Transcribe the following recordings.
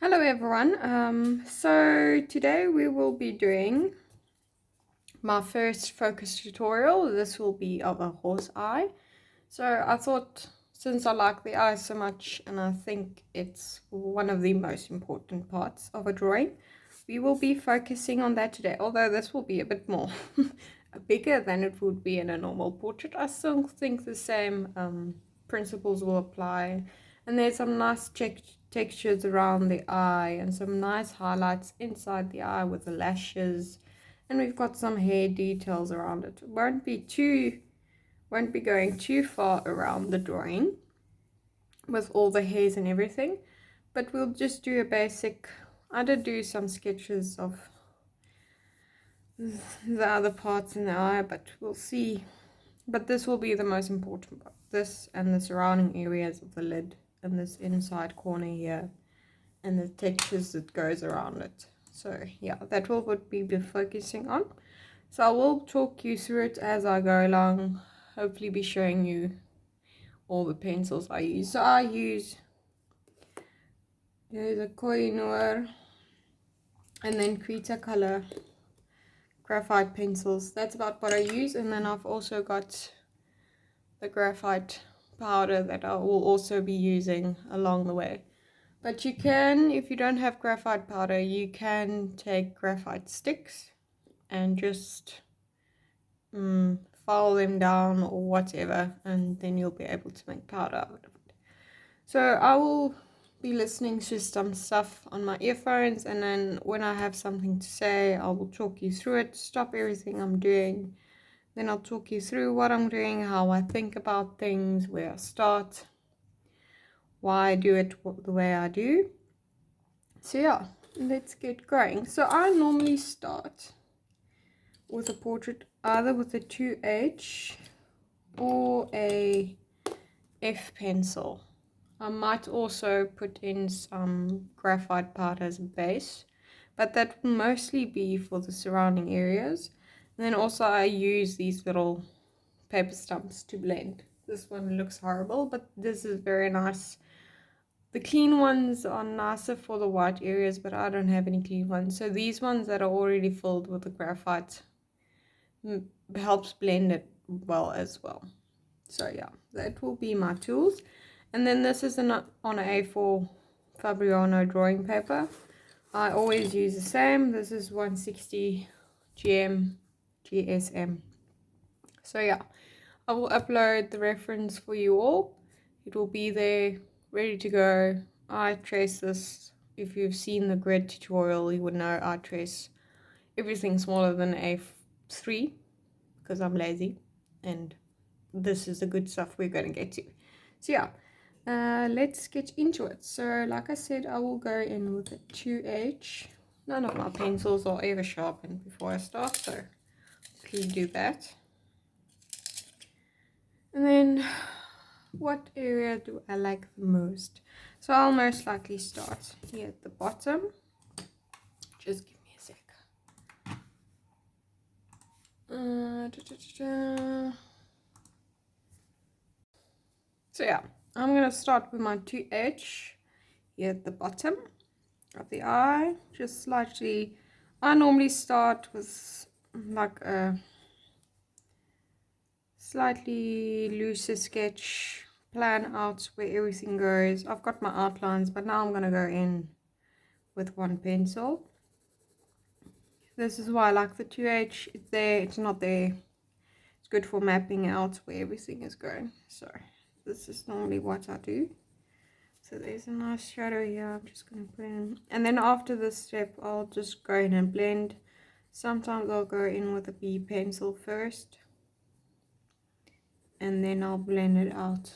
Hello everyone. So today we will be doing my first focus tutorial. This will be of a horse eye. So I thought, since I like the eye so much and I think it's one of the most important parts of a drawing, we will be focusing on that today. Although this will be a bit more bigger than it would be in a normal portrait, I still think the same principles will apply. And there's some nice textures around the eye and some nice highlights inside the eye with the lashes, and we've got some hair details around it. Won't be going too far around the drawing with all the hairs and everything, but we'll just do a basic. I did do some sketches of the other parts in the eye, but we'll see. But this will be the most important part, this and the surrounding areas of the lid and this inside corner here and the textures that goes around it. So yeah, that will what we be focusing on. So I will talk you through it as I go along, hopefully be showing you all the pencils I use. So I use, there's a Koh-I-Noor and then Cretacolor Graphite pencils. That's about what I use. And then I've also got the graphite powder that I will also be using along the way. But you can, if you don't have graphite powder, you can take graphite sticks and just file them down or whatever, and then you'll be able to make powder out of it. So I will be listening to some stuff on my earphones, and then when I have something to say, I will talk you through it, stop everything I'm doing, then I'll talk you through what I'm doing, how I think about things, where I start, why I do it the way I do. So yeah, let's get going. So I normally start with a portrait either with a 2H or a F pencil. I might also put in some graphite powder as a base, but that will mostly be for the surrounding areas. And then also I use these little paper stumps to blend. This one looks horrible, but this is very nice. The clean ones are nicer for the white areas, but I don't have any clean ones. So these ones that are already filled with the graphite helps blend it well as well. So yeah, that will be my tools. And then this is on a A4 Fabriano drawing paper. I always use the same. This is 160 GSM. So yeah, I will upload the reference for you all. It will be there, ready to go. I trace this. If you've seen the grid tutorial, you would know I trace everything smaller than A3 because I'm lazy, and this is the good stuff we're going to get to. So yeah, let's get into it. So like I said, I will go in with a 2H. None of my pencils are ever sharpened before I start, so please do that. And then what area do I like the most? So I'll most likely start here at the bottom. Just give me a sec. So yeah, I'm going to start with my 2H here at the bottom of the eye. Just slightly, I normally start with like a slightly looser sketch, plan out where everything goes. I've got my outlines, but now I'm going to go in with one pencil. This is why I like the 2H. It's there, it's not there. It's good for mapping out where everything is going. So this is normally what I do. So there's a nice shadow here. I'm just going to put in. And then after this step, I'll just go in and blend. Sometimes I'll go in with a B pencil first, and then I'll blend it out.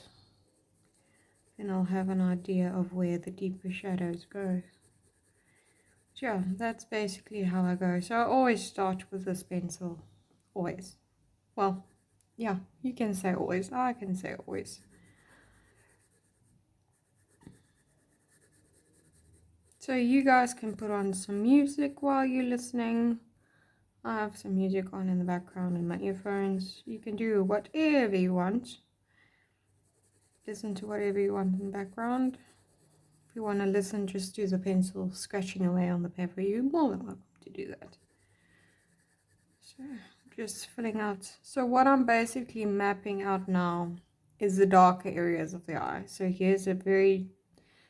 Then I'll have an idea of where the deeper shadows go. So yeah, that's basically how I go. So I always start with this pencil. Always. Well, yeah, you can say always. I can say always. So you guys can put on some music while you're listening. I have some music on in the background in my earphones. You can do whatever you want. Listen to whatever you want in the background. If you want to listen just to the pencil scratching away on the paper, you're more than welcome to do that. So just filling out. So what I'm basically mapping out now is the darker areas of the eye. So here's a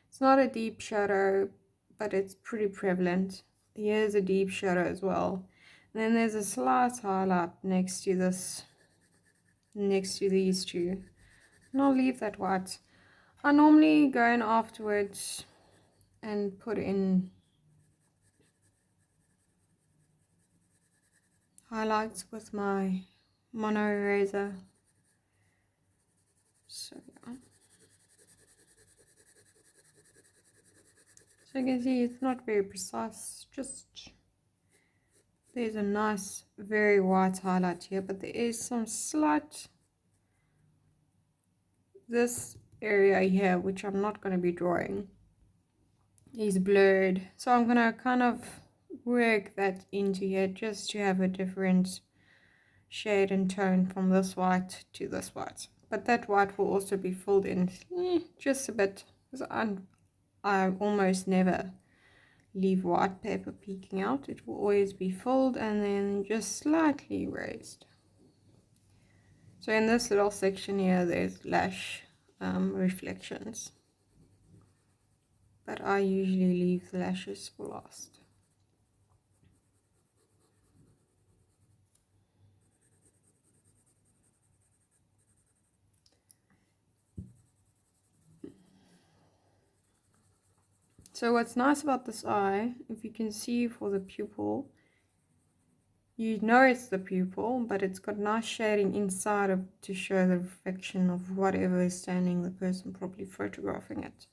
it's not a deep shadow, but it's pretty prevalent. Here's a deep shadow as well. And then there's a slight highlight next to these two. And I'll leave that white. I normally go in afterwards and put in highlights with my mono eraser. So yeah. So you can see it's not very precise, just there's a nice very white highlight here, but there is some slight, this area here which I'm not going to be drawing is blurred, so I'm going to kind of work that into here just to have a different shade and tone from this white to this white. But that white will also be filled in just a bit, because I almost never leave white paper peeking out. It will always be filled and then just slightly raised. So in this little section here there's lash reflections, but I usually leave the lashes for last. So what's nice about this eye, if you can see for the pupil, you know it's the pupil, but it's got nice shading inside of to show the reflection of whatever is standing the person probably photographing it.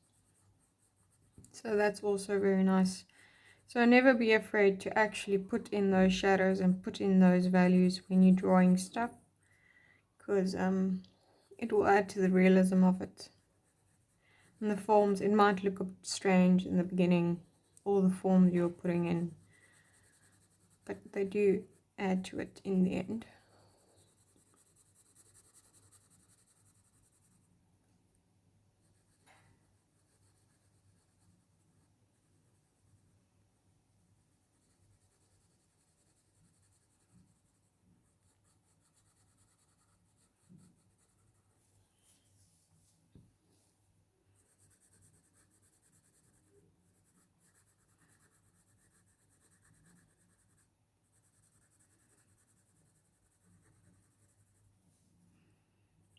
So that's also very nice. So never be afraid to actually put in those shadows and put in those values when you're drawing stuff, because it will add to the realism of it. And the forms, it might look a bit strange in the beginning, all the forms you're putting in, but they do add to it in the end.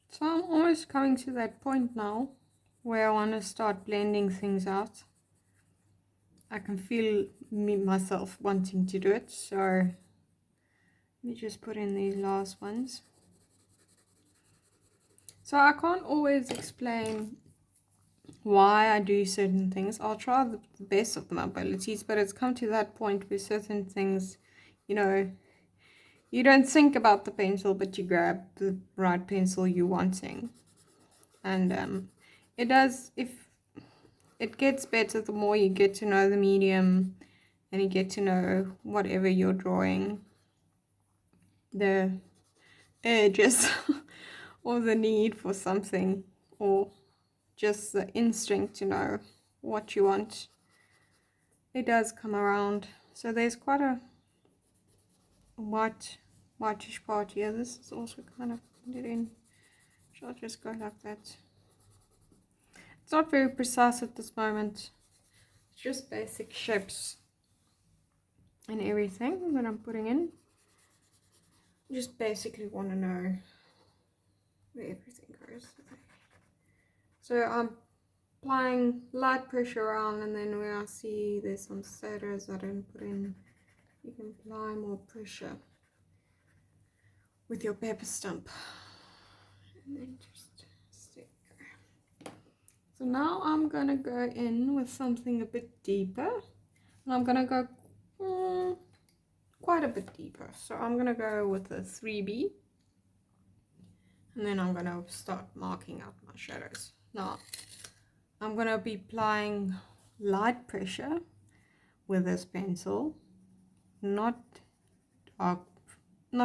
So I'm almost coming to that point now where I want to start blending things out. I can feel myself wanting to do it, so let me just put in these last ones. So I can't always explain why I do certain things. I'll try the best of my abilities, but it's come to that point where certain things, you know, you don't think about the pencil, but you grab the right pencil you're wanting. And it does, if it gets better the more you get to know the medium and you get to know whatever you're drawing, the urges or the need for something, or just the instinct to know what you want, it does come around. So there's quite a whitish part here. This is also kind of blended in. I'll just go like that. It's not very precise at this moment. It's just basic shapes and everything that I'm putting in. Just basically want to know where everything goes. So I'm applying light pressure around, and then where I see there's some shadows I didn't put in, you can apply more pressure with your paper stump and then just stick. So now I'm gonna go in with something a bit deeper, and I'm gonna go quite a bit deeper. So I'm gonna go with a 3B, and then I'm gonna start marking out my shadows. Now I'm gonna be applying light pressure with this pencil, not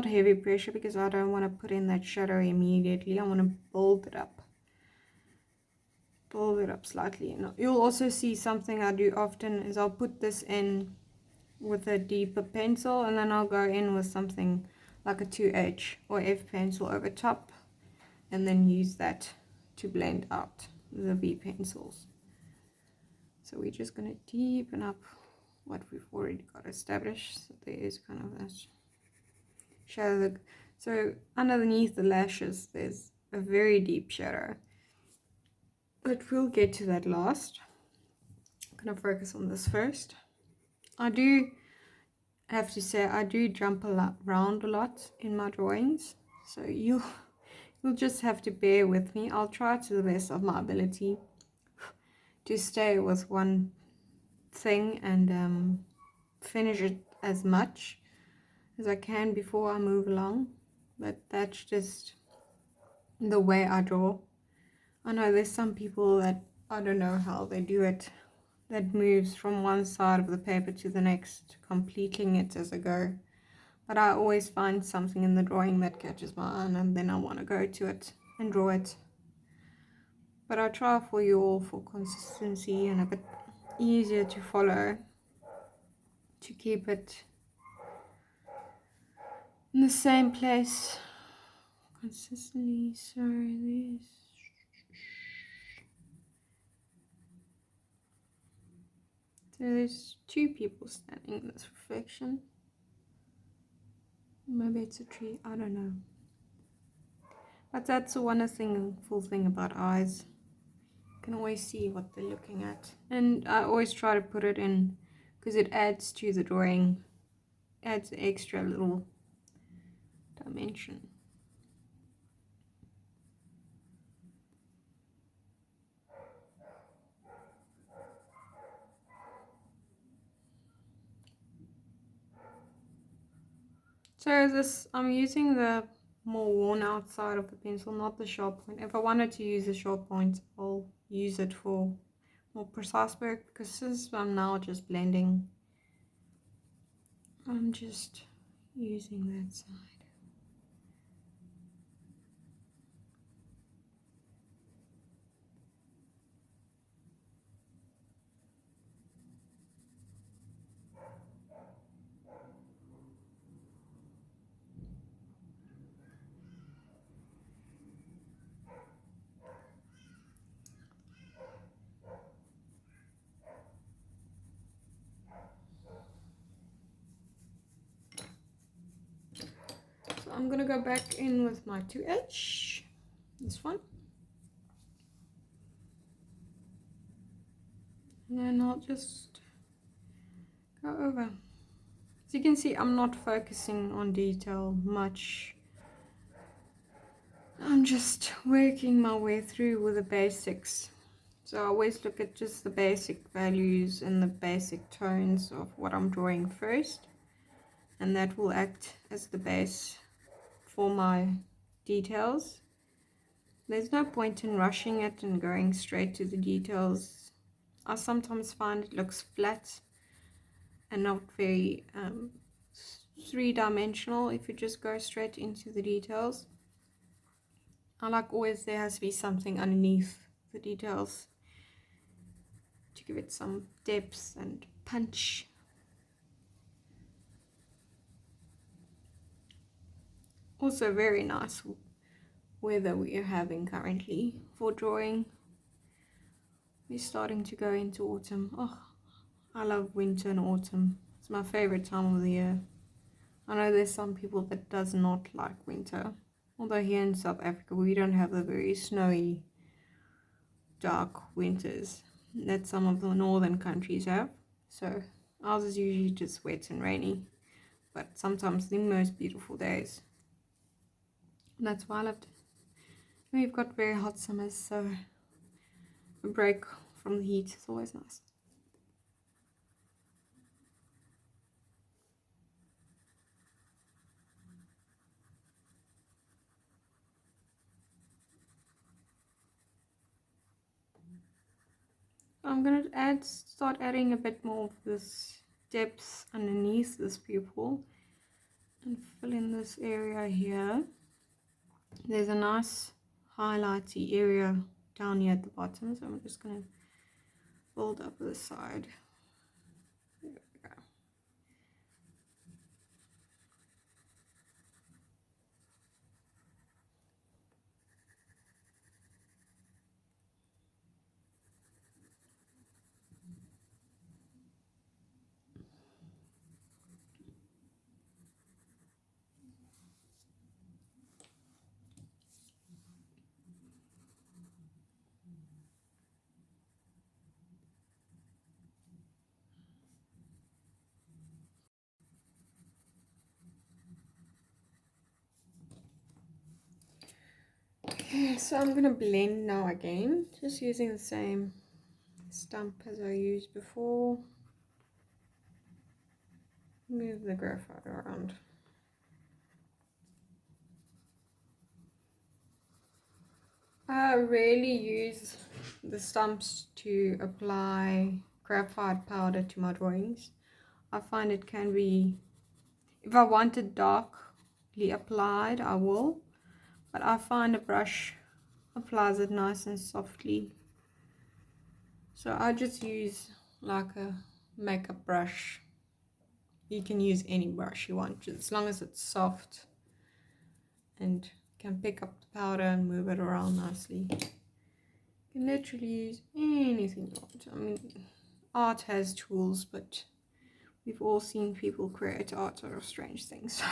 heavy pressure, because I don't want to put in that shadow immediately. I want to build it up. build it up slightly. And you'll also see something I do often is I'll put this in with a deeper pencil, and then I'll go in with something like a 2H or F pencil over top, and then use that to blend out the V pencils. So we're just going to deepen up what we've already got established. So there is kind of that shadow. So underneath the lashes there's a very deep shadow, but we'll get to that last. I'm going to focus on this first. I do have to say I do jump around a lot in my drawings, so you'll just have to bear with me. I'll try to the best of my ability to stay with one thing and finish it as much as I can before I move along, but that's just the way I draw. I know there's some people that I don't know how they do it, that moves from one side of the paper to the next, completing it as I go. But I always find something in the drawing that catches my eye, and then I want to go to it and draw it. But I try for you all for consistency and a bit easier to follow, to keep it in the same place consistently. So there's two people standing in this reflection. Maybe it's a tree, I don't know. But that's the wonderful thing about eyes. You can always see what they're looking at. And I always try to put it in because it adds to the drawing, adds an extra little dimension. So this, I'm using the more worn out side of the pencil, not the sharp point. If I wanted to use the sharp point, I'll use it for more precise work, because since I'm now just blending, I'm just using that side. So I'm gonna go back in with my 2H, this one, and then I'll just go over. As you can see, I'm not focusing on detail much. I'm just working my way through with the basics. So I always look at just the basic values and the basic tones of what I'm drawing first, and that will act as the base for my details. There's no point in rushing it and going straight to the details. I sometimes find it looks flat and not very three-dimensional if you just go straight into the details. I like always there has to be something underneath the details to give it some depth and punch. Also very nice weather we are having currently for drawing. We're starting to go into autumn. Oh, I love winter and autumn. It's my favorite time of the year. I know there's some people that does not like winter, although here in South Africa we don't have the very snowy, dark winters that some of the northern countries have. So ours is usually just wet and rainy, but sometimes the most beautiful days. And that's why I loved it. We've got very hot summers, so a break from the heat is always nice. I'm going to start adding a bit more of this depth underneath this pupil and fill in this area here. There's a nice highlighty area down here at the bottom, so I'm just going to build up the side. There we go. Okay, so I'm going to blend now again, just using the same stump as I used before. Move the graphite around. I rarely use the stumps to apply graphite powder to my drawings. I find it can be, if I want it darkly applied, I will, but I find a brush applies it nice and softly. So I just use like a makeup brush. You can use any brush you want, as long as it's soft and can pick up the powder and move it around nicely. You can literally use anything you want. I mean, art has tools, but we've all seen people create art out of strange things.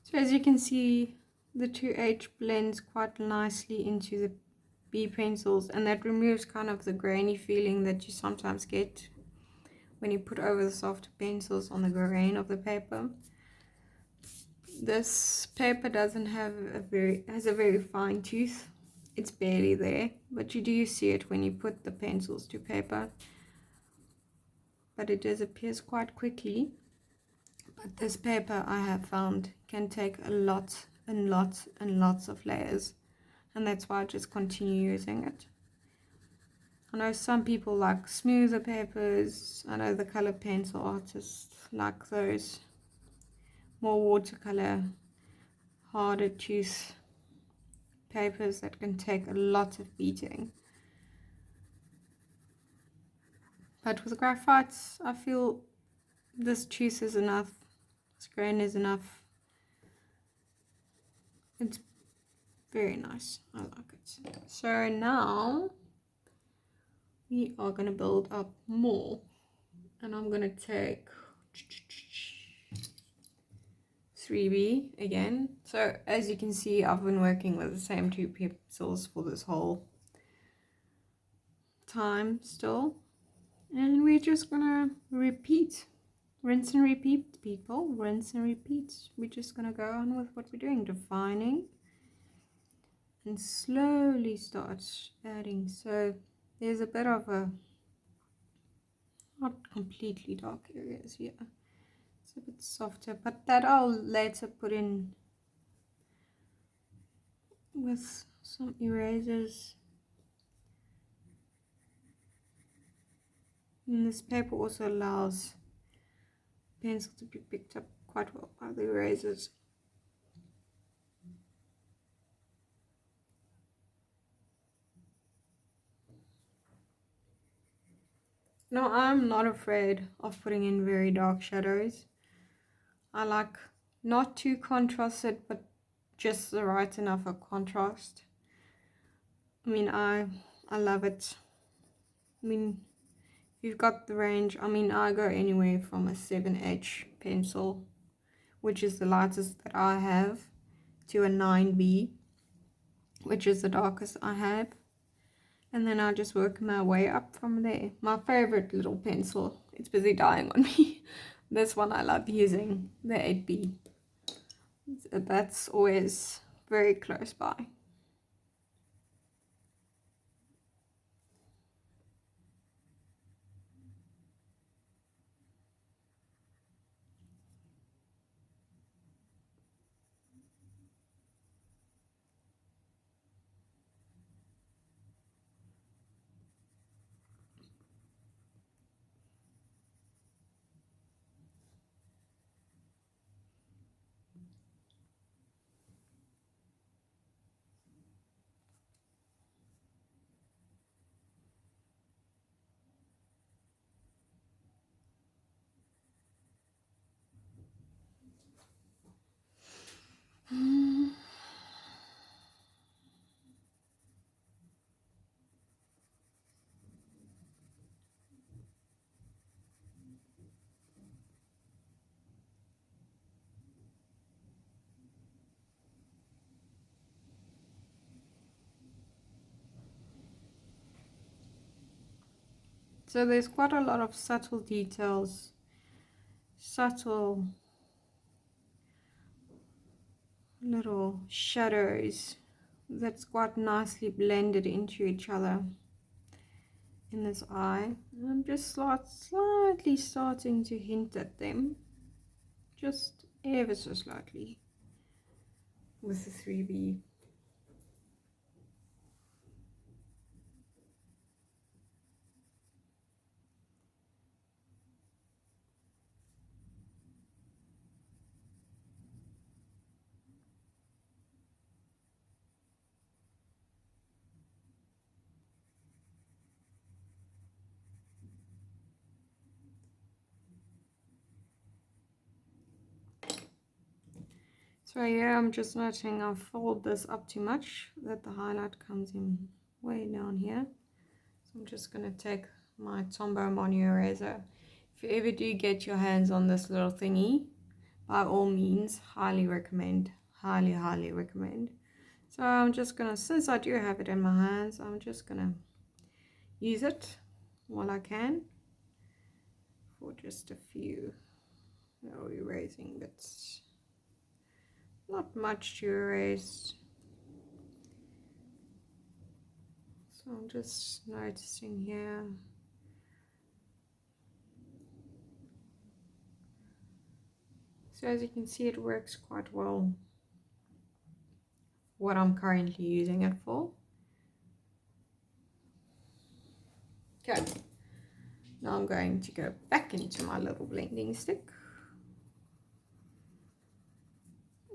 So as you can see, the 2H blends quite nicely into the B pencils, and that removes kind of the grainy feeling that you sometimes get when you put over the softer pencils on the grain of the paper. This paper doesn't have has a very fine tooth. It's barely there, but you do see it when you put the pencils to paper, but it disappears quite quickly. But this paper, I have found, can take a lot and lots and lots of layers, and that's why I just continue using it. I know some people like smoother papers. I know the color pencil artists like those more watercolor, harder tooth papers that can take a lot of beating. But with graphites, I feel this tooth is enough, this grain is enough. It's very nice, I like it. So now we are going to build up more, and I'm going to take 3B again. So as you can see, I've been working with the same two pencils for this whole time still, and we're just gonna repeat, rinse and repeat, people, rinse and repeat. We're just gonna go on with what we're doing, defining, and slowly start adding. So there's a bit of a not completely dark areas here, it's a bit softer, but that I'll later put in with some erasers. And this paper also allows pencil to be picked up quite well by the erasers. Now, I'm not afraid of putting in very dark shadows. I like not too contrasted, but just the right enough of contrast. I mean, I love it. I mean, if you've got the range, I mean, I go anywhere from a 7H pencil, which is the lightest that I have, to a 9B, which is the darkest I have. And then I just work my way up from there. My favorite little pencil, it's busy dying on me. This one I love using, the 8B. That's always very close by. So there's quite a lot of subtle details, subtle little shadows that's quite nicely blended into each other in this eye. And I'm just slightly starting to hint at them, just ever so slightly, with the 3B. So here I'm just noticing I fold this up too much, that the highlight comes in way down here. So I'm just going to take my Tombow Putty Eraser. If you ever do get your hands on this little thingy, by all means, highly recommend, highly recommend. So I'm just going to, since I do have it in my hands, I'm just going to use it while I can for just a few little erasing bits. Not much to erase. So I'm just noticing here. So as you can see, it works quite well what I'm currently using it for. Okay, now I'm going to go back into my little blending stick.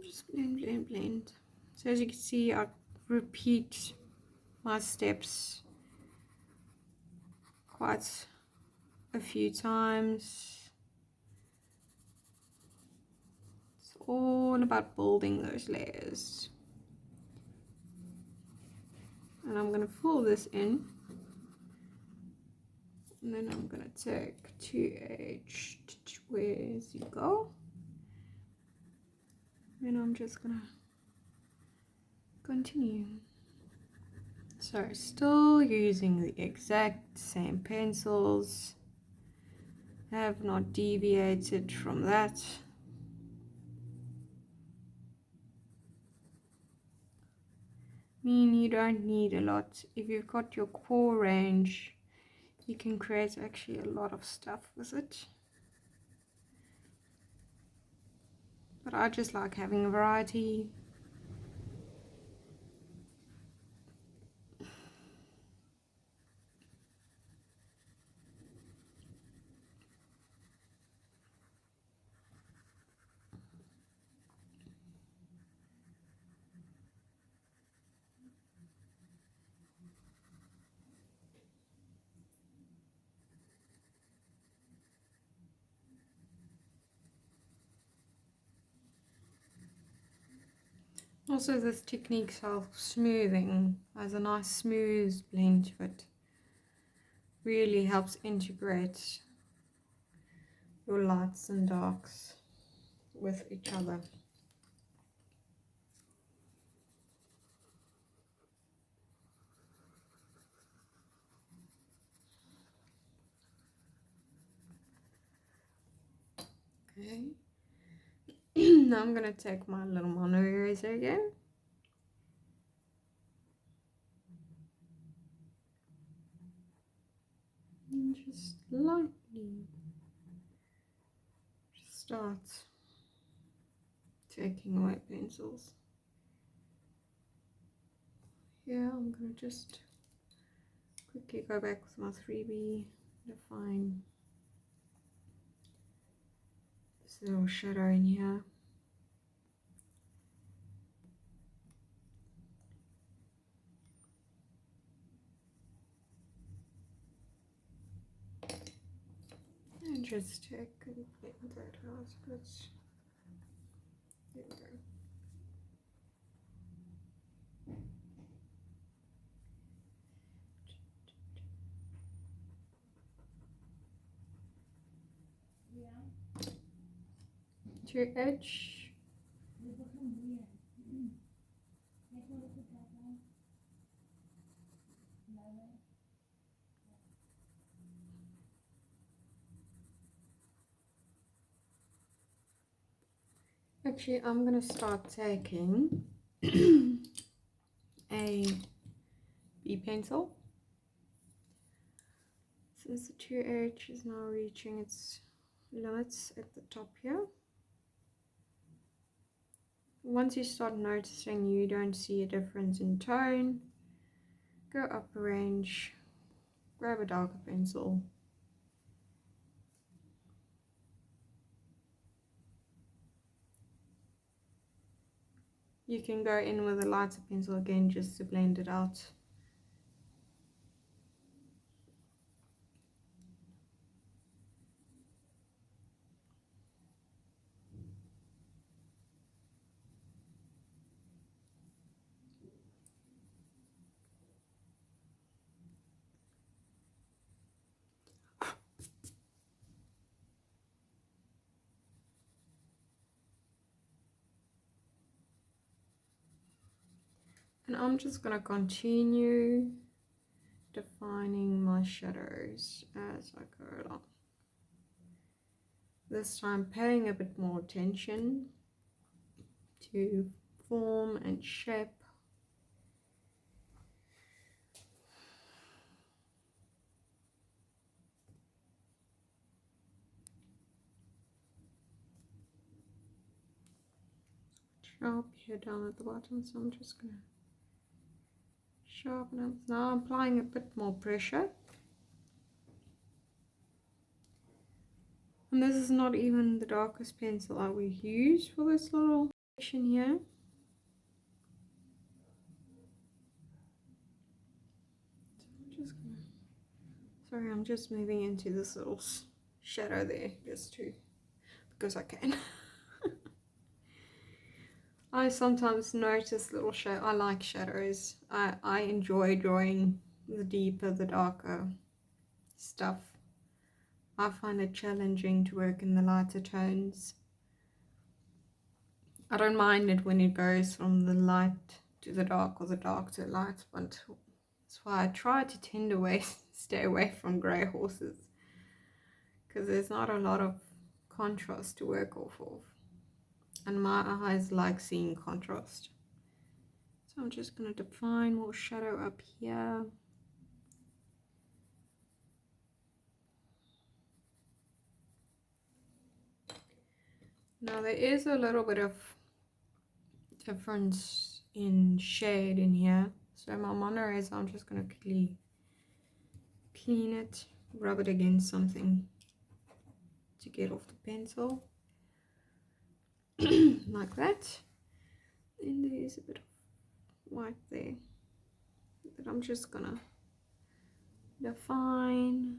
Just blend. So as you can see, I repeat my steps quite a few times. It's all about building those layers. And I'm going to fill this in. And then I'm going to take 2H, where's you go? And I'm just going to continue. So still using the exact same pencils, have not deviated from that. I mean, you don't need a lot. If you've got your core range, you can create actually a lot of stuff with it. But I just like having a variety. Also, this technique self-smoothing has a nice smooth blend to it. Really helps integrate your lights and darks with each other. Okay. Now I'm going to take my little mono eraser again. And just lightly start taking away pencils. Yeah, I'm going to just quickly go back with my 3B, define this little shadow in here. And just take and blend that out. But there we go. To your edge. Actually, I'm going to start taking a B pencil. Since the 2H is now reaching its limits at the top here. Once you start noticing you don't see a difference in tone, go up a range, grab a darker pencil. You can go in with a lighter pencil again just to blend it out. And I'm just going to continue defining my shadows as I go along. This time paying a bit more attention to form and shape. Sharp here down at the bottom, so I'm just going to sharpen up. Now I'm applying a bit more pressure. And this is not even the darkest pencil I will use for this little section here. So I'm just moving into this little shadow there, just because I can. I sometimes notice little shadows. I like shadows. I enjoy drawing the deeper, the darker stuff. I find it challenging to work in the lighter tones. I don't mind it when it goes from the light to the dark or the dark to the light, but that's why I try to stay away from grey horses, because there's not a lot of contrast to work off of. And my eyes like seeing contrast. So I'm just going to define more shadow up here. Now there is a little bit of difference in shade in here. So my mono eraser, I'm just going to quickly clean it, rub it against something to get off the pencil. Like that. And there is a bit of white there that I'm just gonna define.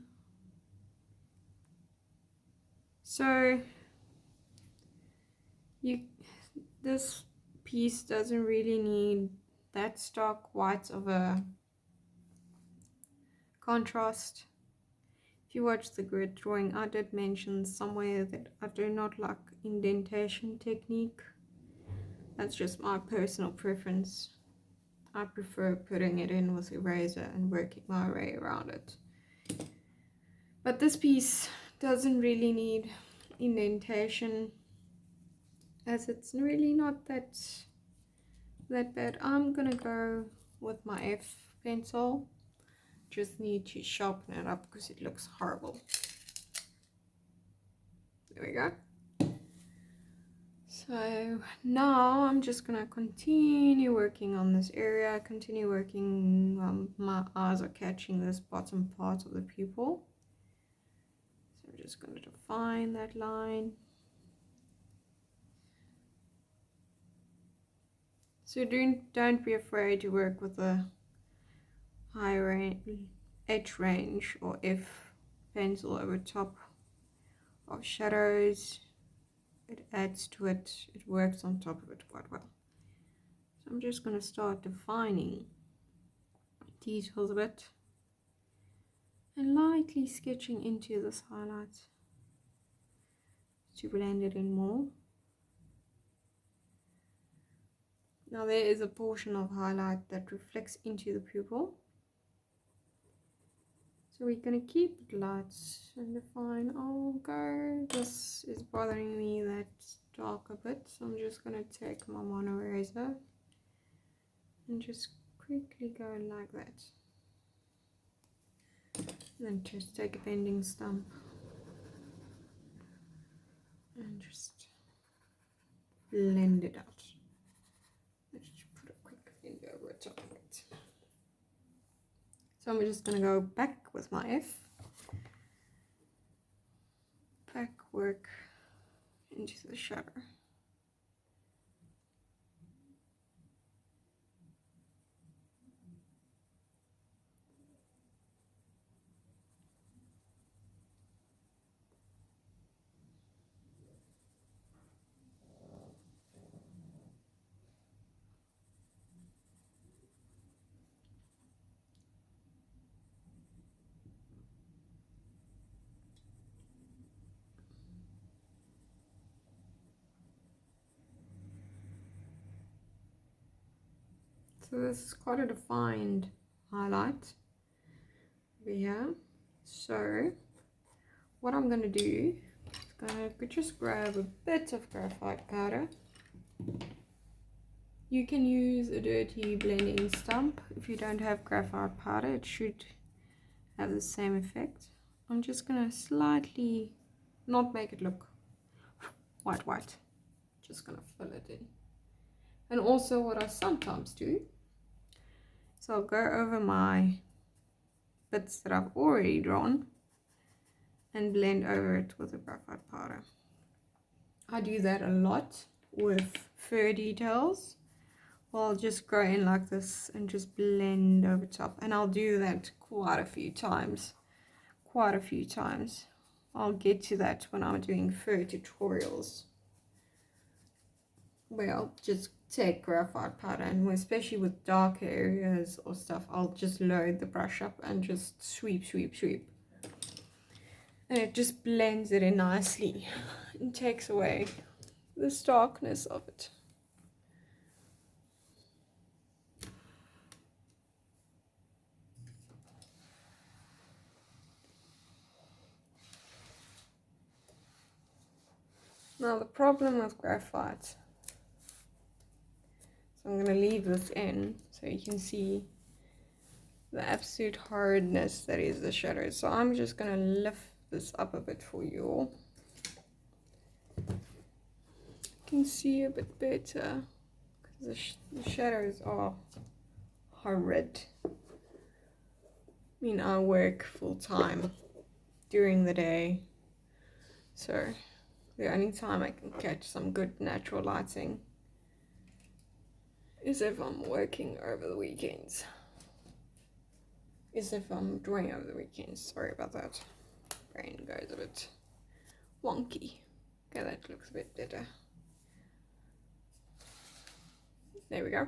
So this piece doesn't really need that stark white of a contrast. If you watch the grid drawing, I did mention somewhere that I do not like indentation technique. That's just my personal preference. I prefer putting it in with eraser and working my way around it. But this piece doesn't really need indentation, as it's really not that bad. I'm gonna go with my F pencil. Just need to sharpen it up because it looks horrible. There we go. So now I'm just gonna continue working on this area, continue working. My eyes are catching this bottom part of the pupil, so I'm just going to define that line. So don't be afraid to work with a high H range or F pencil over top of shadows. It adds to it, it works on top of it quite well. So I'm just going to start defining details a bit and lightly sketching into this highlight to blend it in more. Now there is a portion of highlight that reflects into the pupil, so we're going to keep it light and define. Oh god, this is bothering me that dark a bit, so I'm just going to take my mono eraser and just quickly go like that. Then just take a bending stump and just blend it out. Let's just put a quick blend over the top of it. So I'm just going to go back with my F, back work into the shadow. So this is quite a defined highlight over here. So what I'm going to do is going to just grab a bit of graphite powder. You can use a dirty blending stump. If you don't have graphite powder, it should have the same effect. I'm just going to slightly not make it look white. Just going to fill it in. And also what I sometimes do, so I'll go over my bits that I've already drawn and blend over it with the graphite powder. I do that a lot with fur details. Well, I'll just go in like this and just blend over top, and I'll do that quite a few times. I'll get to that when I'm doing fur tutorials, where I'll just take graphite powder, and especially with darker areas or stuff, I'll just load the brush up and just sweep, and it just blends it in nicely and takes away the starkness of it. Now the problem with graphite, so I'm going to leave this in so you can see the absolute hardness that is the shadow. So I'm just going to lift this up a bit for you all. You can see a bit better because the shadows are horrid. I mean, I work full time during the day, so the only time I can catch some good natural lighting is if I'm working over the weekends. Is if I'm drawing over the weekends. Sorry about that. Brain goes a bit wonky. Okay, that looks a bit better. There we go.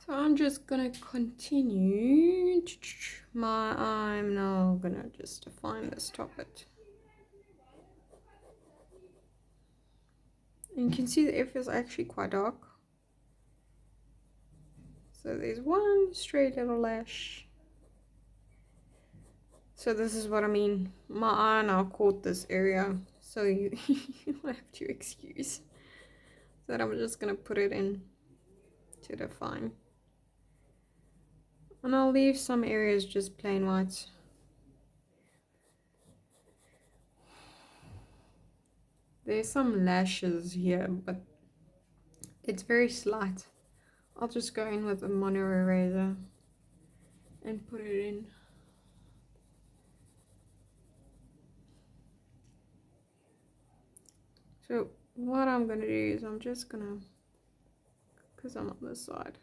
So I'm just gonna continue. I'm now gonna just define this top bit. And you can see the F is actually quite dark. So there's one straight little lash. So this is what I mean. My eye now caught this area, so you have to excuse that. I'm just gonna put it in to define. And I'll leave some areas just plain white. There's some lashes here, but it's very slight. I'll just go in with a mono eraser and put it in. So what I'm going to do is I'm just going to, because I'm on this side,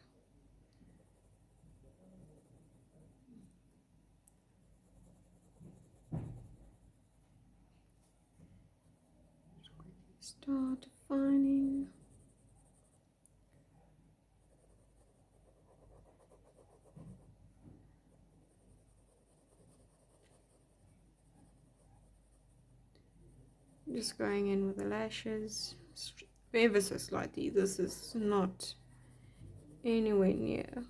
start defining. Just going in with the lashes ever so slightly. This is not anywhere near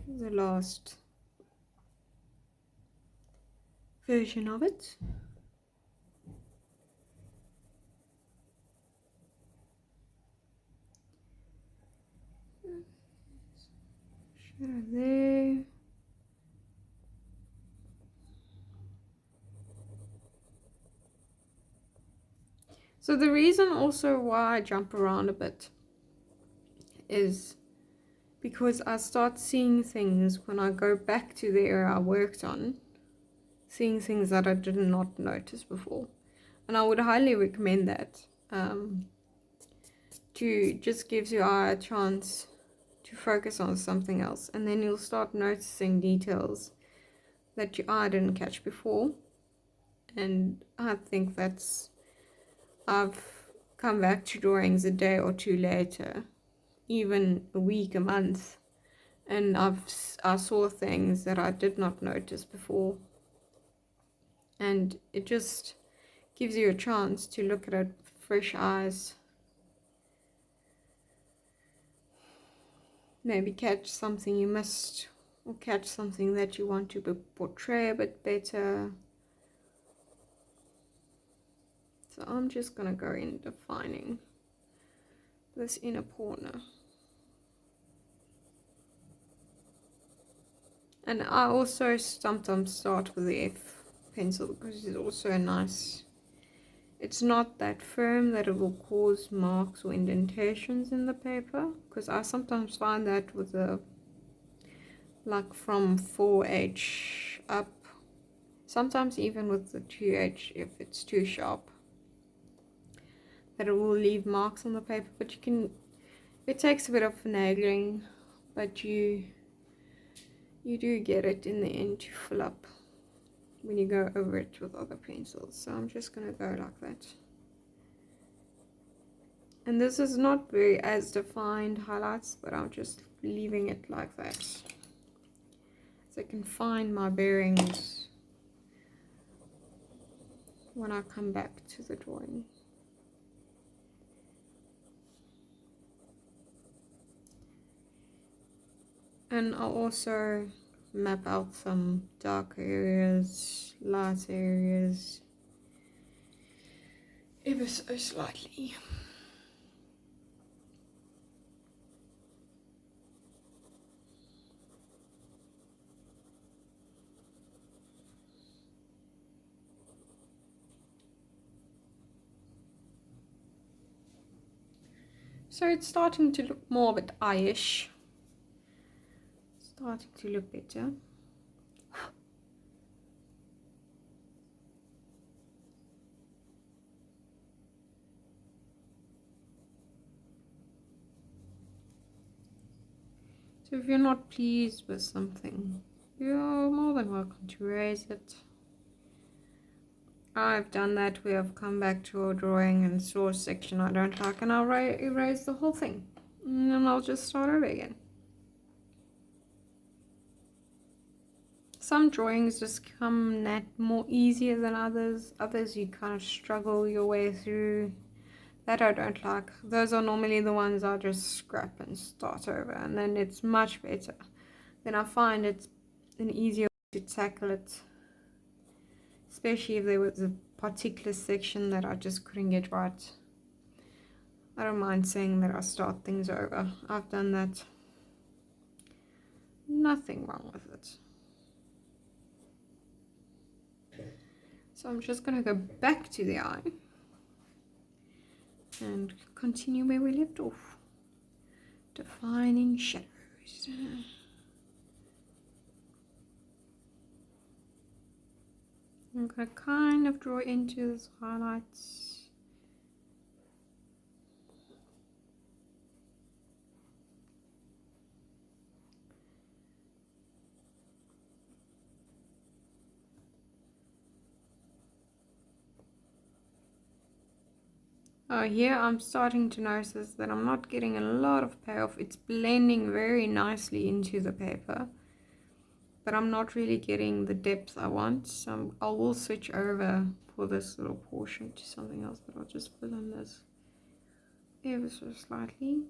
the last version of it. shadow there. So the reason also why I jump around a bit is because I start seeing things when I go back to the area I worked on, seeing things that I did not notice before. And I would highly recommend that. To just gives your eye a chance to focus on something else, and then you'll start noticing details that your eye didn't catch before. And I think I've come back to drawings a day or two later, even a week, a month, and I saw things that I did not notice before, and it just gives you a chance to look at it with fresh eyes. Maybe catch something you missed, or catch something that you want to portray a bit better. So I'm just gonna go in defining this inner corner. And I also sometimes start with the F pencil because it's also a nice, it's not that firm that it will cause marks or indentations in the paper, because I sometimes find that with the, like from 4H up, sometimes even with the 2H, if it's too sharp, that it will leave marks on the paper. But you can, it takes a bit of finagling, but you do get it in the end to fill up when you go over it with other pencils. So I'm just going to go like that. And this is not very as defined highlights, but I'm just leaving it like that, so I can find my bearings when I come back to the drawing. And I'll also map out some dark areas, light areas, ever so slightly. So it's starting to look more of an eye-ish. Starting to look better. So if you're not pleased with something, you're more than welcome to erase it. I've done that where I've come back to a drawing and saw a section I don't like, and I'll erase the whole thing, and then I'll just start over again. Some drawings just come more easier than others. Others you kind of struggle your way through. That I don't like. Those are normally the ones I just scrap and start over, and then it's much better. Then I find it's an easier way to tackle it, especially if there was a particular section that I just couldn't get right. I don't mind saying that I start things over. I've done that. Nothing wrong with it. So I'm just going to go back to the eye and continue where we left off. Defining shadows. I'm going to kind of draw into those highlights. Here I'm starting to notice that I'm not getting a lot of payoff. It's blending very nicely into the paper, but I'm not really getting the depth I want. So I will switch over for this little portion to something else, but I'll just fill in this ever so slightly.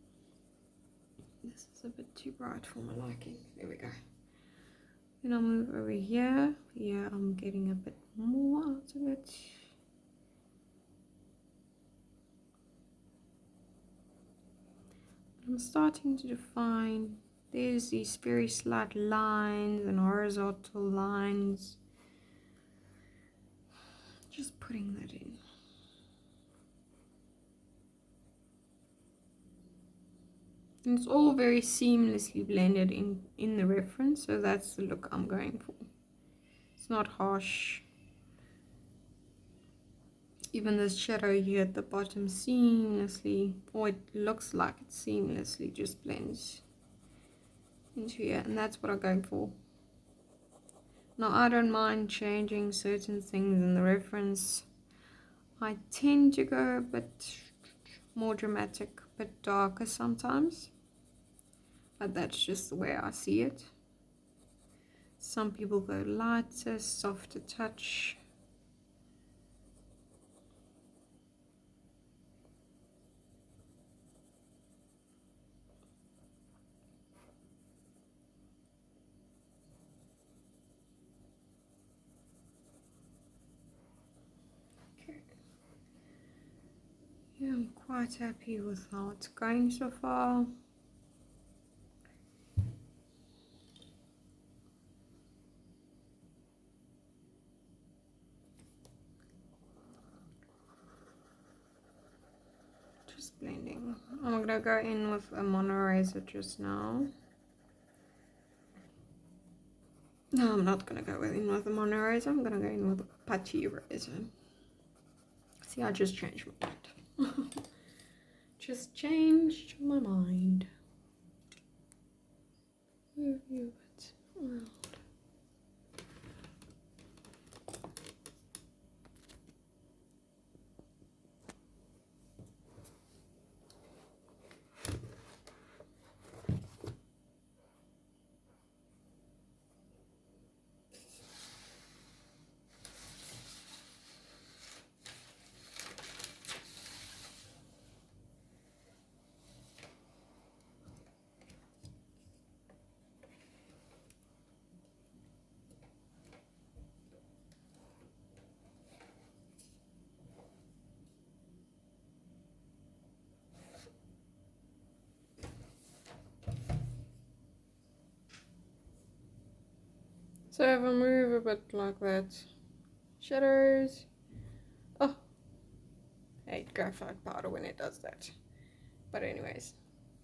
This is a bit too bright for my liking. There we go. Then I'll move over here. Yeah, I'm getting a bit more out of it. I'm starting to define there's these very slight lines and horizontal lines. Just putting that in. And it's all very seamlessly blended in the reference, so that's the look I'm going for. It's not harsh. Even this shadow here at the bottom seamlessly, or it looks like it seamlessly just blends into here, and that's what I'm going for. Now I don't mind changing certain things in the reference. I tend to go a bit more dramatic, a bit darker sometimes, but that's just the way I see it. Some people go lighter, softer touch. Yeah, I'm quite happy with how it's going so far. Just blending. I'm gonna go in with a mono eraser just now. No, I'm not gonna go in with a mono eraser. I'm gonna go in with a Putty Eraser. See, I just changed my mind. Just changed my mind. Move it around. So if I move a bit like that, shadows. Oh, I hate graphite powder when it does that. But anyways,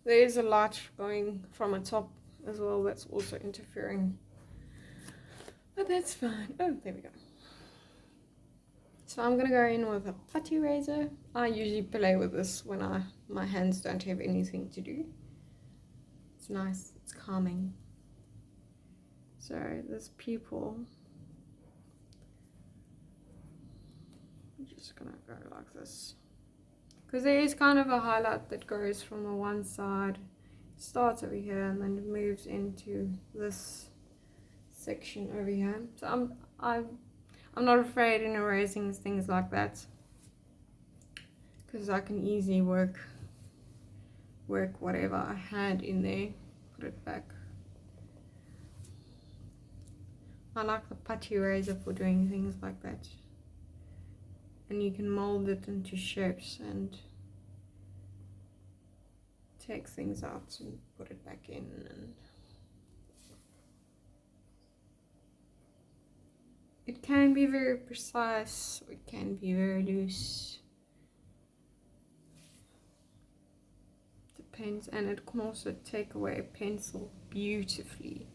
there is a light going from the top as well that's also interfering. But that's fine. Oh, there we go. So I'm gonna go in with a Putty Eraser. I usually play with this when my hands don't have anything to do. It's nice, it's calming. So this pupil, I'm just gonna go like this, because there is kind of a highlight that goes from the one side, starts over here and then moves into this section over here. So I'm not afraid in erasing things like that, because I can easily work whatever I had in there, put it back. I like the Putty Eraser for doing things like that, and you can mold it into shapes and take things out and put it back in. And it can be very precise, or it can be very loose. Depends, and it can also take away a pencil beautifully.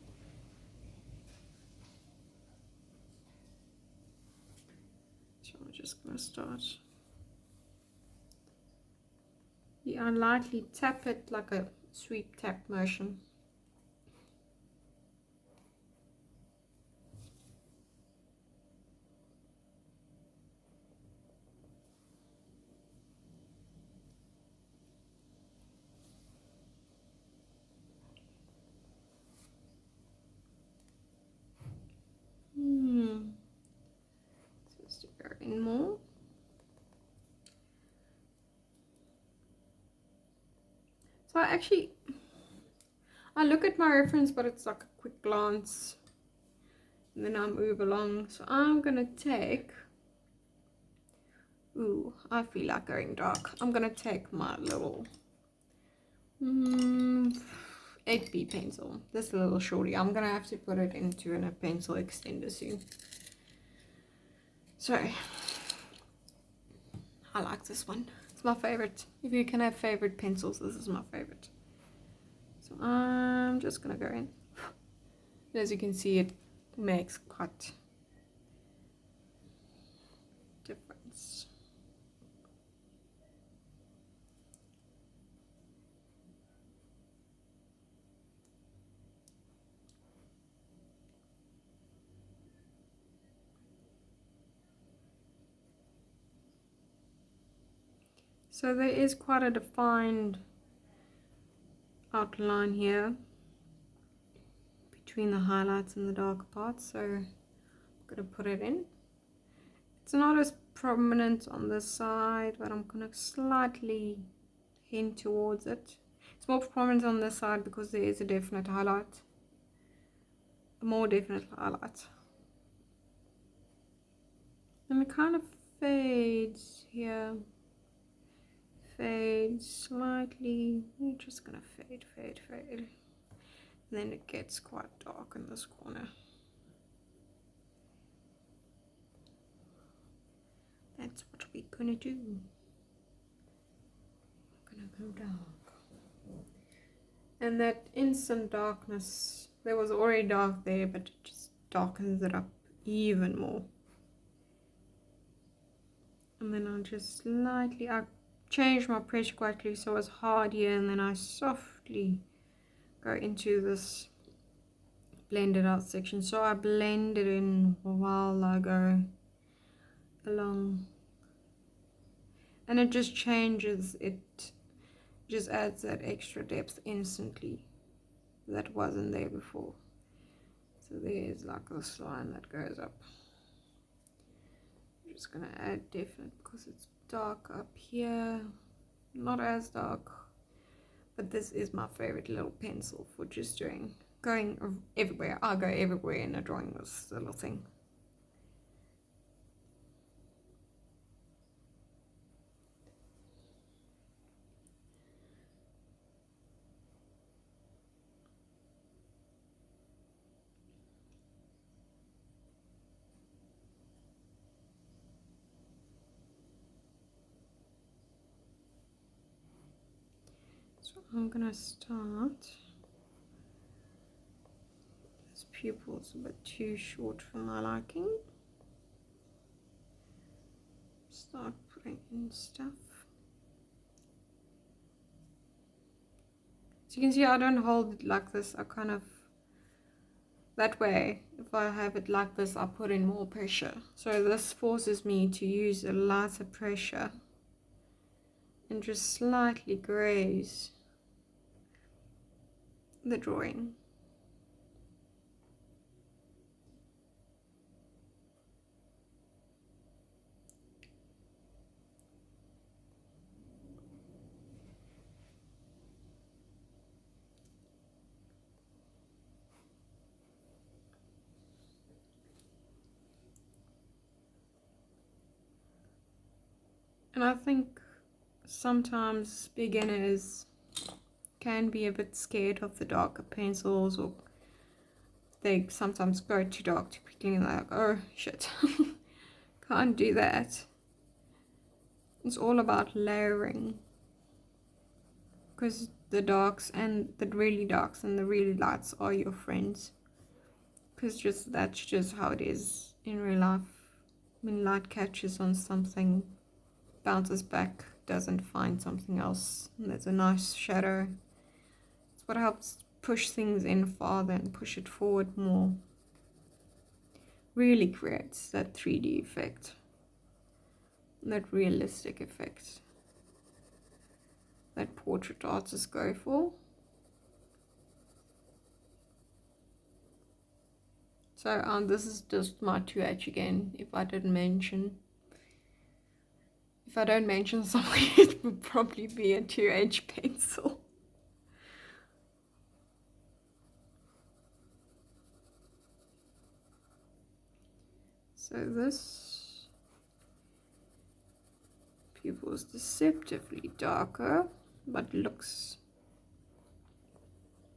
So I'm just gonna start. Yeah, I lightly tap it like a sweep tap motion. Just to go in more. So I look at my reference, but it's like a quick glance, and then I move along. So I'm gonna take, ooh, I feel like going dark. I'm gonna take my little 8B pencil. This little shorty. I'm gonna have to put it into a pencil extender soon. So I like this one. It's my favorite. If you can have favorite pencils, this is my favorite. So I'm just gonna go in. And as you can see, it makes quite difference. So there is quite a defined outline here between the highlights and the darker parts, so I'm going to put it in. It's not as prominent on this side, but I'm going to slightly hint towards it. It's more prominent on this side because there is a definite highlight, a more definite highlight. And it kind of fades here. Fade slightly. We're just gonna fade. And then it gets quite dark in this corner. That's what we're gonna do. We're gonna go dark. And that instant darkness, there was already dark there, but it just darkens it up even more. And then I'll just slightly, I change my pressure quite quickly so it's hard here, and then I softly go into this blended out section. So I blend it in while I go along, and it just changes, it just adds that extra depth instantly that wasn't there before. So there's like this line that goes up. I'm just gonna add definite because it's dark up here, not as dark, but this is my favorite little pencil for just going everywhere. I'll go everywhere in a drawing this little thing. So I'm gonna start. This pupil's a bit too short for my liking. Start putting in stuff. So you can see I don't hold it like this. I kind of, that way, if I have it like this, I put in more pressure. So this forces me to use a lighter pressure and just slightly graze the drawing. And I think sometimes beginners can be a bit scared of the darker pencils, or they sometimes go too dark too quickly and they're like, oh shit, can't do that. It's all about layering, because the darks and the really darks and the really lights are your friends, because that's just how it is in real life. When light catches on something, bounces back, doesn't find something else, and there's a nice shadow. It's what helps push things in farther and push it forward more. Really creates that 3D effect, that realistic effect that portrait artists go for. So this is just my 2H again. If I don't mention something, it would probably be a 2H pencil. So this pupil is deceptively darker, but looks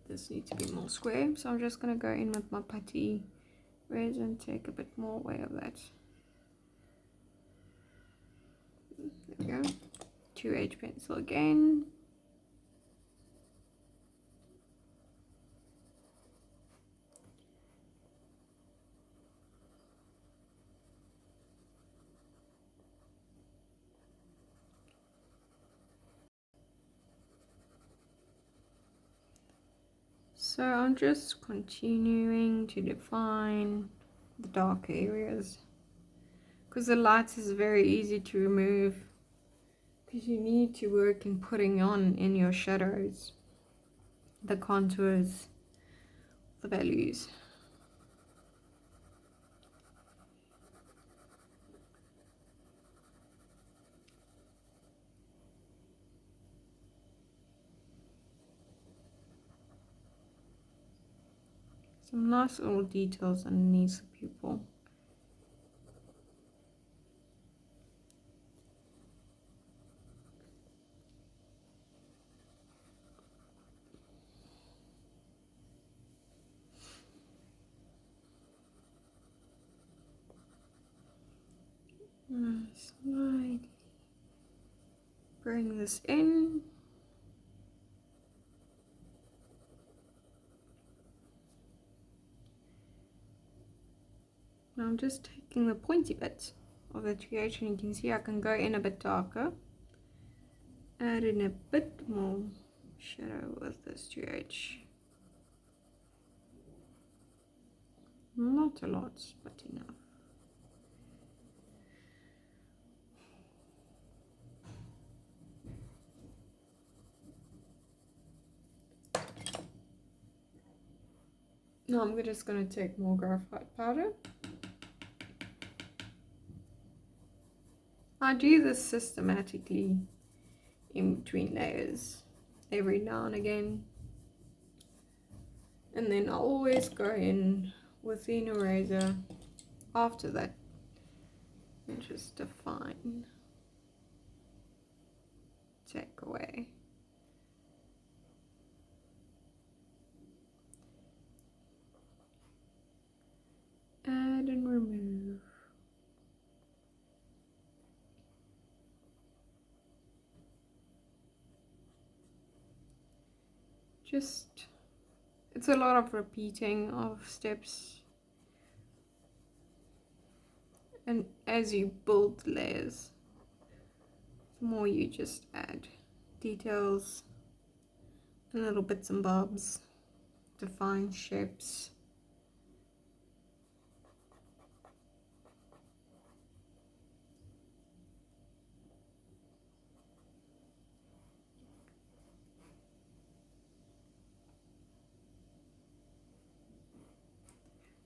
this needs to be more square, so I'm just going to go in with my Putty Eraser and take a bit more away of that. There we go. 2H pencil again. So I'm just continuing to define the dark areas, because the light is very easy to remove, because you need to work in putting on in your shadows the contours, the values. Some nice little details underneath the pupil. Slide. Bring this in. Now I'm just taking the pointy bits of the 2H, and you can see I can go in a bit darker, add in a bit more shadow with this 2H. Not a lot, but enough. Now I'm just going to take more graphite powder. I do this systematically in between layers every now and again, and then I always go in with the eraser after that and just define, take away. Add and remove. Just, it's a lot of repeating of steps, and as you build layers, the more you just add details and little bits and bobs, define shapes.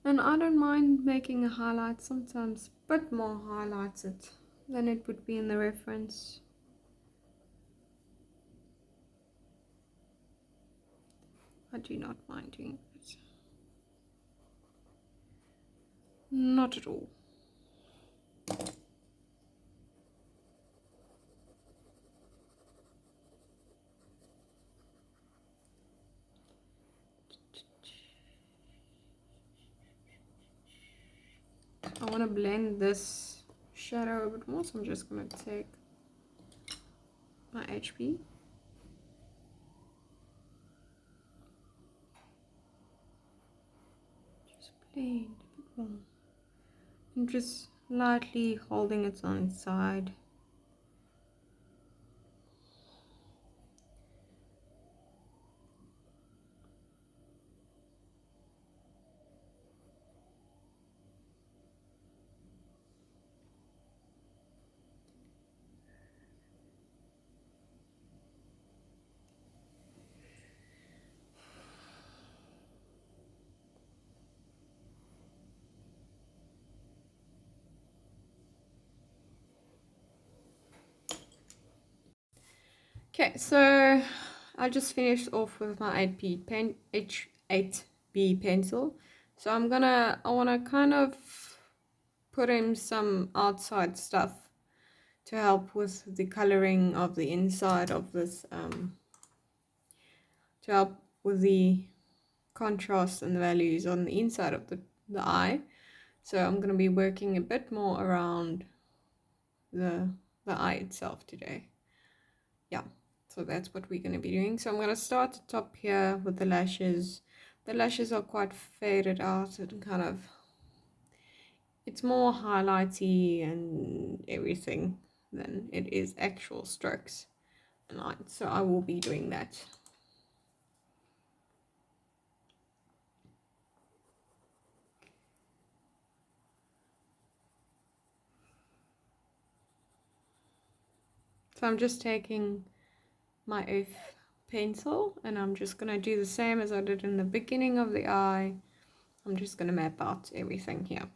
And I don't mind making a highlight, sometimes a bit more highlighted than it would be in the reference. I do not mind doing it. Not at all. I want to blend this shadow a bit more, so I'm just going to take my HB. Just blend a bit more. And just lightly holding it on its side. Okay, so I just finished off with my H8B pencil. So I want to kind of put in some outside stuff to help with the coloring of the inside of this, to help with the contrast and the values on the inside of the eye. So I'm going to be working a bit more around the eye itself today. Yeah, so that's what we're going to be doing. So I'm going to start at the top here with the lashes. The lashes are quite faded out and kind of, it's more highlighty and everything than it is actual strokes and lines. So I will be doing that. So I'm just taking my F pencil and I'm just going to do the same as I did in the beginning of the eye. I'm just going to map out everything here.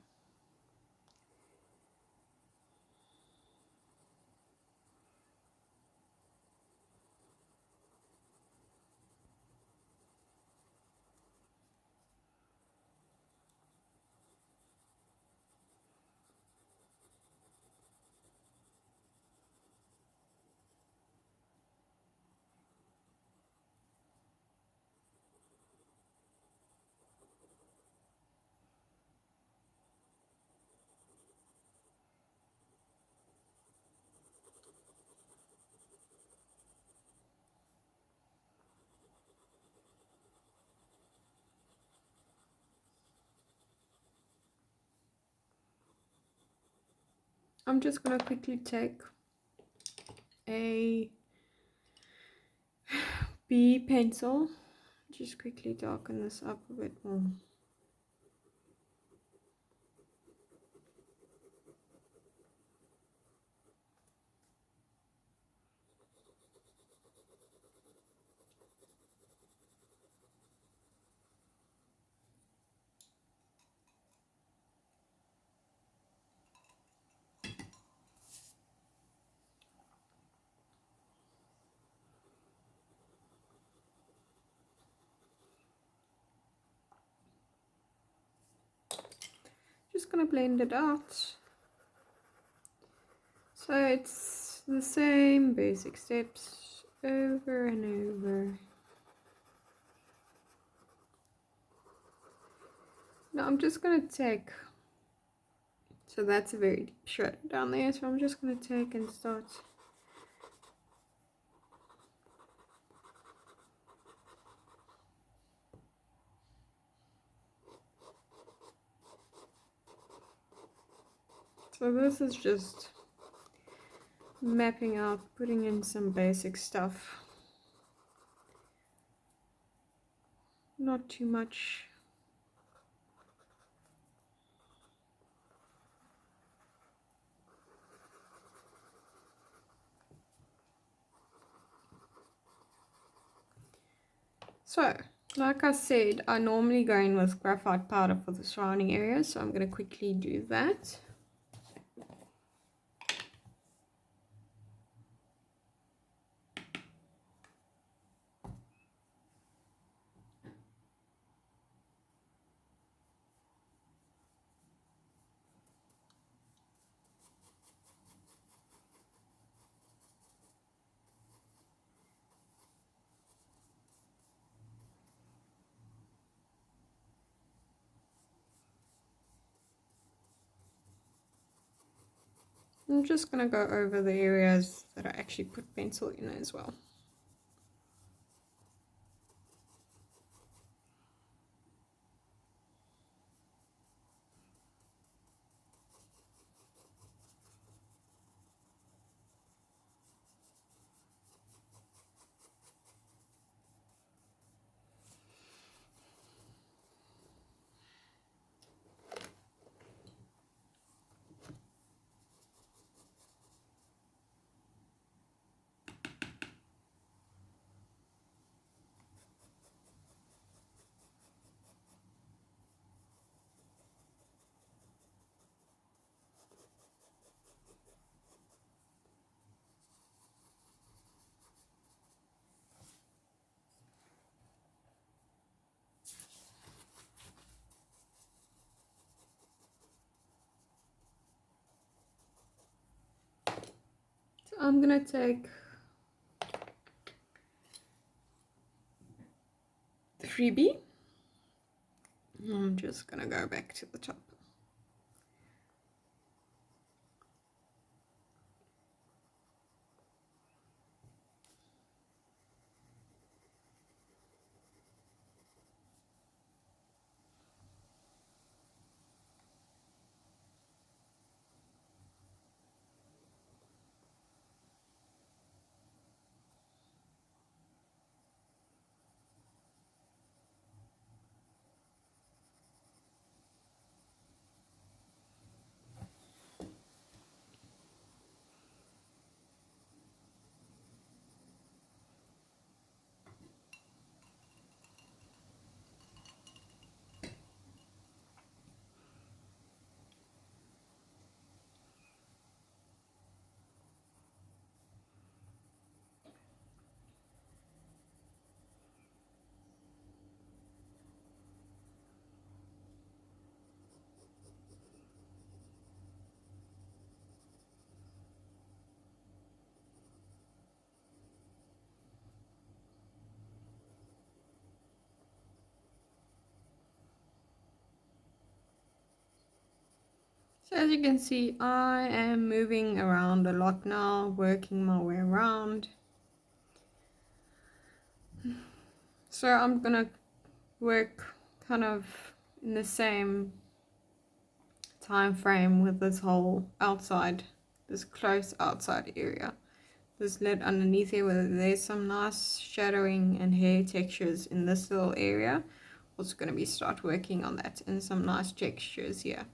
I'm just going to quickly take a B pencil, just quickly darken this up a bit more. Just going to blend it out. So it's the same basic steps over and over. Now I'm just going to take, so that's a very deep shred down there, so I'm just going to take and start so this is just mapping out, putting in some basic stuff, not too much. So like I said, I normally go in with graphite powder for the surrounding area, so I'm going to quickly do that. I'm just going to go over the areas that I actually put pencil in as well. So I'm going to take 3B I'm just gonna go back to the top. So as you can see, I am moving around a lot now, working my way around. So I'm gonna work kind of in the same time frame with this whole outside, this close outside area. This lid underneath here, where there's some nice shadowing and hair textures in this little area. Also gonna be start working on that and some nice textures here.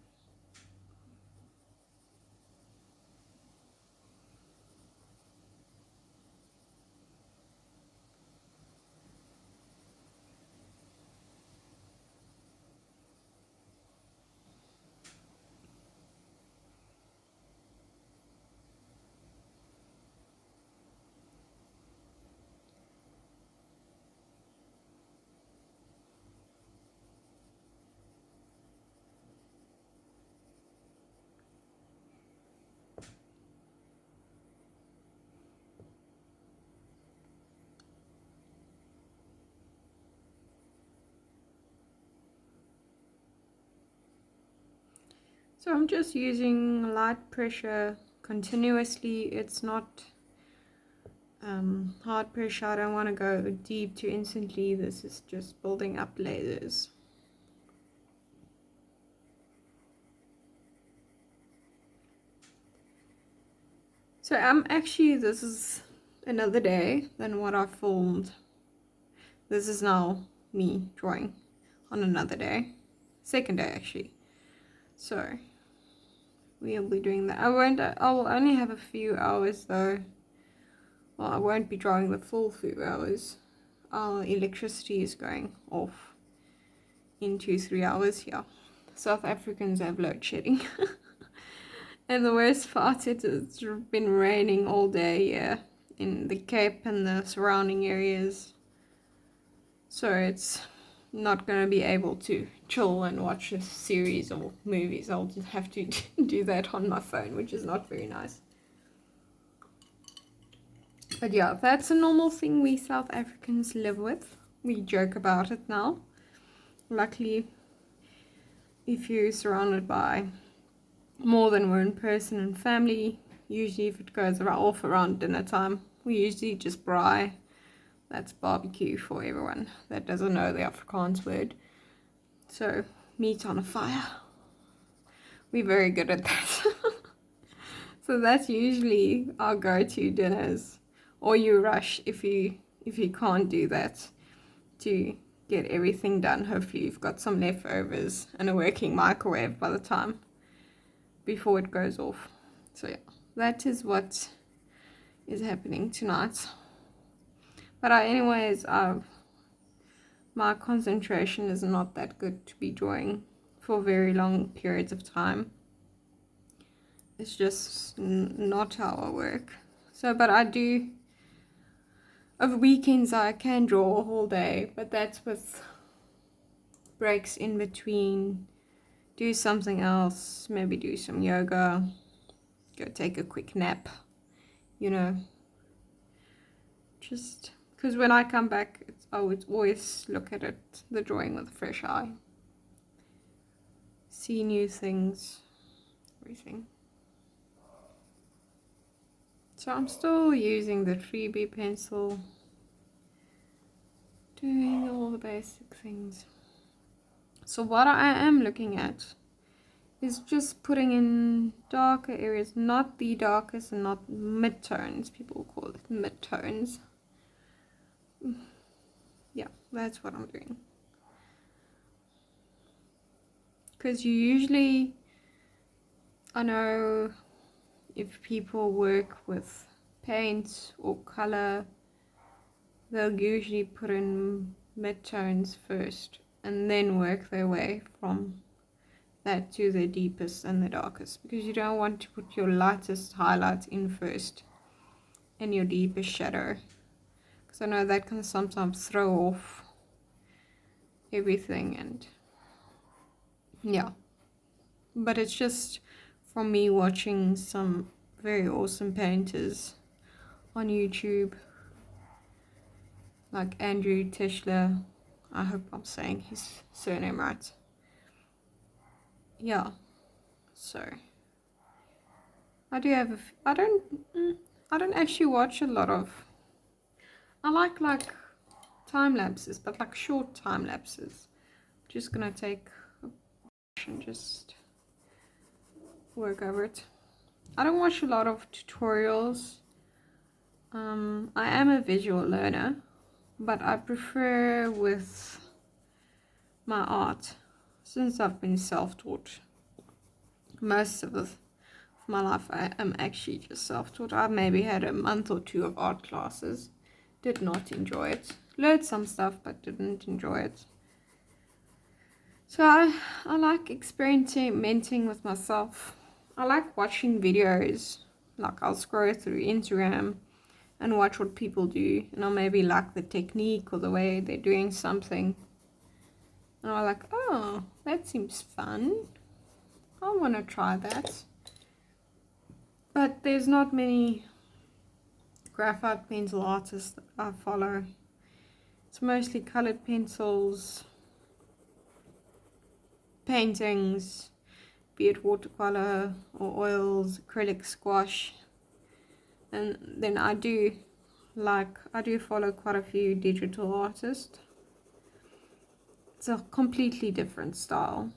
So I'm just using light pressure continuously. It's not hard pressure. I don't want to go deep too instantly. This is just building up layers. So actually, this is another day than what I filmed. This is now me drawing on another day, second day actually. So we'll be doing that. I will only have a few hours though. Well, I won't be drawing the full few hours. Our electricity is going off in 2-3 hours here. South Africans have load shedding. And the worst part is it's been raining all day here in the Cape and the surrounding areas. So it's not going to be able to chill and watch a series or movies. I'll just have to do that on my phone, which is not very nice. But yeah, that's a normal thing we South Africans live with. We joke about it now. Luckily, if you're surrounded by more than one person and family, usually if it goes off around dinner time, we usually just braai. That's barbecue for everyone that doesn't know the Afrikaans word. So meat on a fire. We're very good at that. So that's usually our go-to dinners. Or you rush if you can't do that to get everything done. Hopefully you've got some leftovers and a working microwave by the time before it goes off. So yeah, that is what is happening tonight. But anyways, my concentration is not that good to be drawing for very long periods of time. It's just not how I work. So, but I do, over weekends I can draw a whole day, but that's with breaks in between. Do something else, maybe do some yoga, go take a quick nap, you know. Just because when I come back, I would always look at it, the drawing with a fresh eye. see new things, everything. So I'm still using the 3B pencil, doing all the basic things. So what I am looking at is just putting in darker areas, not the darkest and not mid-tones. People call it mid-tones. Yeah, that's what I'm doing. Because you usually, I know if people work with paint or color, they'll usually put in mid-tones first and then work their way from that to the deepest and the darkest, because you don't want to put your lightest highlight in first and your deepest shadow, because I know that can sometimes throw off everything. And yeah, but it's just from me watching some very awesome painters on YouTube, like Andrew Tischler. I hope I'm saying his surname right. Yeah, so I do have I don't actually watch a lot of, I like time lapses, but like short time lapses. Just gonna take a brush and just work over it. I don't watch a lot of tutorials. I am a visual learner, but I prefer with my art, since I've been self-taught most of my life. I am actually just self-taught. I maybe had a month or two of art classes, did not enjoy it, learned some stuff but didn't enjoy it. So I like experimenting with myself. I like watching videos, like I'll scroll through Instagram and watch what people do, and I'll maybe like the technique or the way they're doing something, and I'm like, oh, that seems fun, I want to try that. But there's not many graphite pencil artists that I follow. It's mostly colored pencils, paintings, be it watercolor or oils, acrylic, squash. And then I do follow quite a few digital artists. It's a completely different style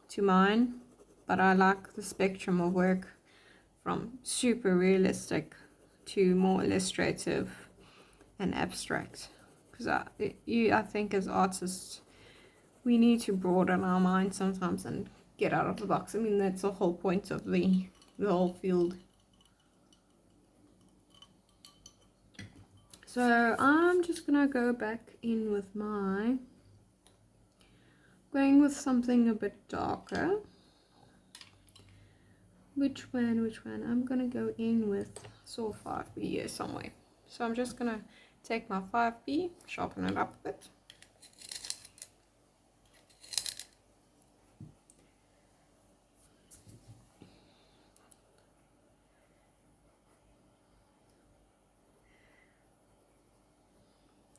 to mine, but I like the spectrum of work from super realistic to more illustrative and abstract, because I think as artists we need to broaden our mind sometimes and get out of the box. I mean, that's the whole point of the whole field. So I'm just gonna go back in with going with something a bit darker. Which one? I'm gonna go in with, saw 5B here somewhere. So I'm just gonna take my 5B, sharpen it up a bit.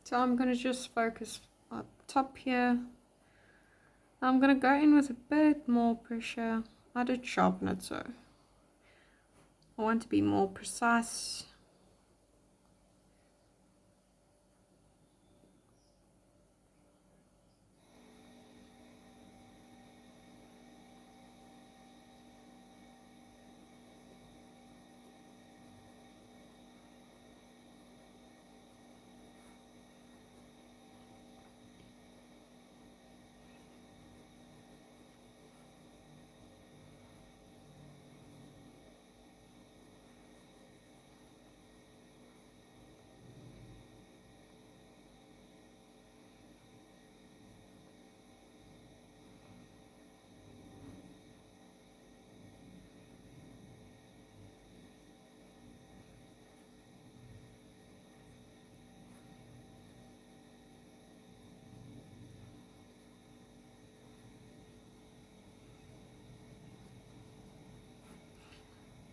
So I'm gonna just focus up top here. I'm gonna go in with a bit more pressure. I did sharpen it, so I want to be more precise.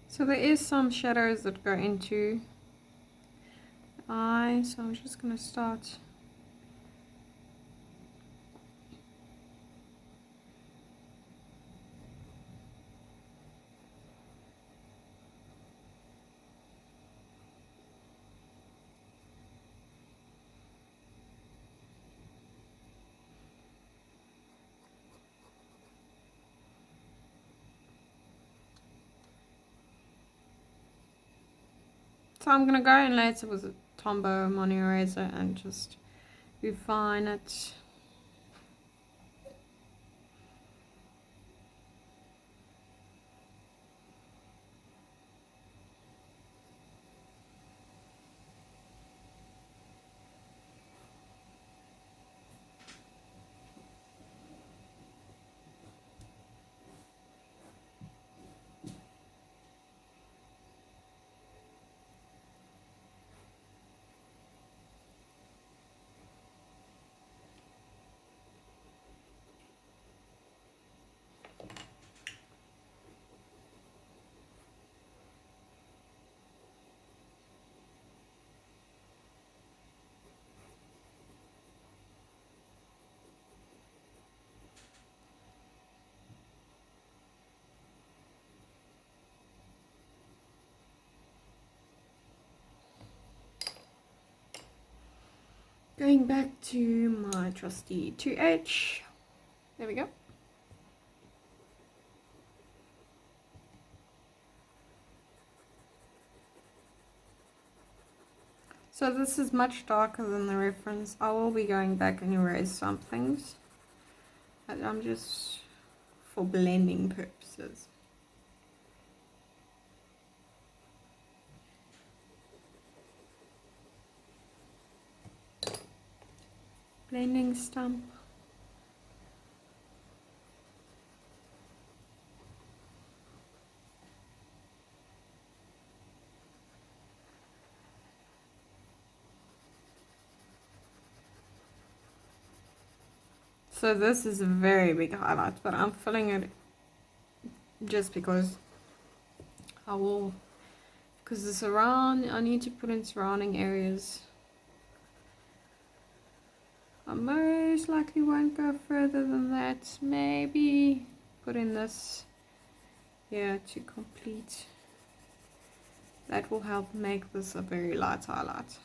So there is some shadows that go into the eye, so I'm just going to start So I'm gonna go in later with a Tombow Putty Eraser and just refine it. Going back to my trusty 2H. There we go. So this is much darker than the reference. I will be going back and erase some things. But I'm just for blending purposes. Blending stump. So this is a very big highlight, but I'm filling it just because I will, because the surround, I need to put in surrounding areas. I most likely won't go further than that. Maybe put in this here to complete. That will help make this a very light highlight.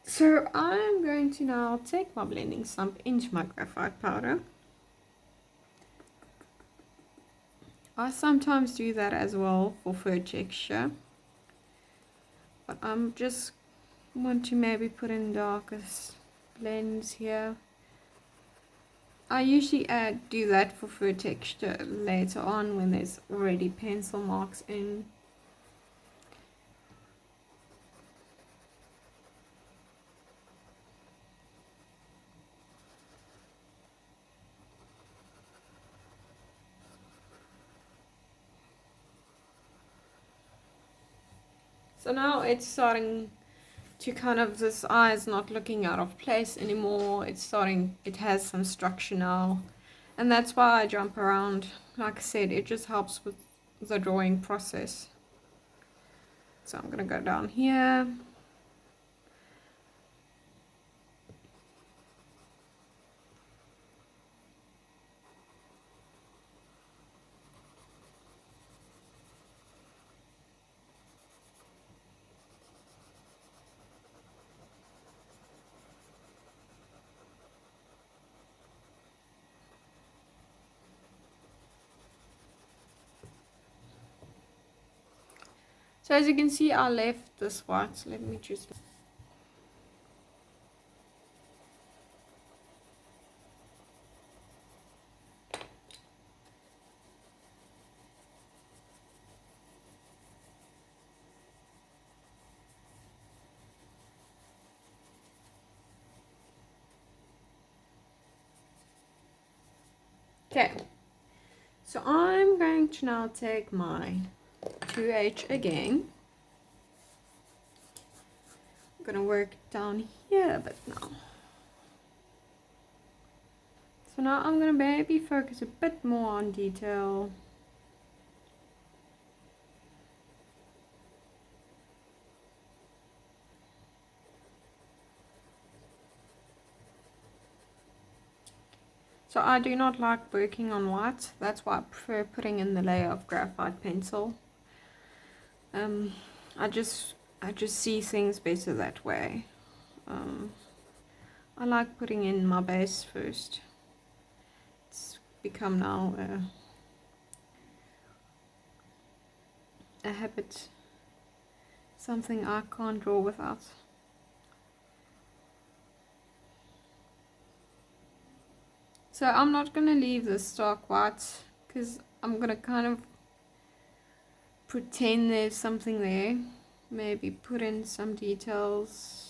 So I'm going to now take my blending stump into my graphite powder. I sometimes do that as well for fur texture, but I'm just want to maybe put in darkest blends here. I usually do that for fur texture later on when there's already pencil marks in. So now it's starting to kind of, this eye is not looking out of place anymore. It's starting, it has some structure now. And that's why I jump around. Like I said, it just helps with the drawing process. So I'm gonna go down here. So as you can see, I left this white. Let me just... Okay, so I'm going to now take my 2H again. I'm gonna work down here a bit now. So now I'm gonna maybe focus a bit more on detail. So I do not like working on white. That's why I prefer putting in the layer of graphite pencil. I just see things better that way. I like putting in my base first. It's become now a habit, something I can't draw without. So I'm not going to leave this stark white because I'm going to kind of pretend there's something there. Maybe put in some details.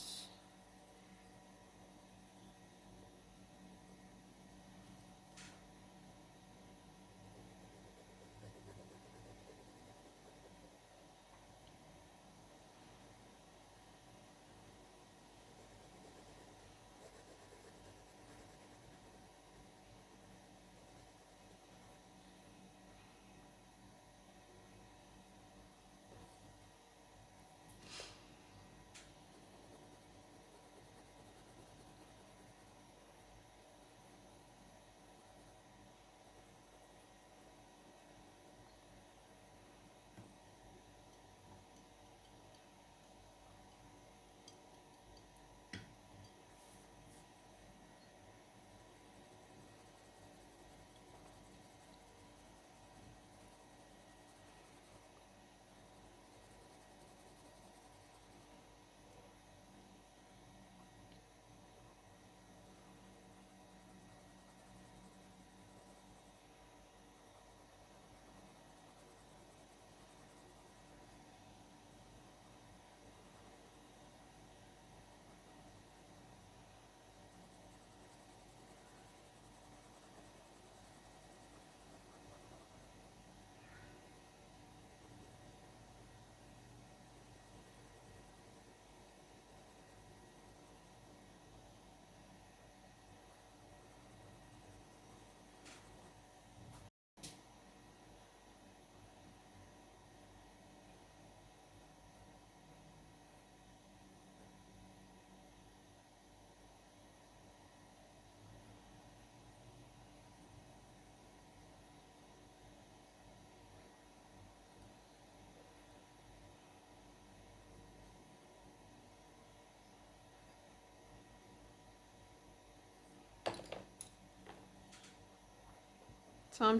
So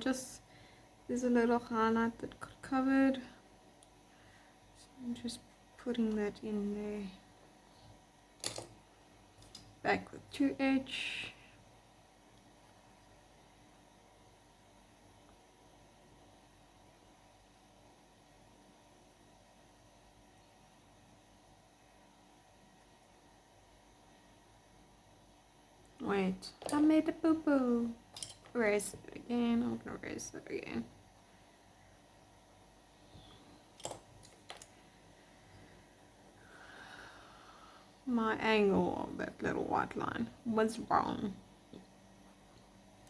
there's a little highlight that got covered. So I'm just putting that in there. Back with 2H. Wait, I made a poo-poo. Erase it again. I'm gonna erase it again. My angle of that little white line was wrong.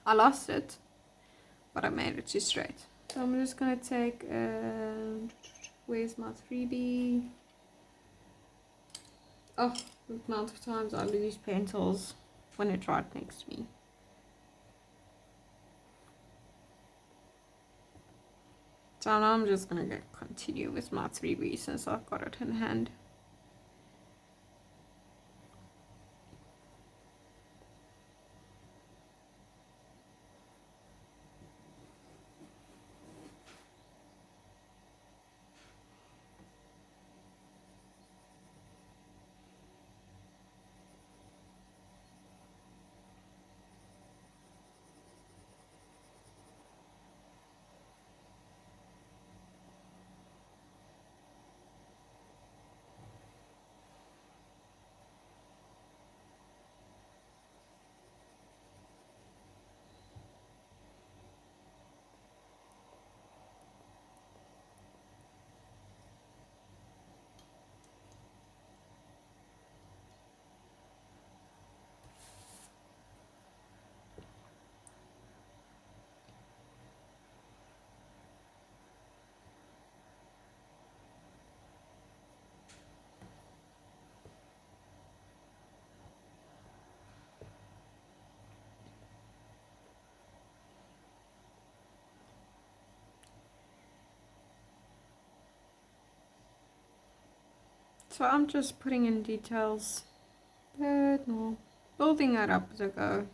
I lost it, but I made it too straight. So I'm just gonna take, where's my 3B? Oh, the amount of times I lose pencils when it's right next to me. So now I'm just gonna continue with my 3B since I've got it in hand. So I'm just putting in details. No. building it up as I go.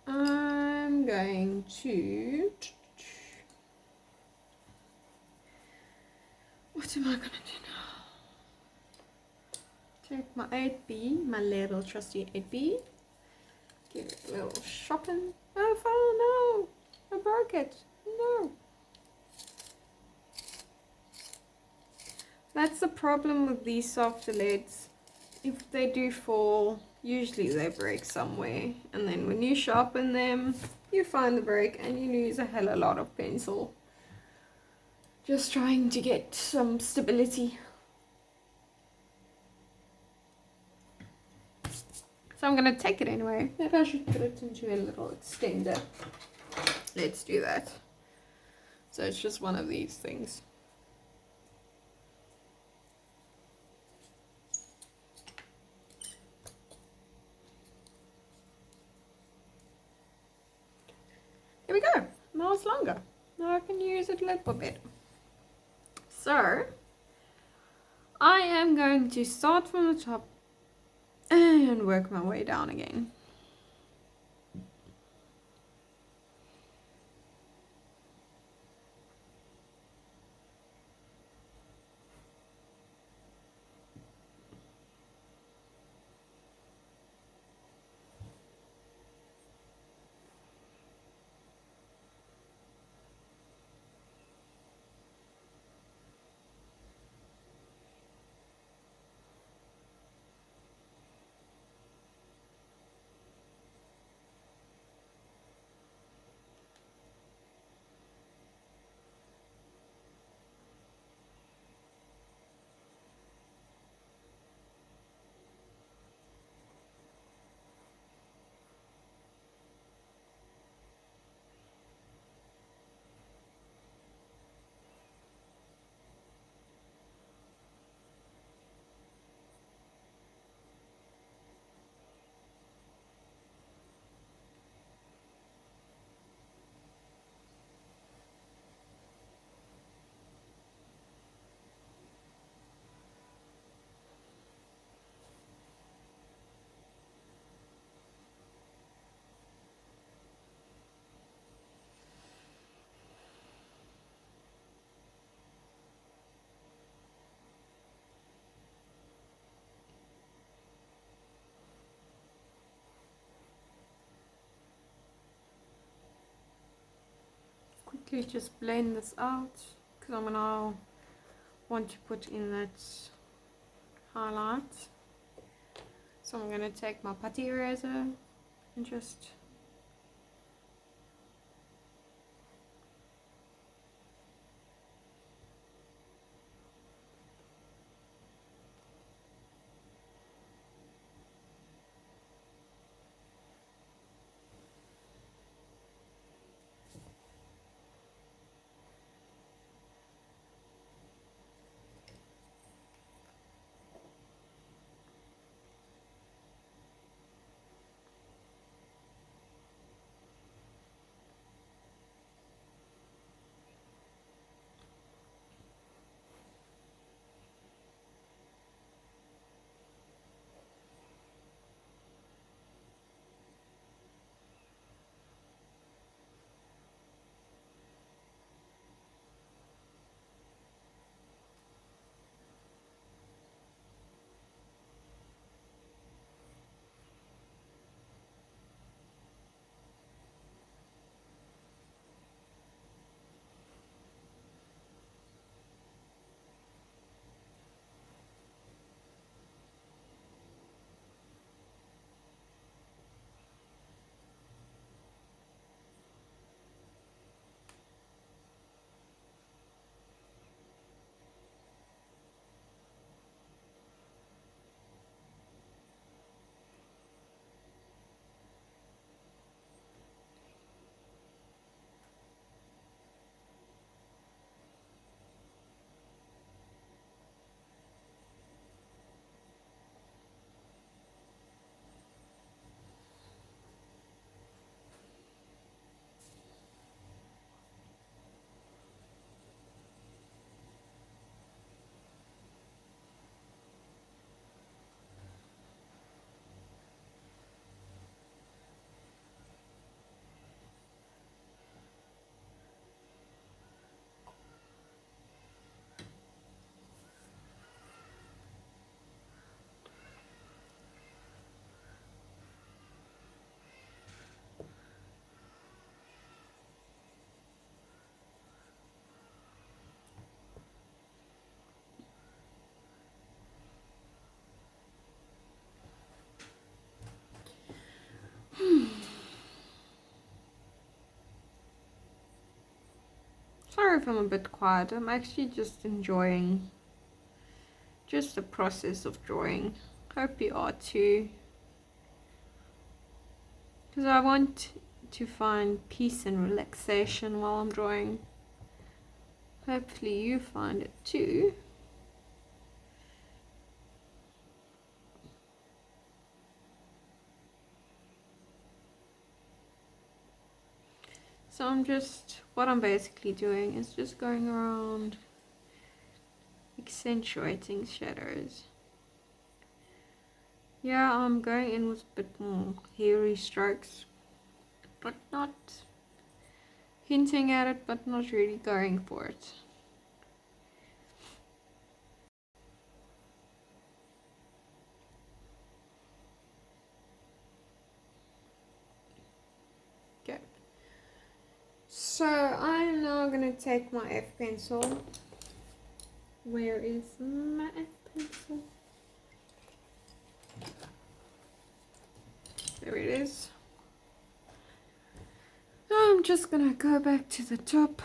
I'm going to, what am I going to do now? Take my 8B, my little trusty 8B, give it a little shopping. Oh no, I broke it, no. That's the problem with these softer leads. If they do fall, usually they break somewhere, and then when you sharpen them, you find the break and you lose a hell of a lot of pencil. Just trying to get some stability. So I'm going to take it anyway. Maybe I should put it into a little extender. Let's do that. So it's just one of these things. Here we go. Now it's longer. Now I can use it a little bit. So I am going to start from the top and work my way down again. quickly just blend this out because I'm gonna want to put in that highlight. So I'm gonna take my Putty Eraser and just sorry if I'm a bit quiet. I'm actually just enjoying just the process of drawing. Hope you are too. Because I want to find peace and relaxation while I'm drawing. Hopefully you find it too. So what I'm basically doing is just going around accentuating shadows. Yeah, I'm going in with a bit more hairy strokes, but not hinting at it, but not really going for it. Okay. So I'm now gonna take my F pencil. Where is my F pencil? There it is. Now I'm just gonna go back to the top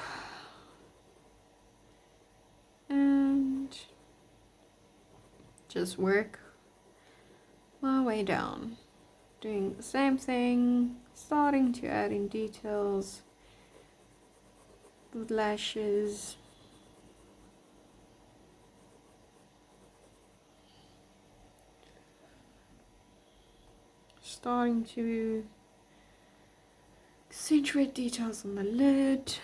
and just work my way down, doing the same thing, starting to add in details with lashes. Starting to accentuate details on the lid.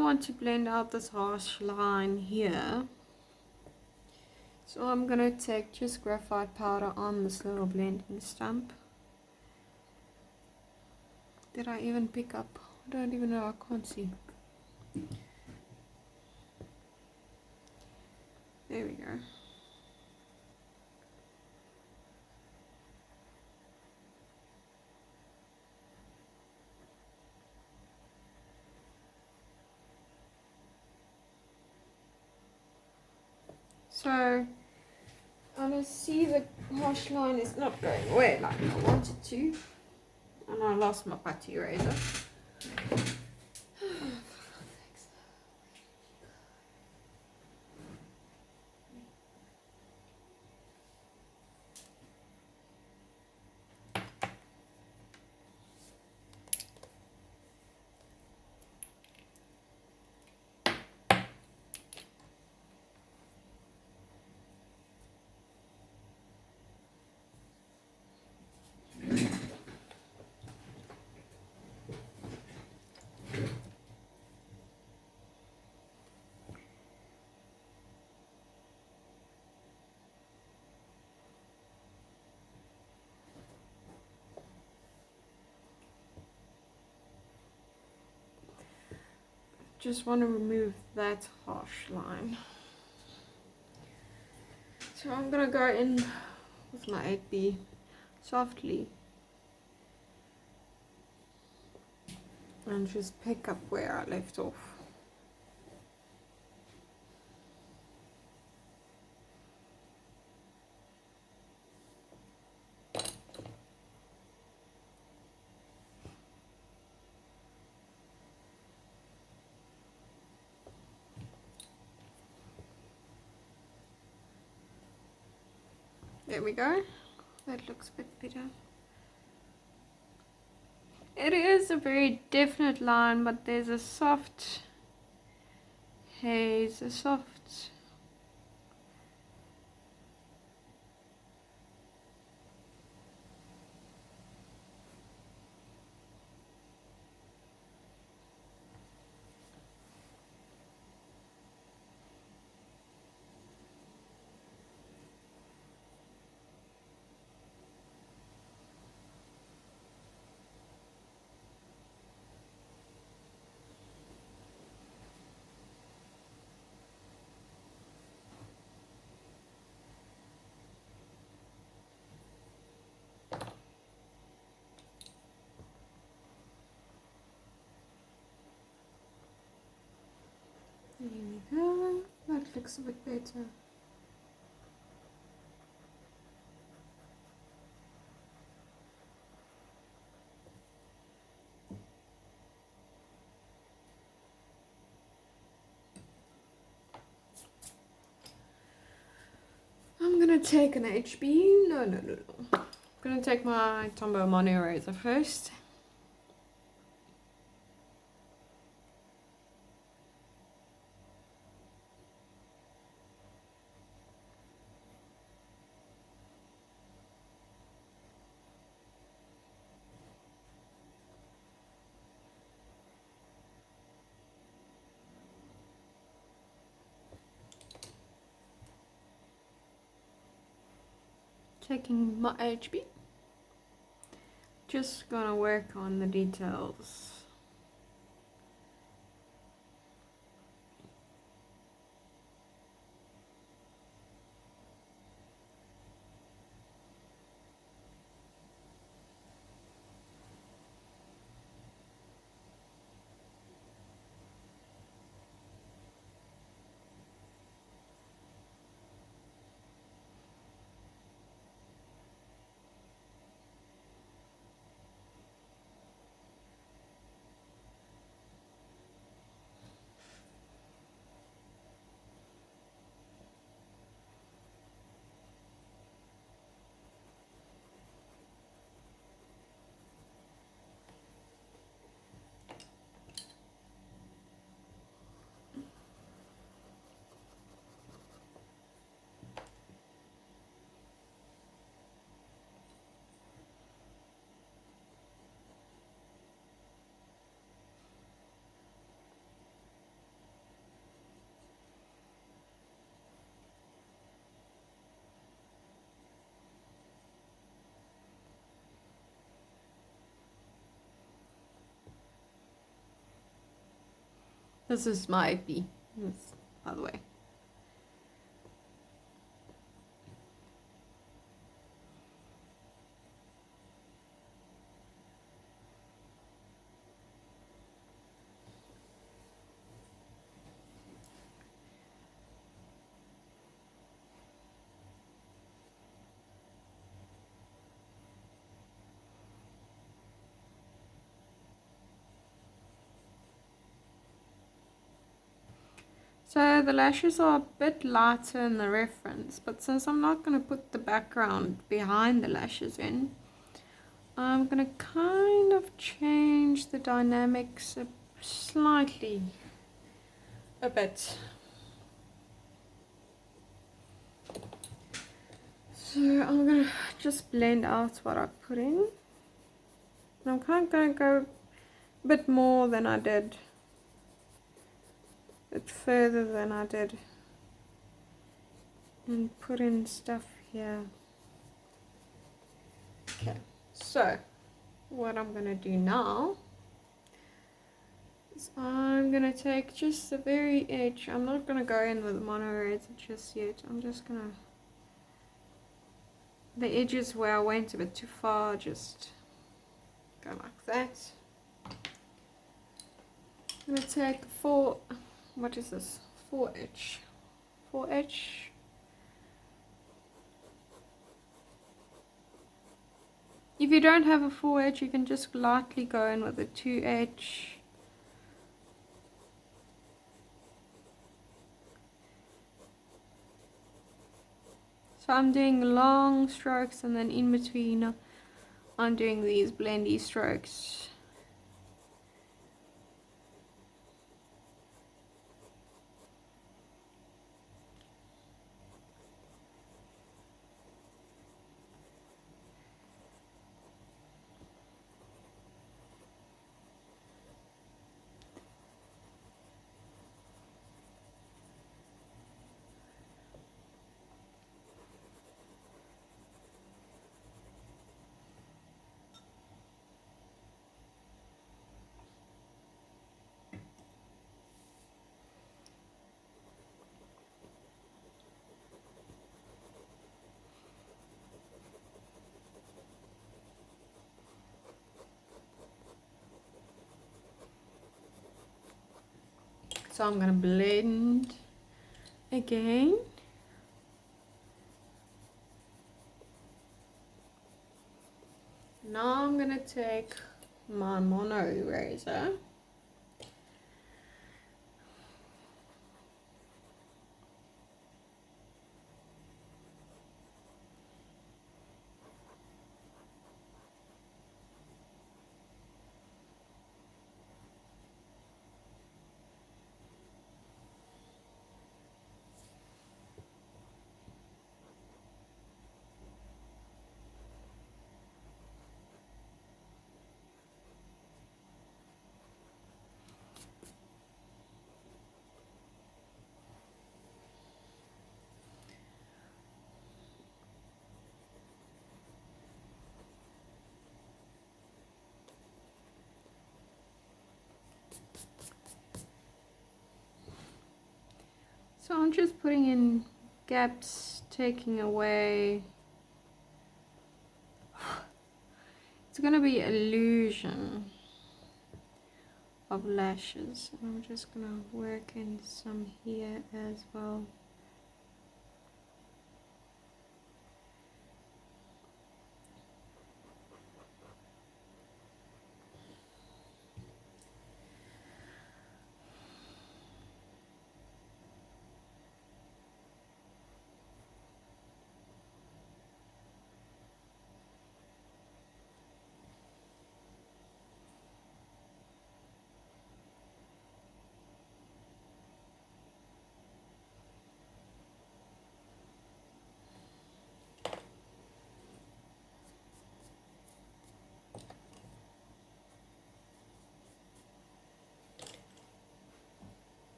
want to blend out this harsh line here. So I'm gonna take just graphite powder on this little blending stump. Did I even pick up? I don't even know, I can't see. There we go. So I can see the harsh line is not going away like I wanted to, and I lost my putty eraser. Just want to remove that harsh line. So I'm gonna go in with my 8B softly and just pick up where I left off. There we go. That looks a bit better. It is a very definite line, but there's a soft haze, a soft There we go. That looks a bit better. I'm gonna take an HB. No. I'm gonna take my Tombow mono eraser first. Taking my HB. Just gonna work on the details. This is my AP, by the way. So the lashes are a bit lighter in the reference, but since I'm not going to put the background behind the lashes in, I'm going to kind of change the dynamics slightly, a bit. So I'm going to just blend out what I put in. I'm kind of going to go a bit more than I did, a bit further than I did, and put in stuff here. Okay, so what I'm going to do now is I'm going to take just the very edge. I'm not going to go in with mono eraser just yet. I'm just going to, the edges where I went a bit too far, just go like that. I'm going to take what is this? 4H. 4H. If you don't have a 4H, you can just lightly go in with a 2H. So I'm doing long strokes, and then in between I'm doing these blendy strokes. So I'm going to blend again. Now I'm going to take my mono eraser. So I'm just putting in gaps, taking away. It's going to be illusion of lashes. I'm just going to work in some here as well.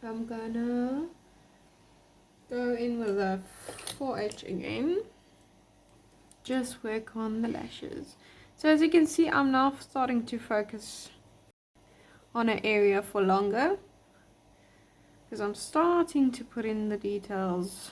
I'm gonna go in with a 4H again. Just work on the lashes. So as you can see, I'm now starting to focus on an area for longer, because I'm starting to put in the details.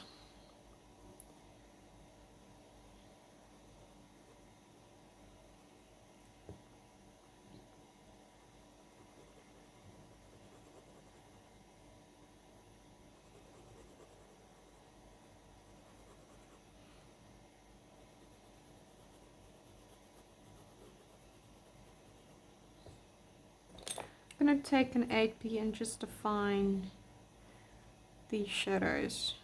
I'm going to take an 8B and just define these shadows.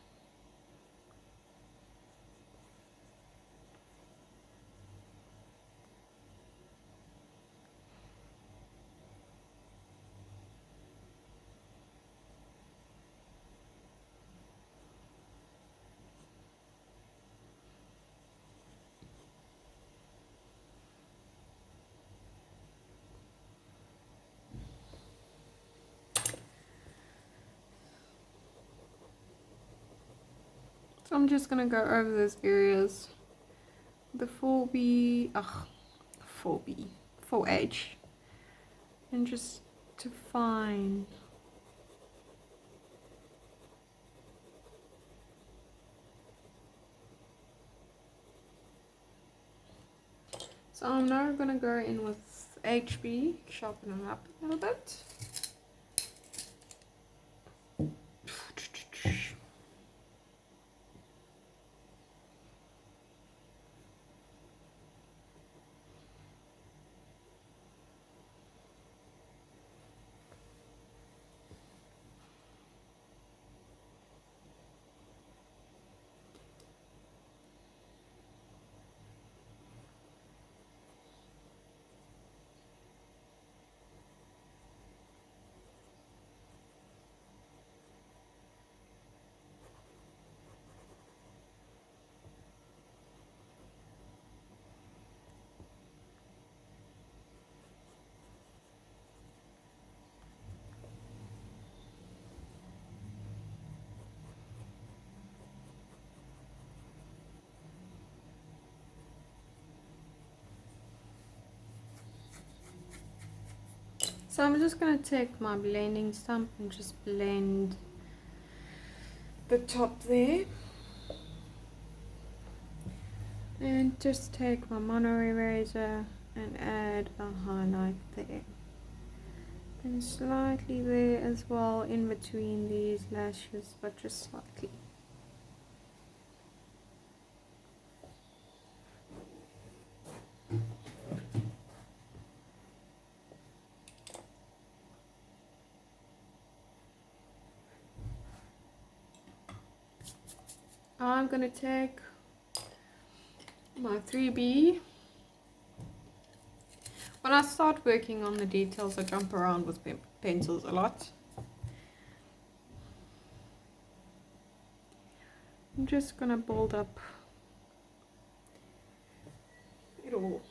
So I'm just going to go over those areas. The 4B, 4H, and just define. So I'm now going to go in with HB, sharpen them up a little bit. So I'm just going to take my blending stump and just blend the top there. And just take my mono eraser and add a highlight there. And slightly there as well in between these lashes, but just slightly. I'm going to take my 3B. When I start working on the details, I jump around with pencils a lot. I'm just going to build up it all.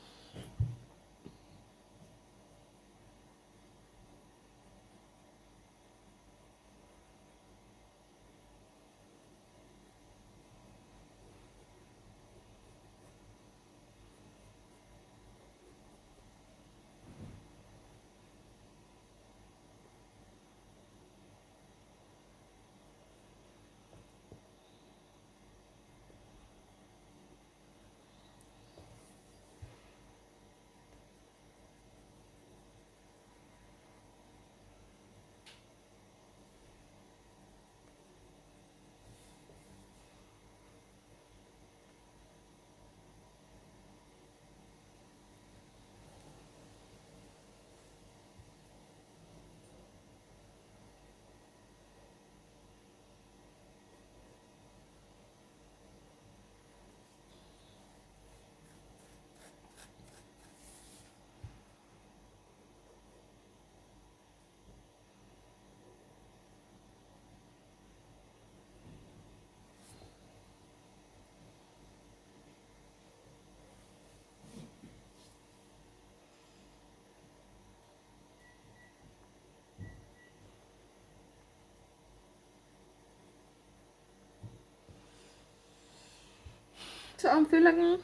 So I'm feeling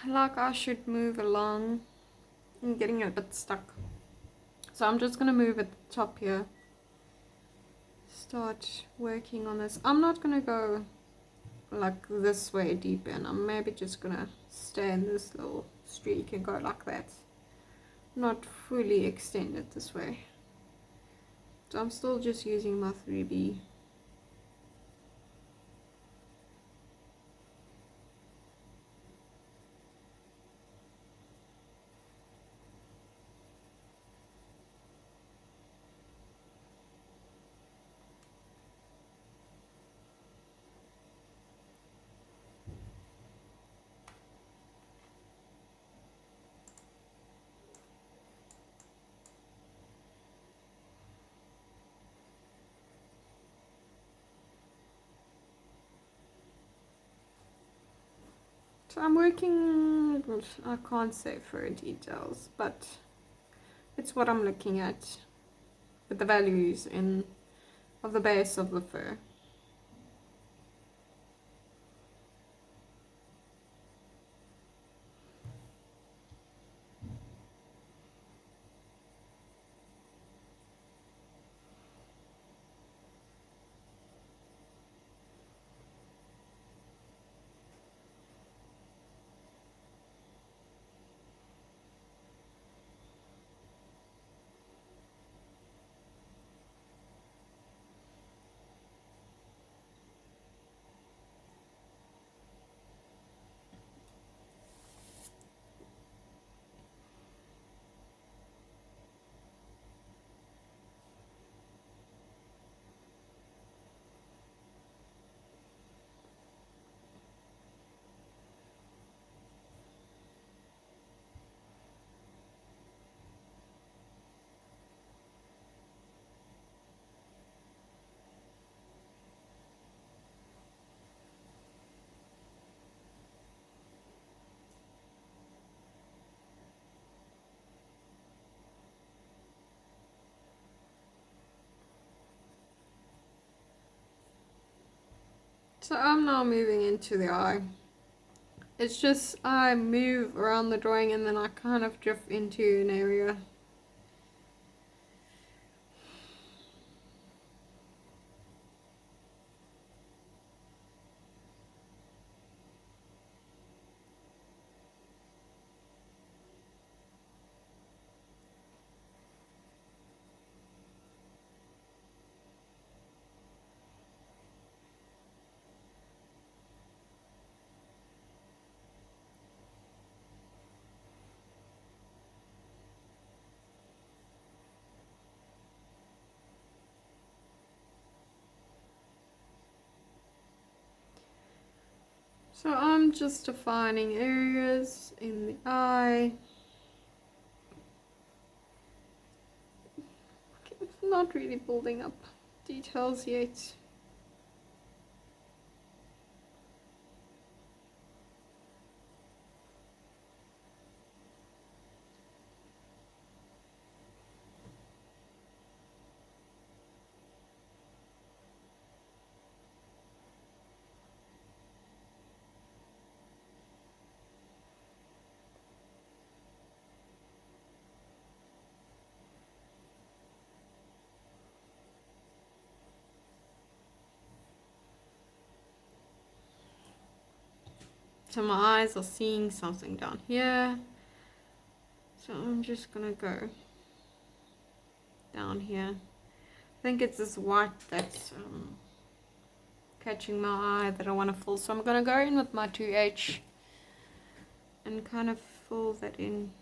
like I should move along I'm getting a bit stuck. So I'm just gonna move at the top here. Start working on this. I'm not gonna go like this way deep in. I'm maybe just gonna stay in this little streak and go like that. Not fully extend it this way. So I'm still just using my 3B. So I'm working, I can't say for details, but it's what I'm looking at with the values of the base of the fur. So I'm now moving into the eye. It's just I move around the drawing and then I kind of drift into an area. So I'm just defining areas in the eye. It's not really building up details yet. So my eyes are seeing something down here. So I'm just gonna go down here. I think it's this white that's catching my eye that I want to fill. So I'm gonna go in with my 2H and kind of fill that in.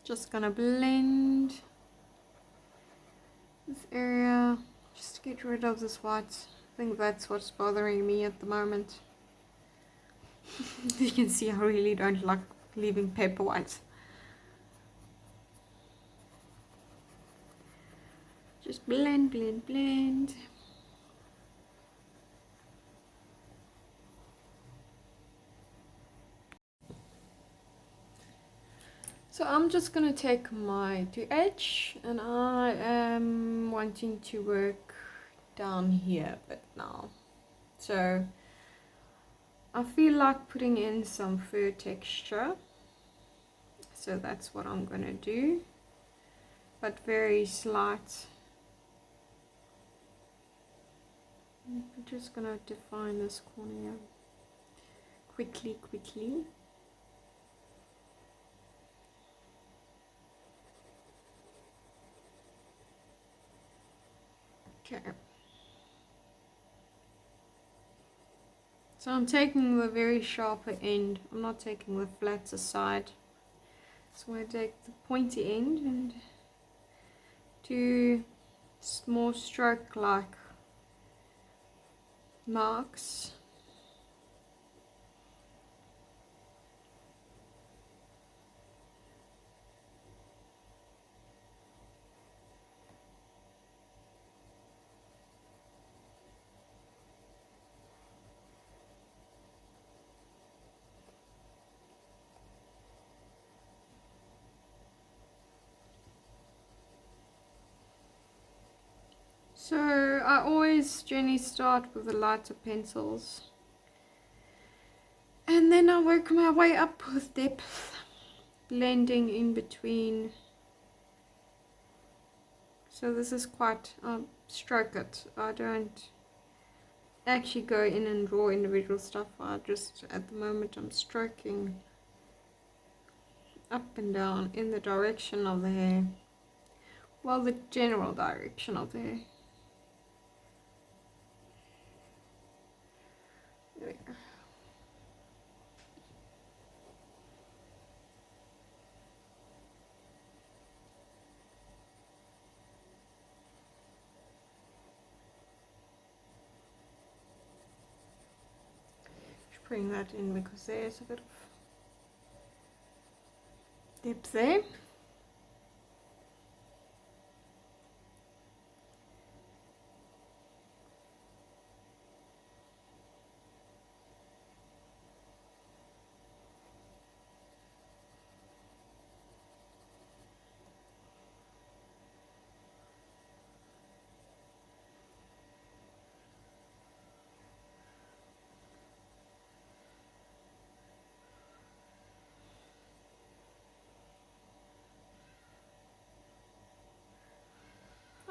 Just gonna blend this area just to get rid of this white. I think that's what's bothering me at the moment. You can see I really don't like leaving paper white. Just blend, blend, blend. So I'm just gonna take my 2H and I am wanting to work down here a bit now. So I feel like putting in some fur texture. So that's what I'm gonna do, but very slight. I'm just gonna define this corner here quickly. Okay. So I'm taking the very sharper end. I'm not taking the flatter side. So I take the pointy end and do more stroke-like marks. So I always generally start with the lighter pencils and then I work my way up with depth, blending in between. So this is quite, stroke it. I don't actually go in and draw individual stuff. I just, at the moment, I'm stroking up and down in the direction of the hair. Well, the general direction of the hair. There we go. Just bring that in because there's a bit of depth there.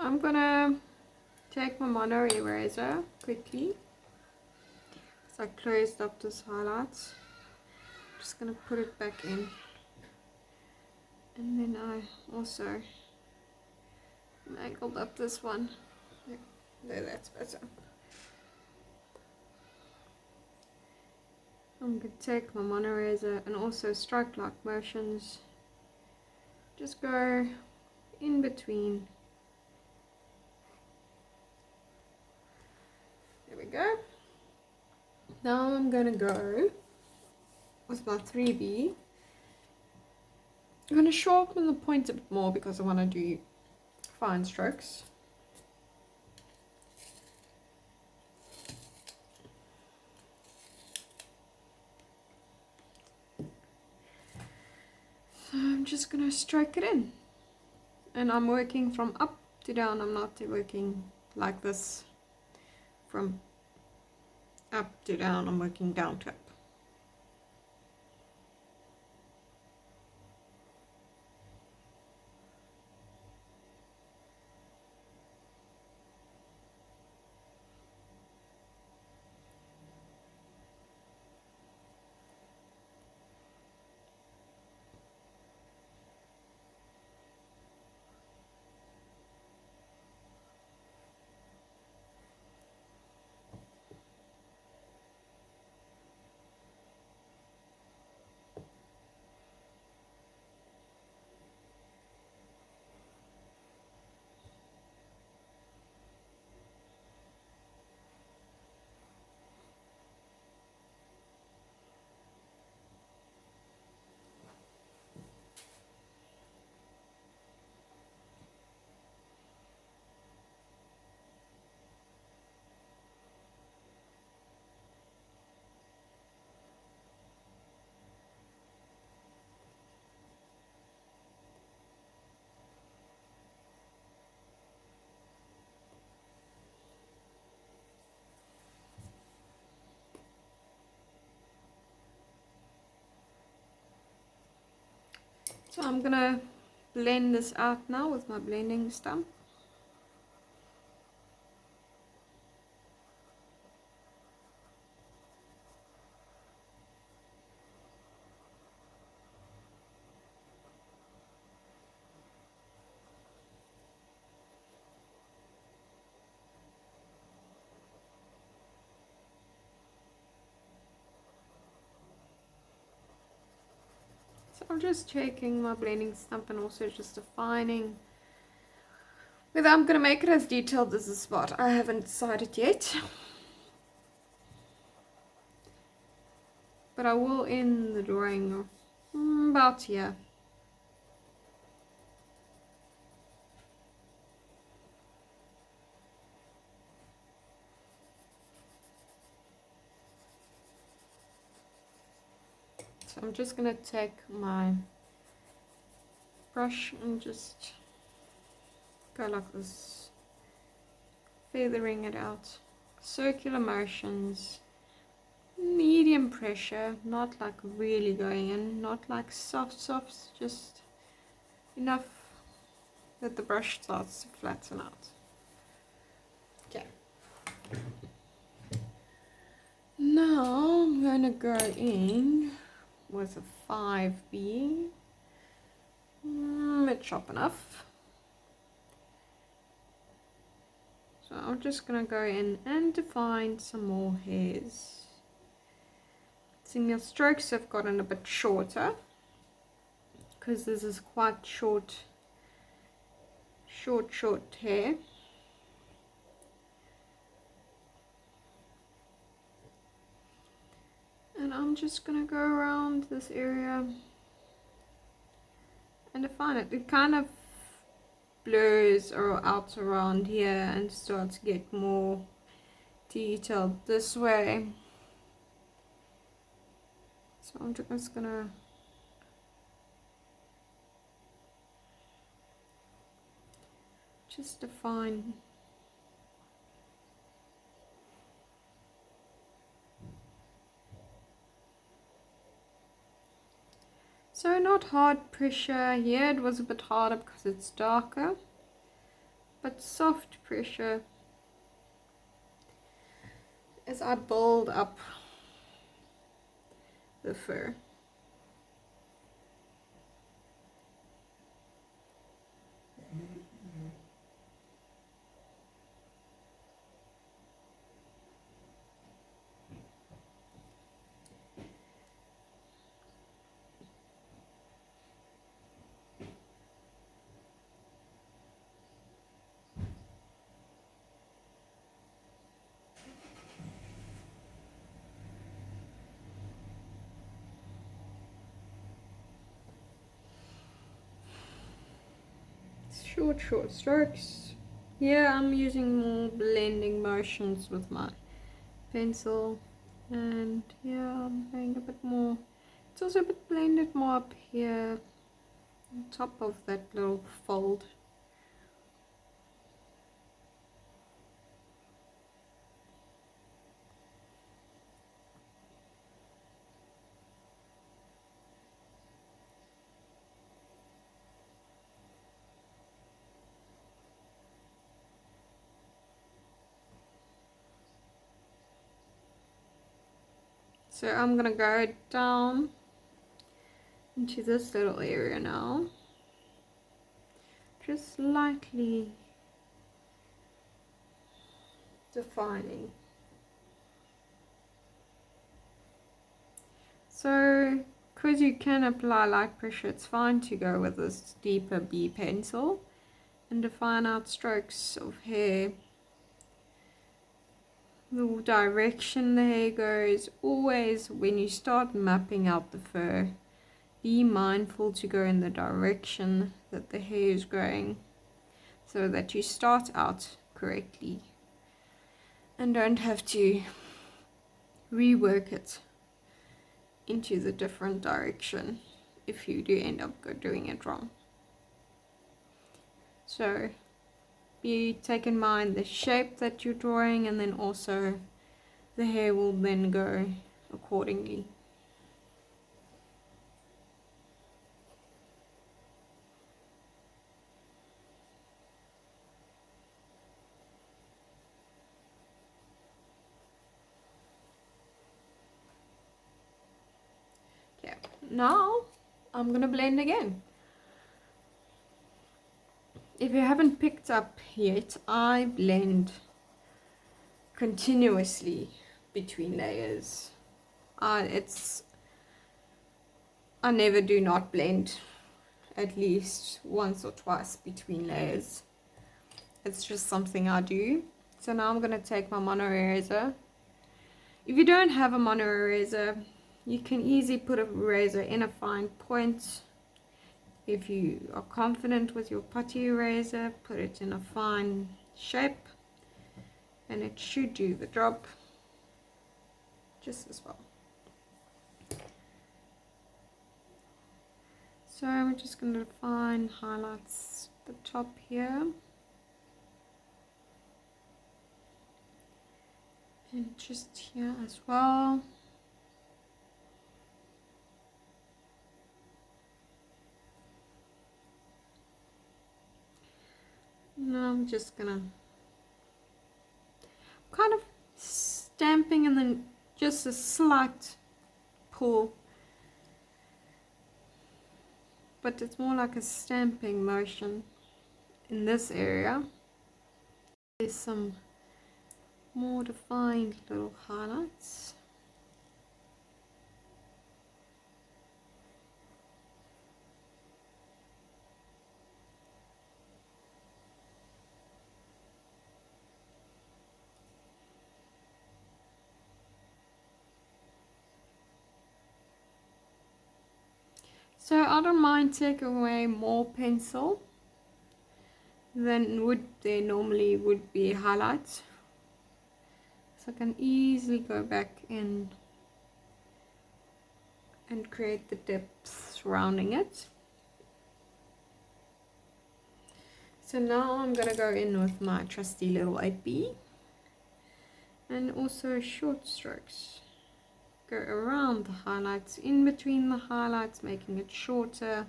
I'm gonna take my mono eraser quickly. So I closed up this highlight. Just gonna put it back in. And then I also angled up this one. There, that's better. I'm going to take my mono eraser and also stroke like motions. Just go in between. There we go. Now I'm going to go with my 3B. I'm going to sharpen the point a bit more because I want to do fine strokes. So I'm just going to stroke it in. And I'm working from up to down. I'm not working like this from up to down. I'm working down to up. So I'm gonna blend this out now with my blending stump. So I'm just checking my blending stump and also just defining whether I'm going to make it as detailed as the spot. I haven't decided yet. But I will end the drawing about here. So I'm just going to take my brush and just go like this, feathering it out. Circular motions, medium pressure, not like really going in, not like soft, just enough that the brush starts to flatten out. Okay. Now I'm going to go in with a 5B. It's sharp enough. So I'm just going to go in and define some more hairs. Seeing your strokes have gotten a bit shorter because this is quite short hair. And I'm just going to go around this area and define it. It kind of blurs or out around here and starts to get more detailed this way. So I'm just gonna just define. So not hard pressure here, it was a bit harder because it's darker, but soft pressure as I build up the fur. Short strokes. Here I'm using more blending motions with my pencil, and yeah, I'm going a bit more. It's also a bit blended more up here on top of that little fold. So I'm gonna go down into this little area now, just lightly defining. So because you can apply light pressure, it's fine to go with this deeper B pencil and define out strokes of hair. The direction the hair goes, always when you start mapping out the fur, be mindful to go in the direction that the hair is going so that you start out correctly and don't have to rework it into the different direction if you do end up doing it wrong. So take in mind the shape that you're drawing, and then also the hair will then go accordingly. Now I'm gonna blend again. If you haven't picked up yet, I blend continuously between layers. I never do not blend at least once or twice between layers. It's just something I do. So now I'm going to take my mono eraser. If you don't have a mono eraser, you can easily put a eraser in a fine point. If you are confident with your putty eraser, put it in a fine shape and it should do the job just as well. So I'm just going to define highlights at the top here. And just here as well. Now I'm just gonna kind of stamping and then just a slight pull, but it's more like a stamping motion in this area. There's some more defined little highlights. So I don't mind taking away more pencil than there normally would be highlights. So I can easily go back in and create the depth surrounding it. So now I'm going to go in with my trusty little 8B and also short strokes. Go around the highlights, in between the highlights, making it shorter,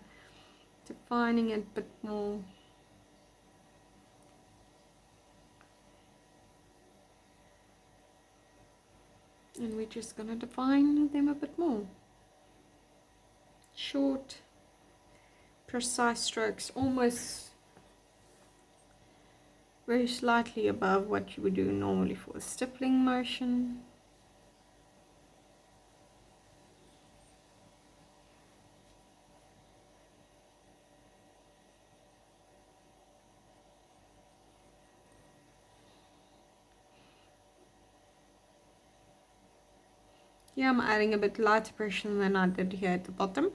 defining it a bit more. And we're just going to define them a bit more. Short, precise strokes, almost very slightly above what you would do normally for a stippling motion. Here I'm adding a bit lighter pressure than I did here at the bottom.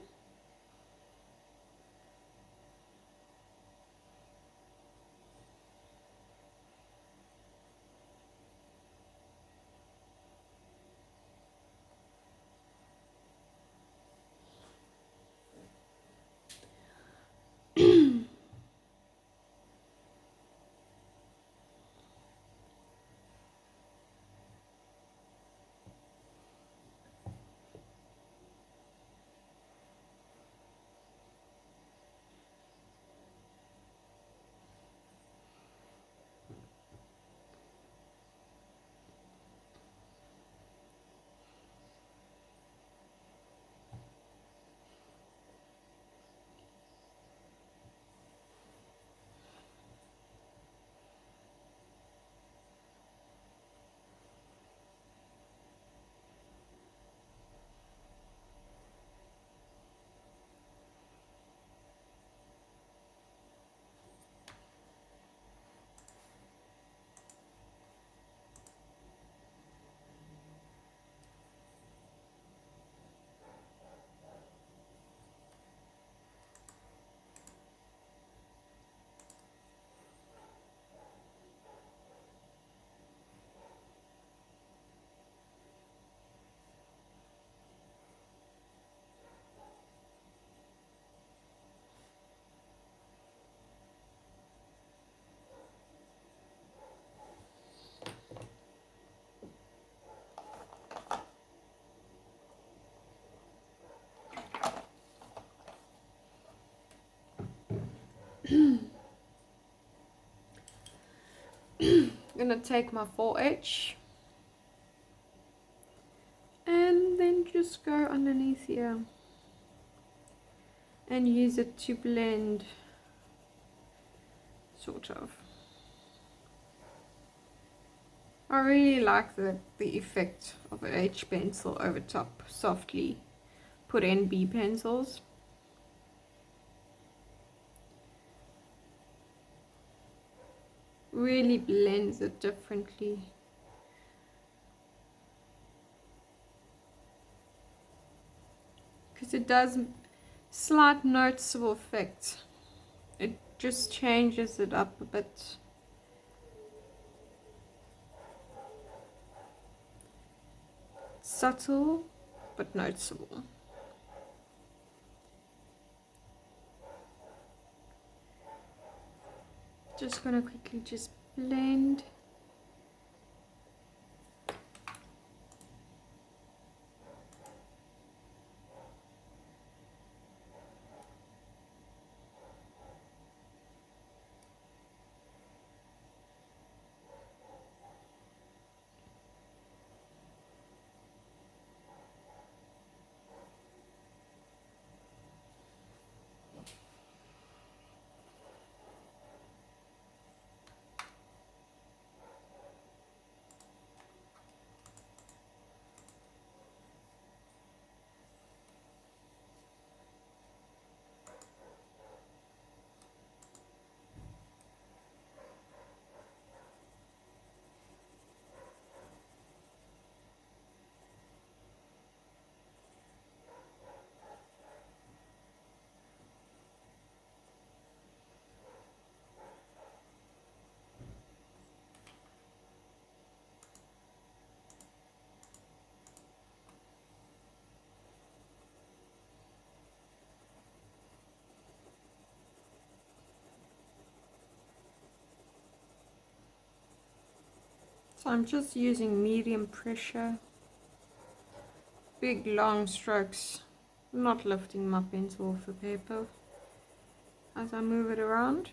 I'm gonna take my 4H and then just go underneath here and use it to blend, sort of. I really like the effect of an H pencil over top, softly put in B pencils. Really blends it differently. Because it does slight noticeable effect. It just changes it up a bit. Subtle but noticeable. Just gonna quickly just blend. So I'm just using medium pressure, big long strokes, not lifting my pencil off the paper as I move it around.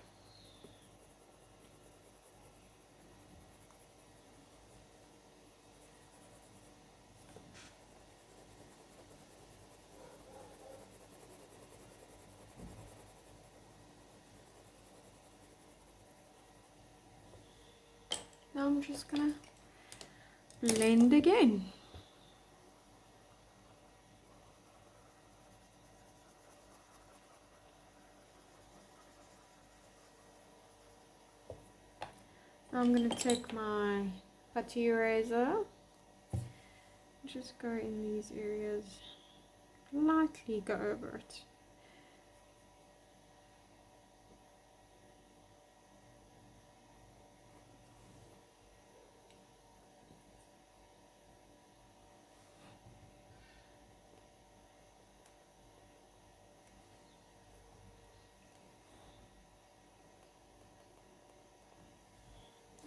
Now I'm just gonna blend again. Now I'm gonna take my Putty Eraser, just go in these areas, lightly go over it.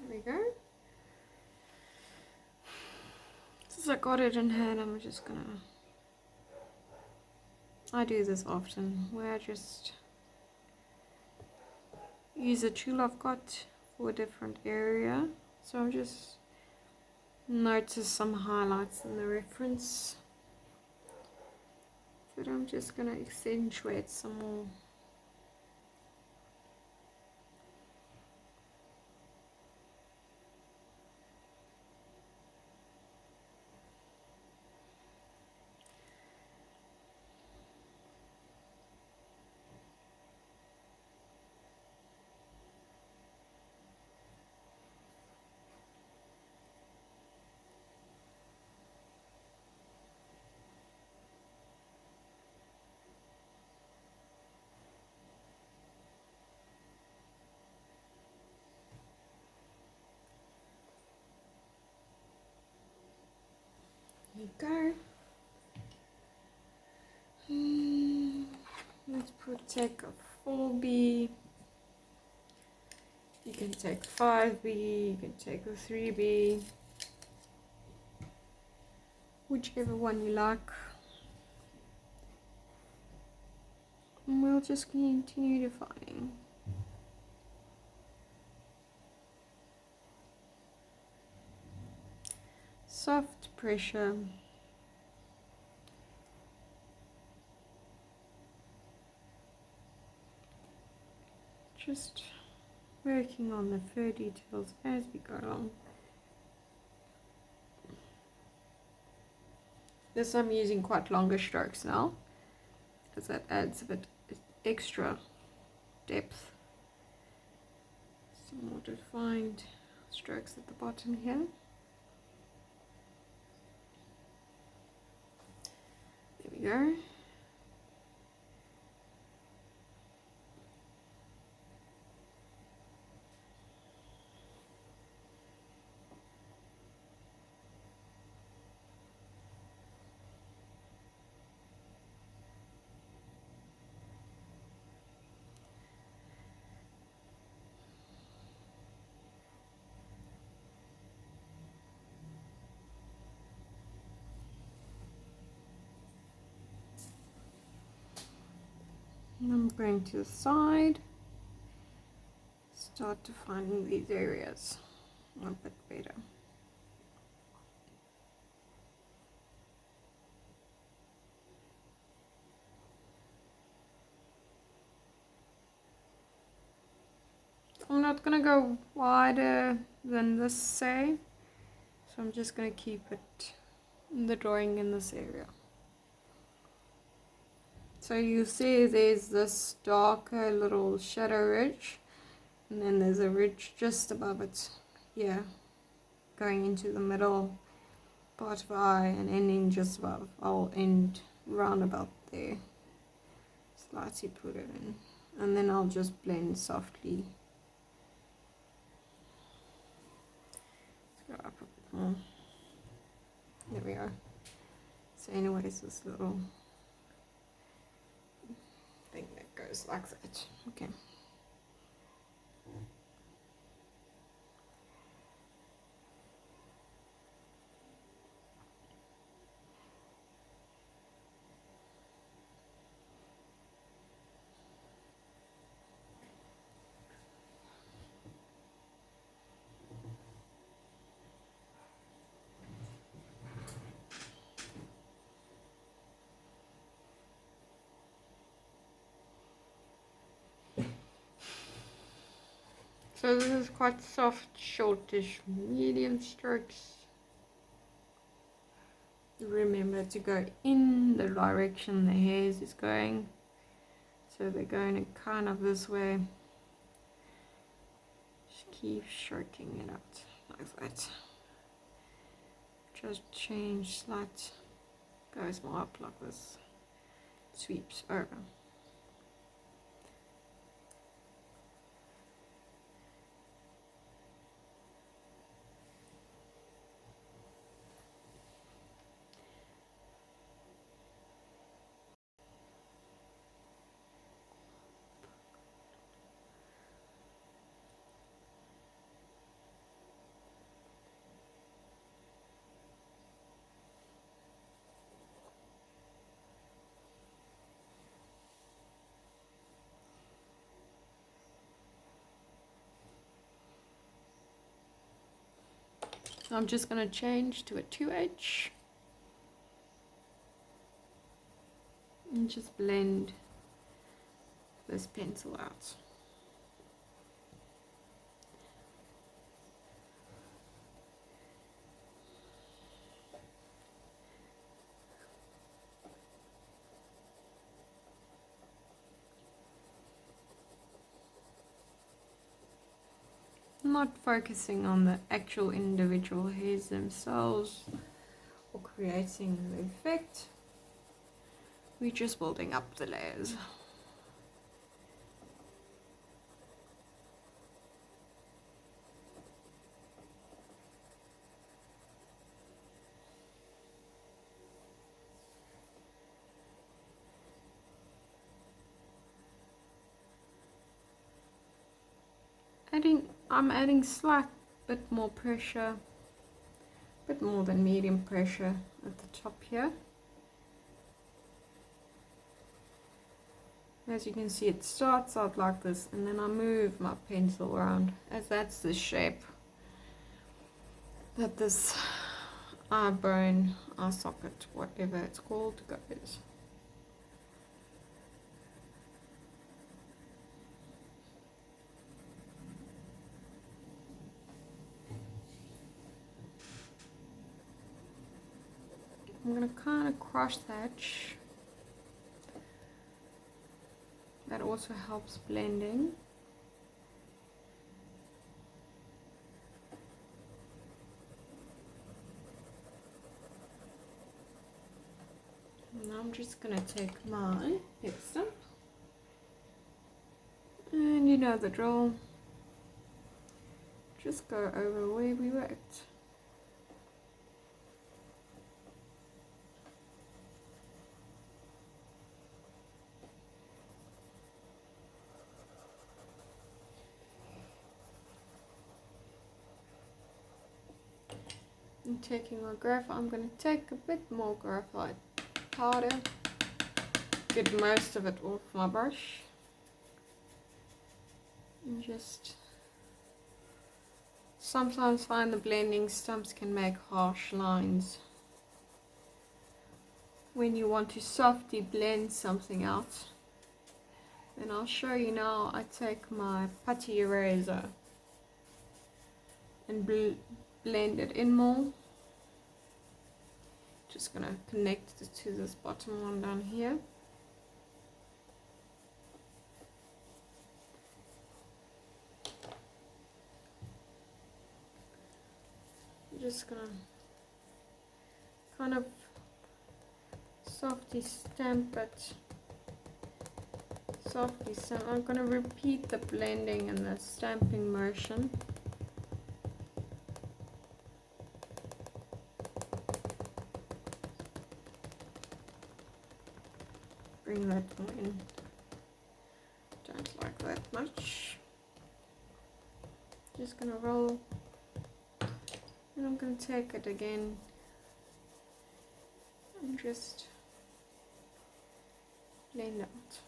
There we go. Since I got it in hand, I'm just gonna, I do this often, where I just use a tool I've got for a different area. So I'm just notice some highlights in the reference. But I'm just gonna accentuate some more. There you go. Let's take a 4B. You can take 5B, you can take a 3B, whichever one you like. And we'll just continue defining. Soft pressure. just working on the fur details as we go along. This I'm using quite longer strokes now, because that adds a bit extra depth. Some more defined strokes at the bottom here. There we go. And I'm going to the side, start defining these areas a bit better. I'm not going to go wider than this, say, so I'm just going to keep it in the drawing in this area. So you see there's this darker little shadow ridge, and then there's a ridge just above it here, going into the middle part of the eye and ending just above. I'll end round about there, slightly put it in, and then I'll just blend softly. Let's go up a bit more. There we go. So anyways, this little thing that goes like that. Okay. So this is quite soft, shortish, medium strokes. Remember to go in the direction the hairs is going. So they're going kind of this way. Just keep stroking it out like that. Just change slight, goes more up like this, sweeps over. So I'm just going to change to a 2H and just blend this pencil out. I'm not focusing on the actual individual hairs themselves or creating the effect. We're just building up the layers. I'm adding slight bit more pressure, bit more than medium pressure at the top here. As you can see, it starts out like this, and then I move my pencil around, as that's the shape that this eye bone, eye socket, whatever it's called, goes. I'm going to kind of cross hatch. That also helps blending. Now I'm just going to take my head stump. And you know the drill. Just go over where we worked. I'm taking my graphite. I'm going to take a bit more graphite powder. Get most of it off my brush. And just sometimes find the blending stumps can make harsh lines. When you want to softly blend something out, then I'll show you now. I take my Putty Eraser and blend it in more. Just gonna connect it to this bottom one down here. Just gonna kind of softly stamp it. Softly stamp. I'm gonna repeat the blending and the stamping motion. Bring that more in. Don't like that much. Just gonna roll. And I'm going to take it again and just blend out.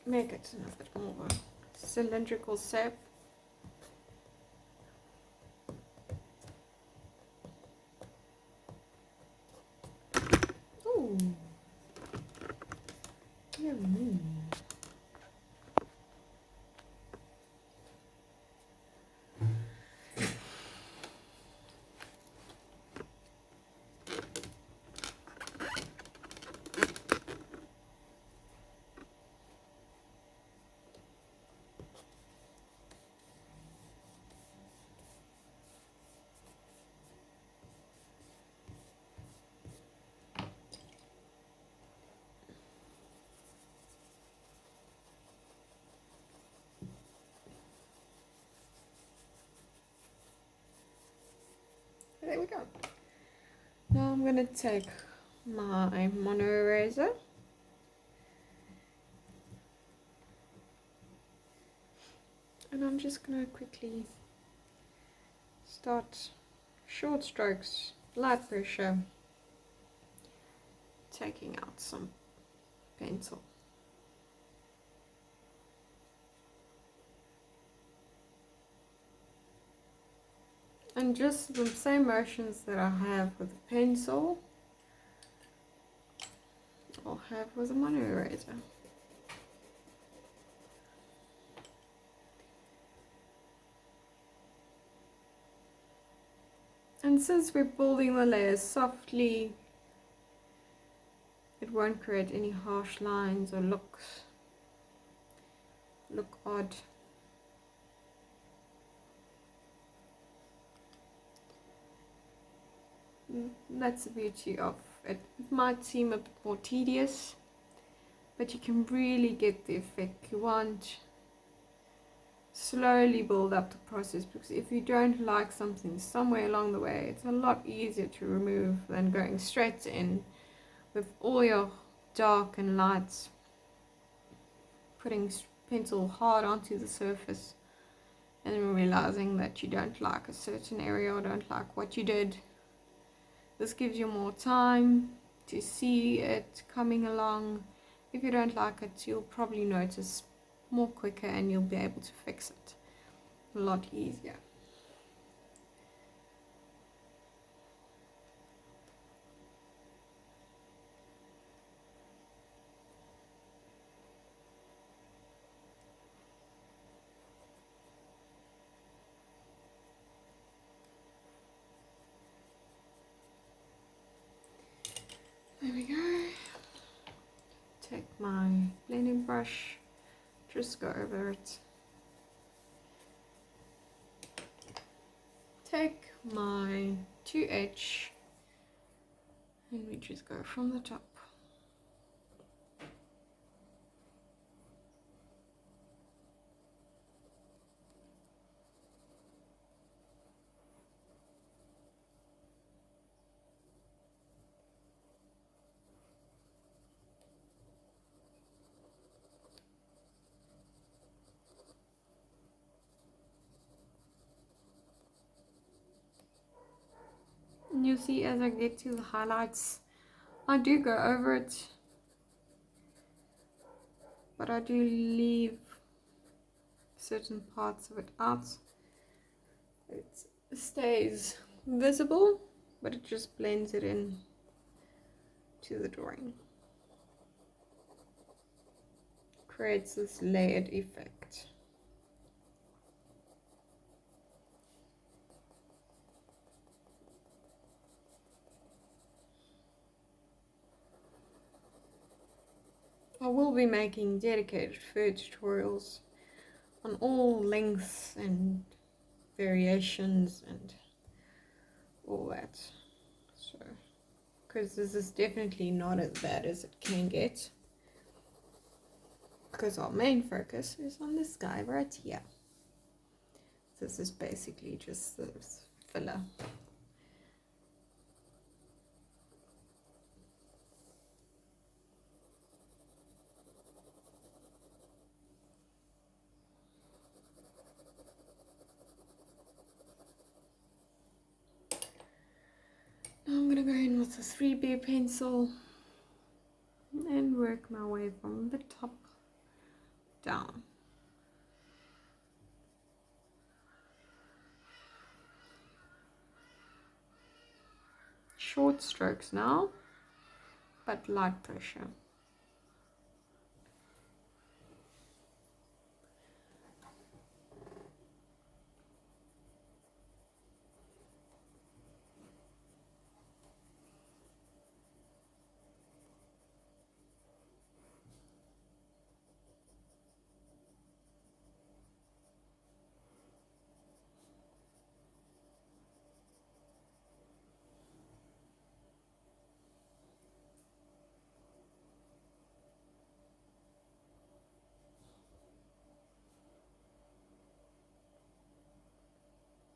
Make it a bit more cylindrical shape. Ooh. Yummy. There we go. Now I'm going to take my mono eraser and I'm just going to quickly start short strokes, light pressure, taking out some pencil. And just the same motions that I have with the pencil, I'll have with a mono eraser. And since we're building the layers softly, it won't create any harsh lines or look odd. That's the beauty of it. It might seem a bit more tedious, but you can really get the effect you want. Slowly build up the process, because if you don't like something somewhere along the way, it's a lot easier to remove than going straight in with all your dark and lights, putting pencil hard onto the surface and then realizing that you don't like a certain area or don't like what you did. This gives you more time to see it coming along. If you don't like it, you'll probably notice more quicker and you'll be able to fix it a lot easier. take my blending brush, just go over it. Take my 2H and we just go from the top. And you'll see as I get to the highlights, I do go over it, but I do leave certain parts of it out. It stays visible, but it just blends it in to the drawing. Creates this layered effect. I will be making dedicated fur tutorials on all lengths and variations and all that. So, because this is definitely not as bad as it can get. Because our main focus is on this guy right here. This is basically just this filler. Now I'm gonna go in with a 3B pencil and work my way from the top down. Short strokes now, but light pressure.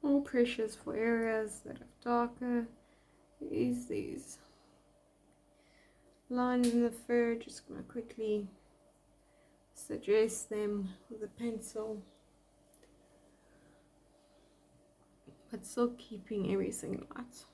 More pressures for areas that are darker is these lines in the fur. Just going to quickly suggest them with a pencil, but still keeping everything light.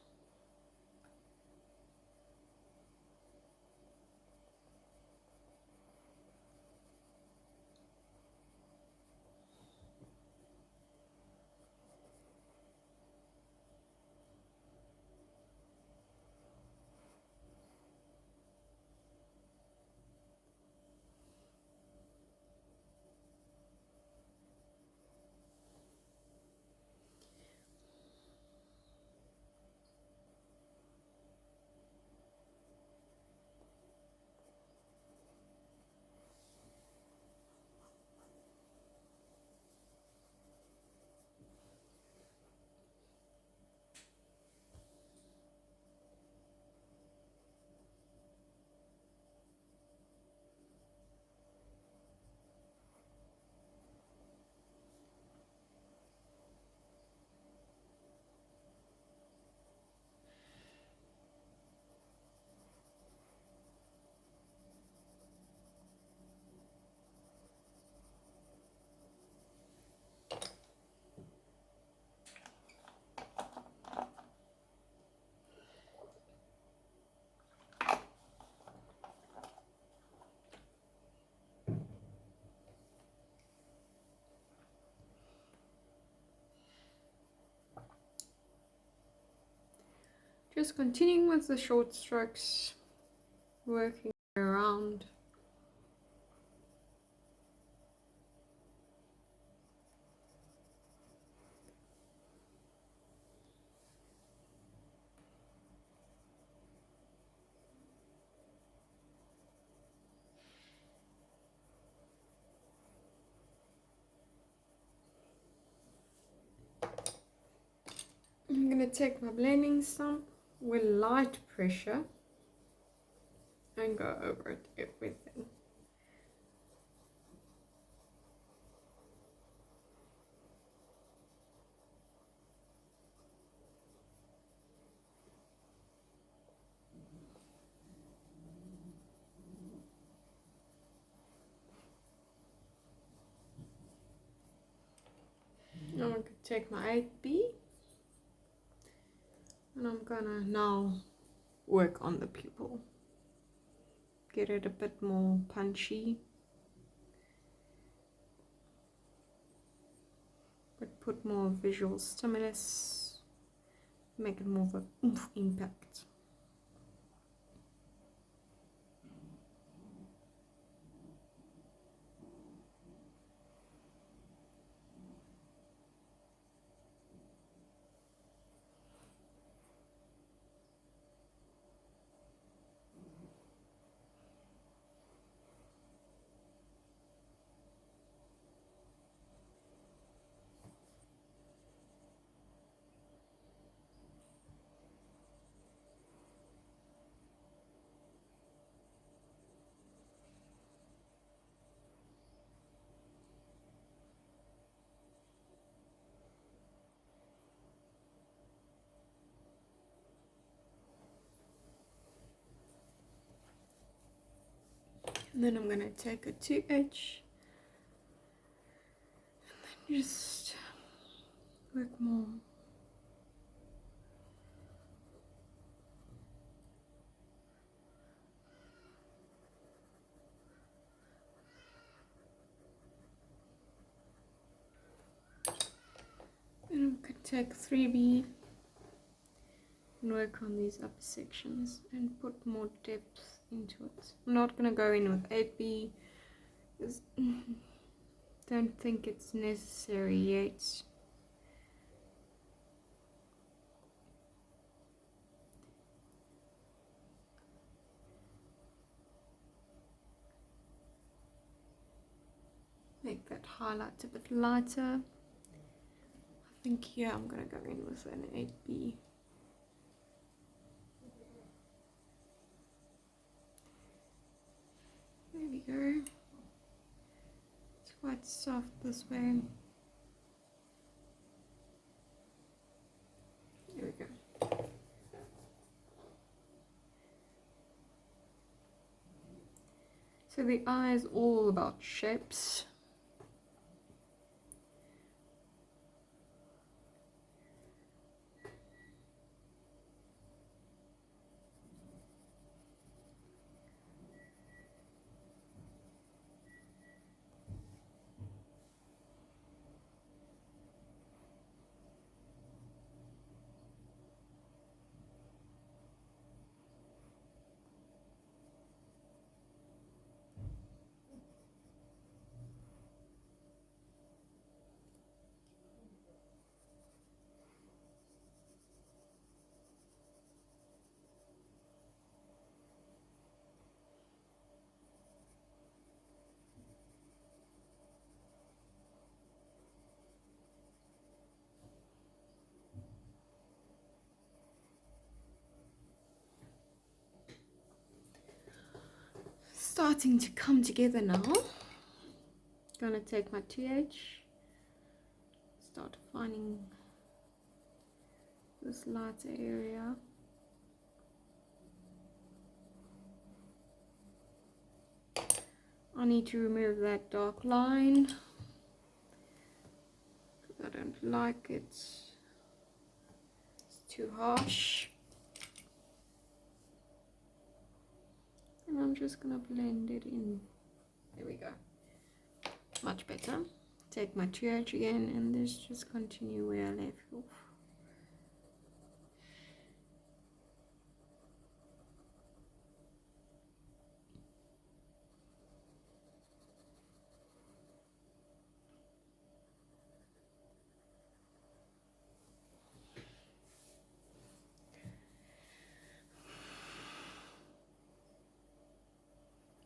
Just continuing with the short strokes, working around. going to take my blending stump with light pressure and go over it, everything. Now I'm going to take my 8B and I'm gonna now work on the pupil. Get it a bit more punchy, but put more visual stimulus, make it more of an oomph impact. And then I'm going to take a 2H and then just work more. And I could take 3B and work on these upper sections and put more depth into it. I'm not going to go in with 8B because don't think it's necessary yet. Make that highlight a bit lighter. I think here I'm going to go in with an 8B. There we go. It's quite soft this way. There we go. So the eye is all about shapes. Starting to come together now. Gonna take my 2H, start defining this lighter area. I need to remove that dark line because I don't like it. It's too harsh. And I'm just gonna blend it in. There we go. Much better. Take my 2H again and let's just continue where I left off.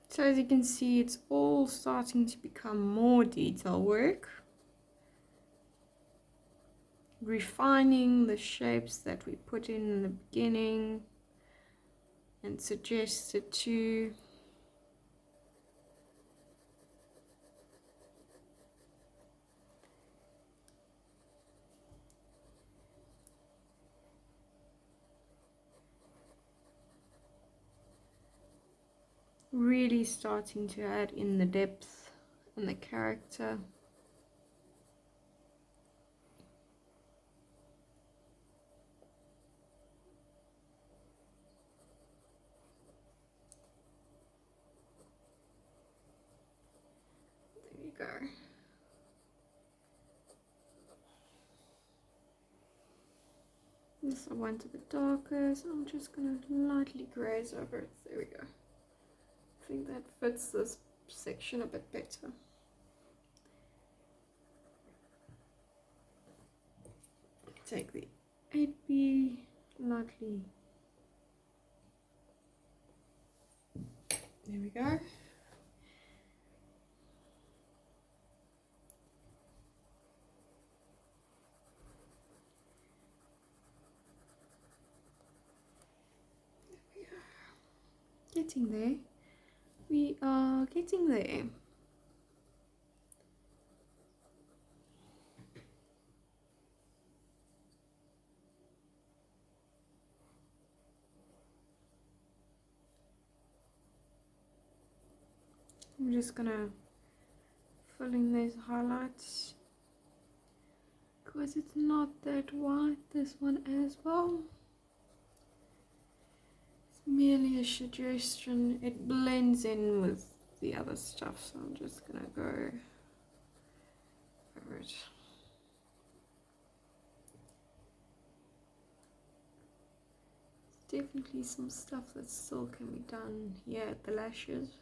So as you can see, it's all starting to become more detail work. refining the shapes that we put in the beginning and suggested to. Really starting to add in the depth and the character. There you go. This I want a bit darker, so I'm just going to lightly graze over it. There we go. I think that fits this section a bit better. Take the 8B, lightly. There we go. Getting there. We are getting there. I'm just gonna fill in these highlights because it's not that white, this one as well. Merely a suggestion. It blends in with the other stuff, so I'm just gonna go over it. There's definitely some stuff that still can be done here at the lashes,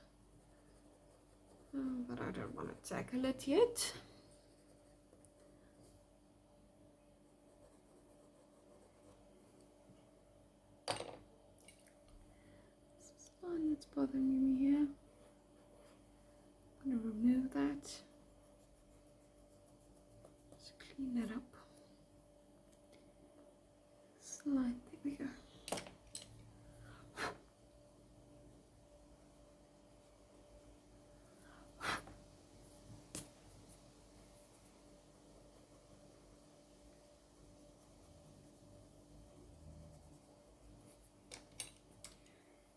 but I don't want to tackle it yet. That's bothering me here. I'm going to remove that. Just clean that up. Slide, there we go.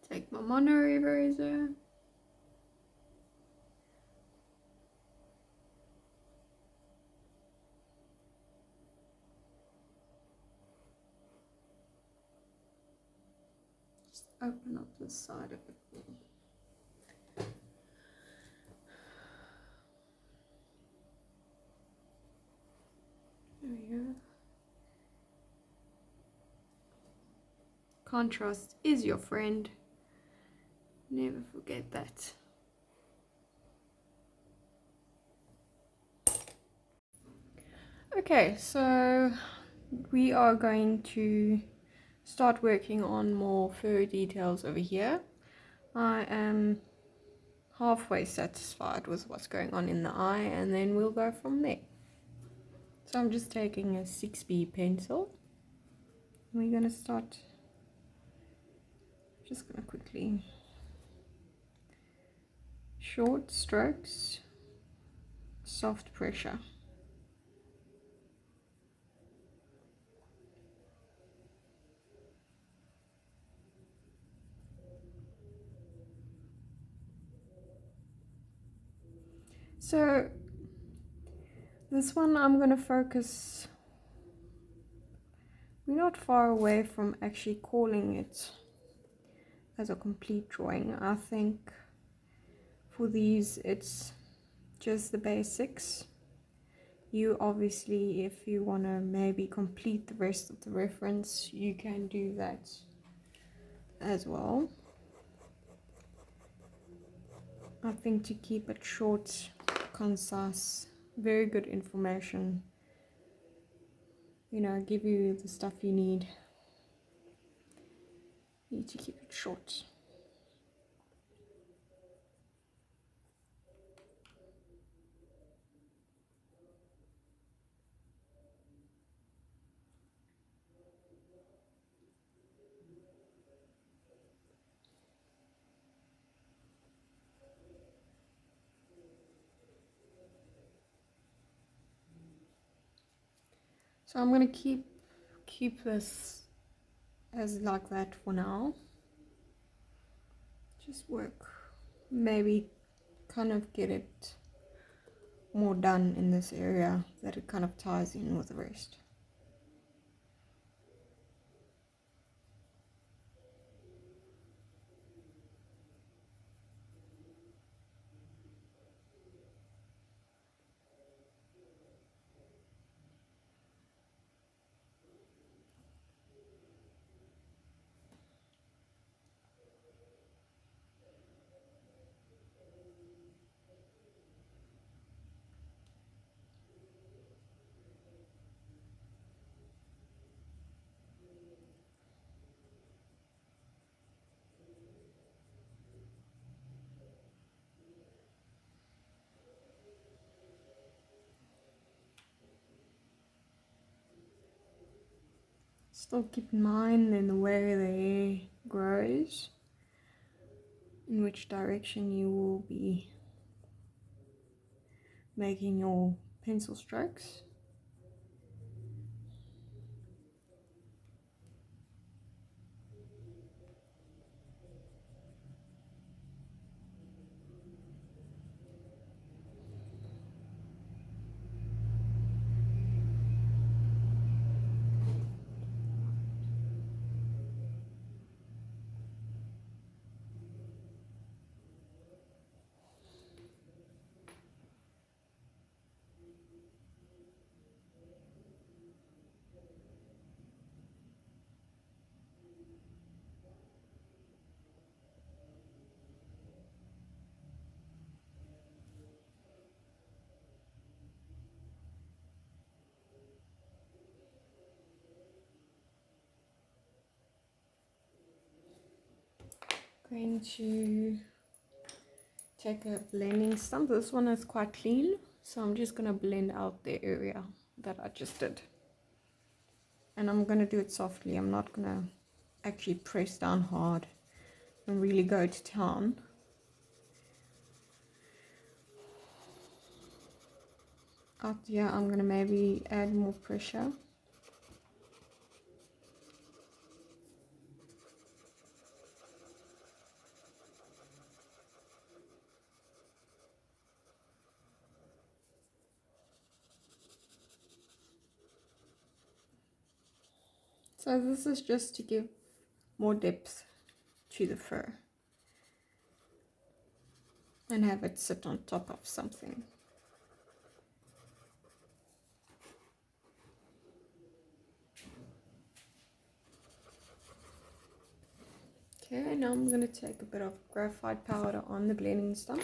Take my mono eraser. Just open up the side of it. There we go. Contrast is your friend. Never forget that. Okay, so we are going to start working on more fur details over here. I am halfway satisfied with what's going on in the eye, and then we'll go from there. So I'm just taking a 6B pencil. We're going to start, just going to quickly, short strokes, soft pressure. So this one I'm going to focus, we're not far away from actually calling it as a complete drawing. I think for these it's just the basics. You obviously, if you want to maybe complete the rest of the reference, you can do that as well. I think to keep it short, concise, very good information, you know, give you the stuff you need. You need to keep it short. So I'm gonna keep this as like that for now. Just work, maybe kind of get it more done in this area that it kind of ties in with the rest. Still keep in mind in the way the hair grows, in which direction you will be making your pencil strokes. Going to take a blending stump. This one is quite clean, so I'm just going to blend out the area that I just did. And I'm going to do it softly. I'm not going to actually press down hard and really go to town. Out here, I'm going to maybe add more pressure. So this is just to give more depth to the fur and have it sit on top of something. Okay, now I'm going to take a bit of graphite powder on the blending stump.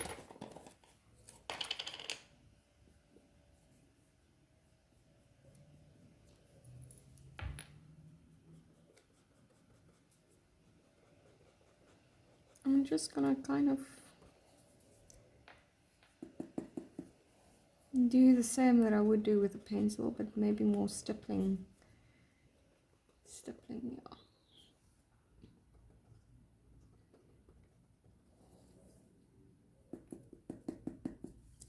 I'm just going to kind of do the same that I would do with a pencil, but maybe more stippling. Yeah.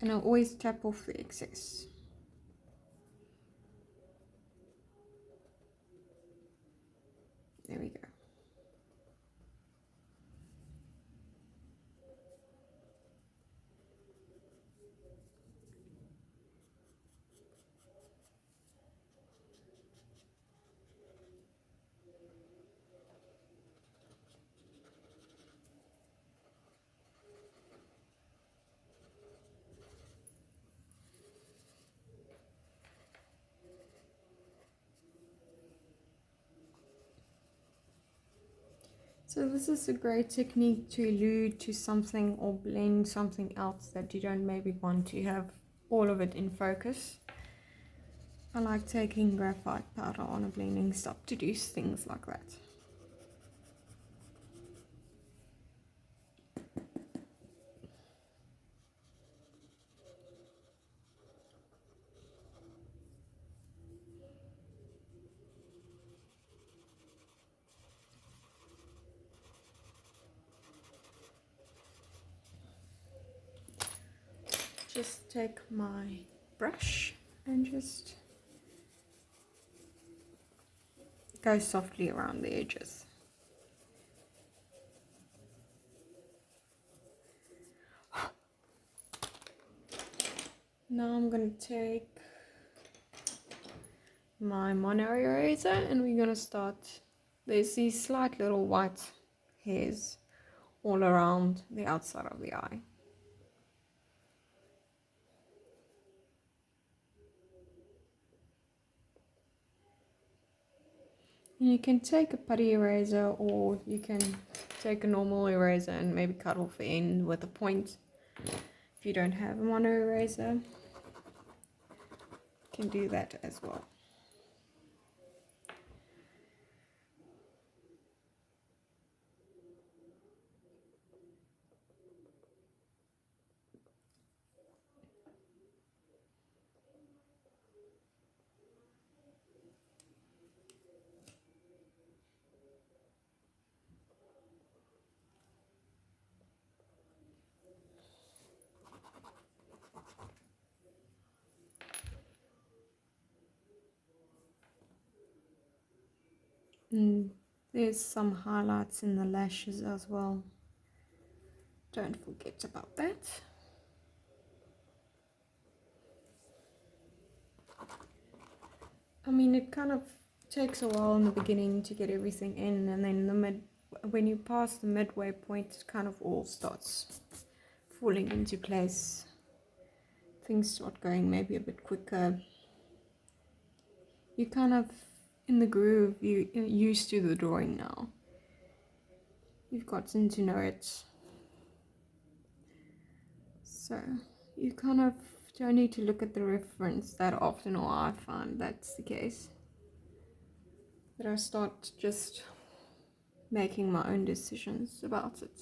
And I always tap off the excess. There we go. So this is a great technique to allude to something or blend something else that you don't maybe want to have all of it in focus. I like taking graphite powder on a blending stump to do things like that. Just take my brush and just go softly around the edges. Now I'm going to take my mono eraser and we're going to start. There's these slight little white hairs all around the outside of the eye. And you can take a putty eraser, or you can take a normal eraser and maybe cut off the end with a point. If you don't have a mono eraser, you can do that as well. And there's some highlights in the lashes as well. Don't forget about that. I mean, it kind of takes a while in the beginning to get everything in, and then when you pass the midway point, it kind of all starts falling into place. Things start going maybe a bit quicker. You kind of in the groove, you're used to the drawing now. You've gotten to know it. So you kind of don't need to look at the reference that often, or I find that's the case. But I start just making my own decisions about it.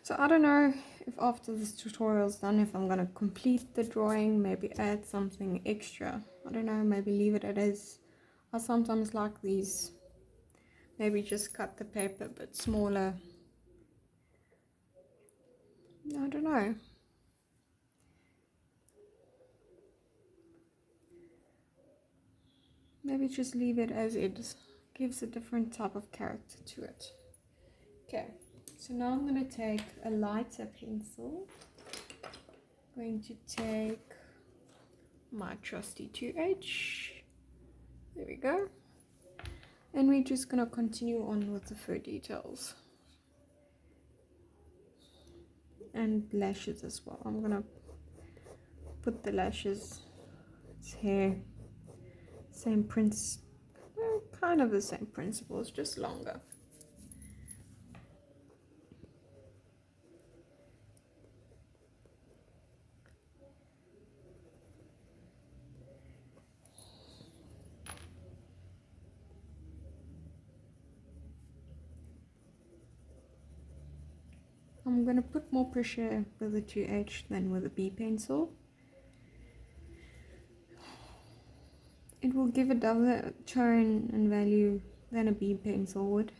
So I don't know if after this tutorial is done, if I'm going to complete the drawing, maybe add something extra. I don't know, maybe leave it as I sometimes like these. Maybe just cut the paper a bit smaller. I don't know. Maybe just leave it as it is. Gives a different type of character to it. Okay, so now I'm going to take a lighter pencil. I'm going to take my trusty 2H. There we go. And we're just going to continue on with the fur details. And lashes as well. I'm going to put the lashes, its hair, same well, kind of the same principles, just longer. I'm going to put more pressure with the 2H than with a B pencil. It will give a double tone and value than a B pencil would.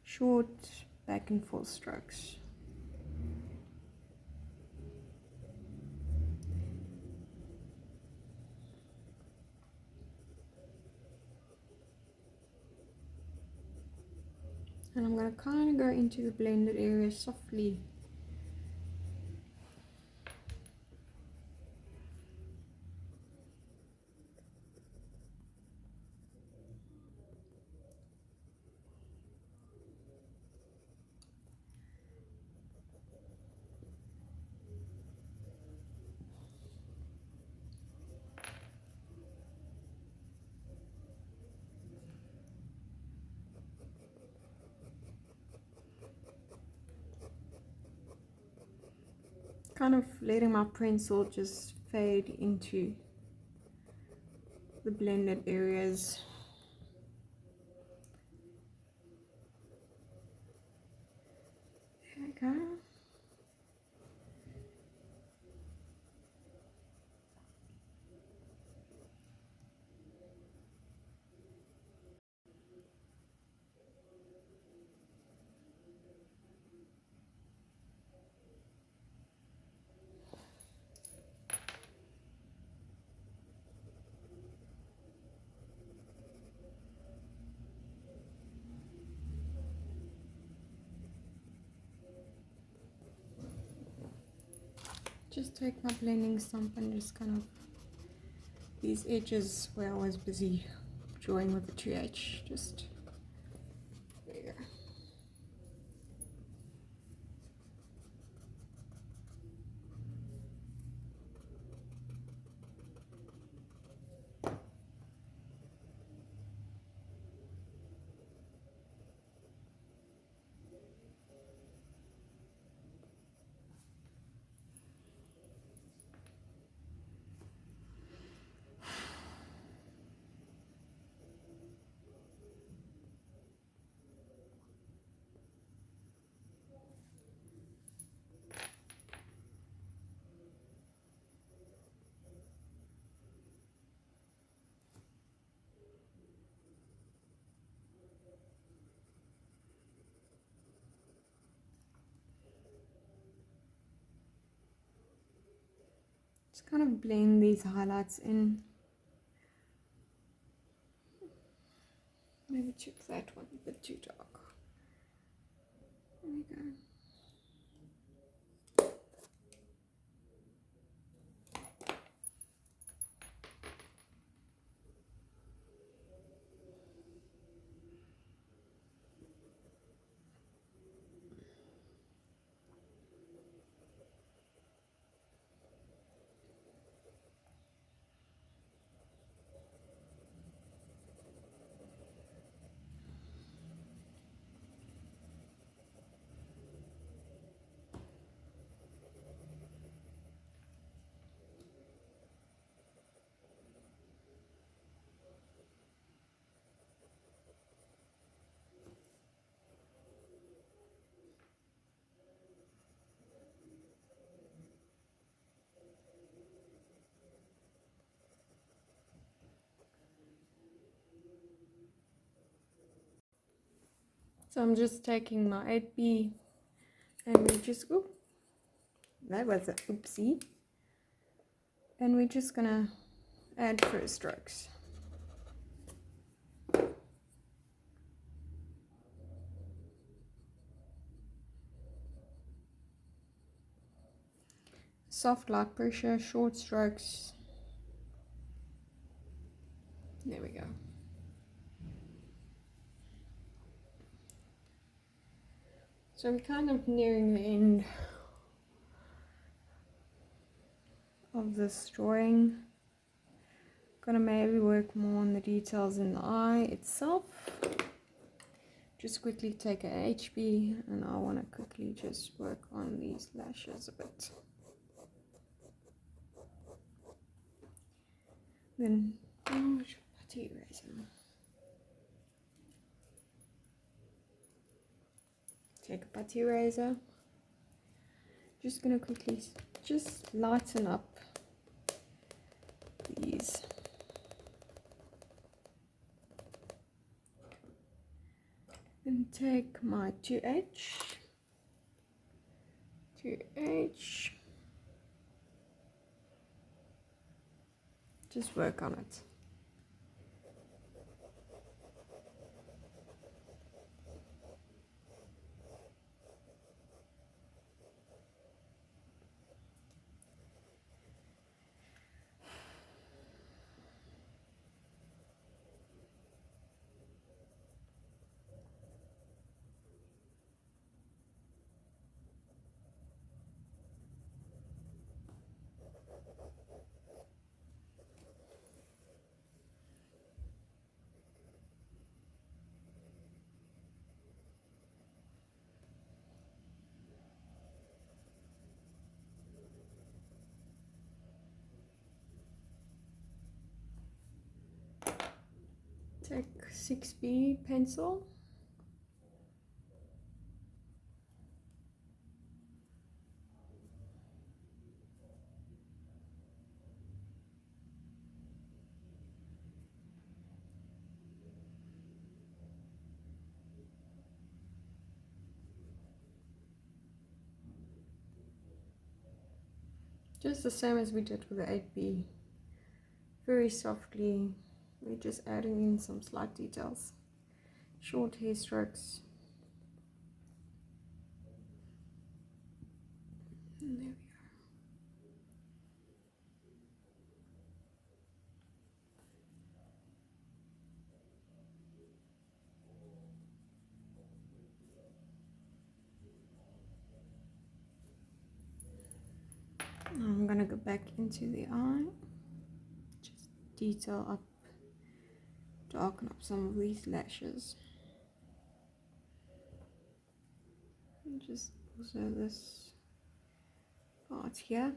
Short back and forth strokes. And I'm going to kind of go into the blended area softly. Kind of letting my pencil just fade into the blended areas. There we go. just take my blending stump and just kind of these edges where I was busy drawing with the 2H, just there. Just kind of blend these highlights in. Maybe check that one a bit too dark. There we go. So I'm just taking my 8B and we just, oop, that was an oopsie. And we're just gonna add first strokes. Soft light pressure, short strokes. There we go. So we're kind of nearing the end of this drawing. Gonna maybe work more on the details in the eye itself. Just quickly take a HB and I want to quickly just work on these lashes a bit. Then Putty Eraser. Take a Putty Eraser. Just gonna quickly just lighten up these. Then take my 2H. Just work on it. Take 6B pencil. Just the same as we did with the 8B. Very softly, we're just adding in some slight details. Short hair strokes. And there we go. I'm gonna go back into the eye, just detail up, darken up some of these lashes. And just also this part here.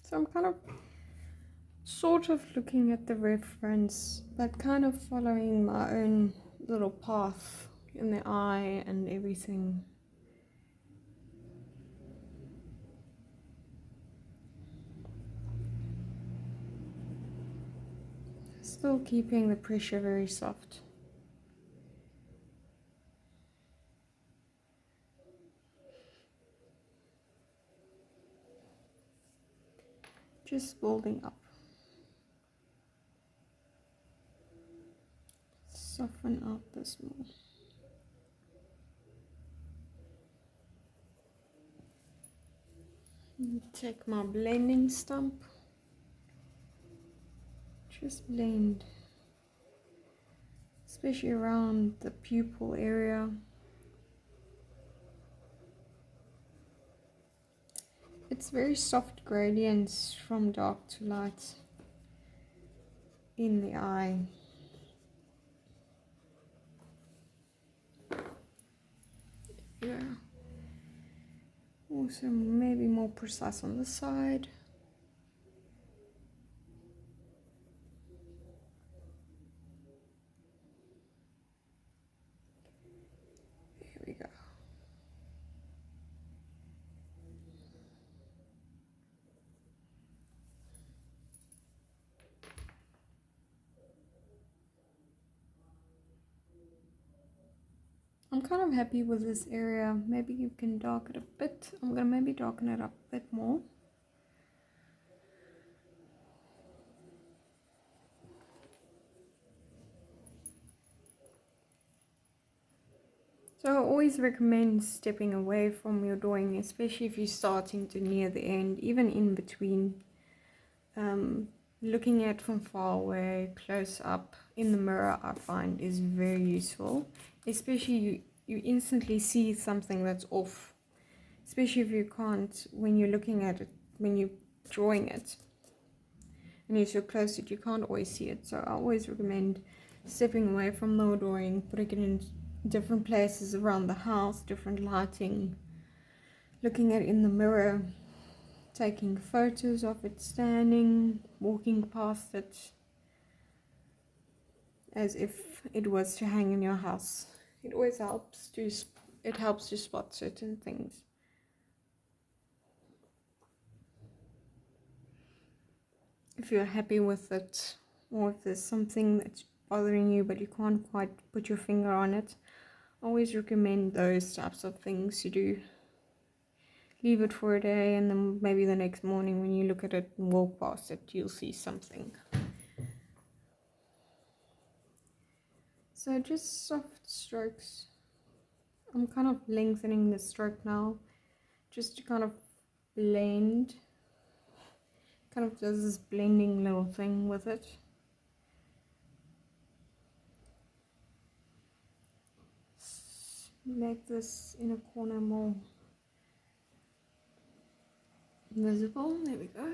So I'm kind of sort of looking at the reference, but kind of following my own little path in the eye and everything. Still keeping the pressure very soft. Just building up. Soften out this more. Take my blending stump. Just blend, especially around the pupil area. It's very soft gradients from dark to light in the eye. Yeah. Also maybe more precise on the side. There we go. I'm kind of happy with this area. Maybe you can darken it a bit. I'm gonna maybe darken it up a bit more. So I always recommend stepping away from your drawing, especially if you're starting to near the end, even in between. Looking at from far away, close up, in the mirror, I find is very useful. Especially you instantly see something that's off. Especially if you can't, when you're looking at it, when you're drawing it, and you're so close that you can't always see it. So I always recommend stepping away from the drawing, putting it in different places around the house, different lighting, looking at it in the mirror, taking photos of it standing, walking past it as if it was to hang in your house. It always helps to spot certain things. If you're happy with it, or if there's something that's bothering you but you can't quite put your finger on it, I always recommend those types of things to do. Leave it for a day, and then maybe the next morning when you look at it and walk past it, you'll see something. So just soft strokes. I'm kind of lengthening the stroke now, just to kind of blend. Kind of does this blending little thing with it. Make this inner corner more visible. There we go.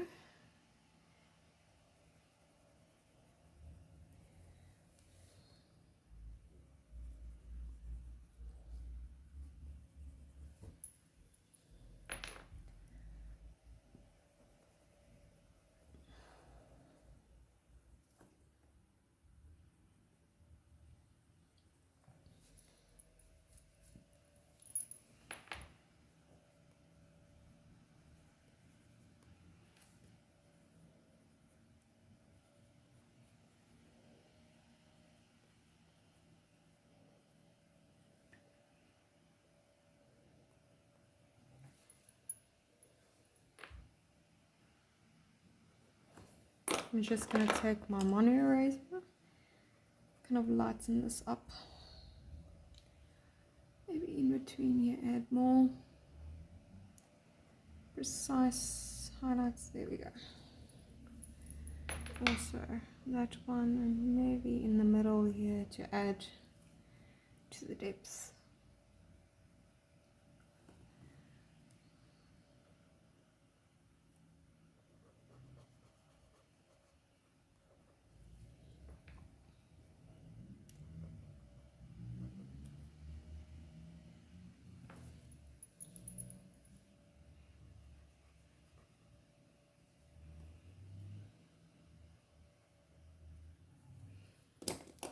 I'm just going to take my mono eraser, kind of lighten this up. Maybe in between here, add more precise highlights. There we go. Also that one, and maybe in the middle here to add to the depths.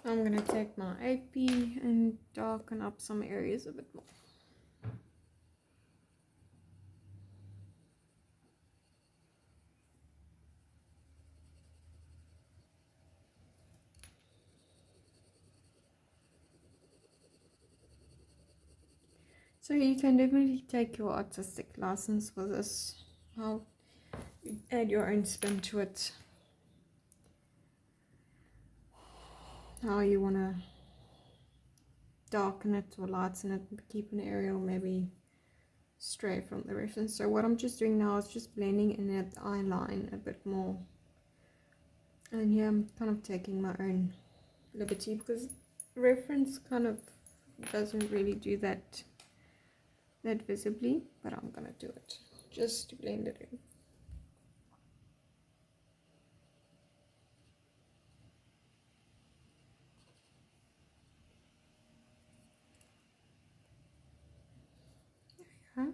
I'm going to take my AP and darken up some areas a bit more. So you can definitely take your artistic license for this. I'll add your own spin to it. How you want to darken it or lighten it, keep an area or maybe stray from the reference. So what I'm just doing now is just blending in that eye line a bit more. And here I'm kind of taking my own liberty because reference kind of doesn't really do that visibly, but I'm gonna do it just to blend it in. There we go.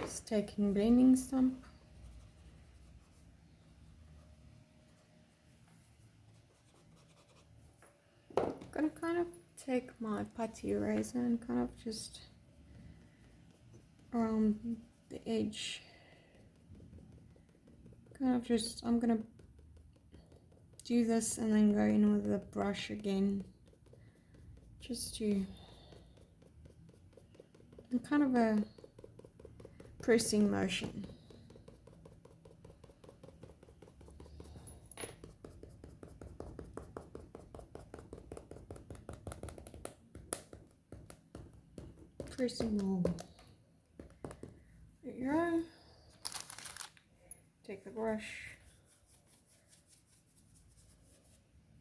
Just taking blending stump. I'm gonna kind of take my putty eraser and kind of just around the edge. Kind of just, I'm gonna do this and then go in with the brush again, just to kind of a pressing motion. Pressing more. There you go. Take the brush.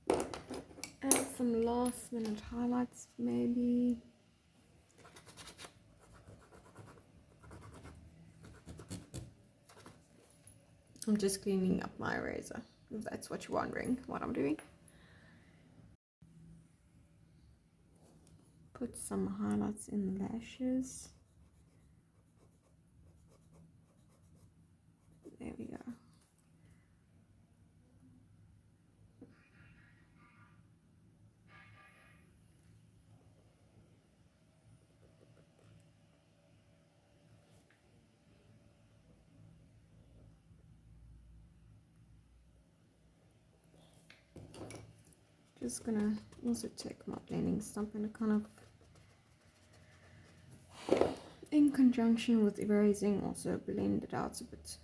Add some last minute highlights maybe. I'm just cleaning up my eraser, if that's what you're wondering what I'm doing. Put some highlights in the lashes. There we go. Just gonna also take my blending stump and kind of, in conjunction with erasing, also blend it out a bit.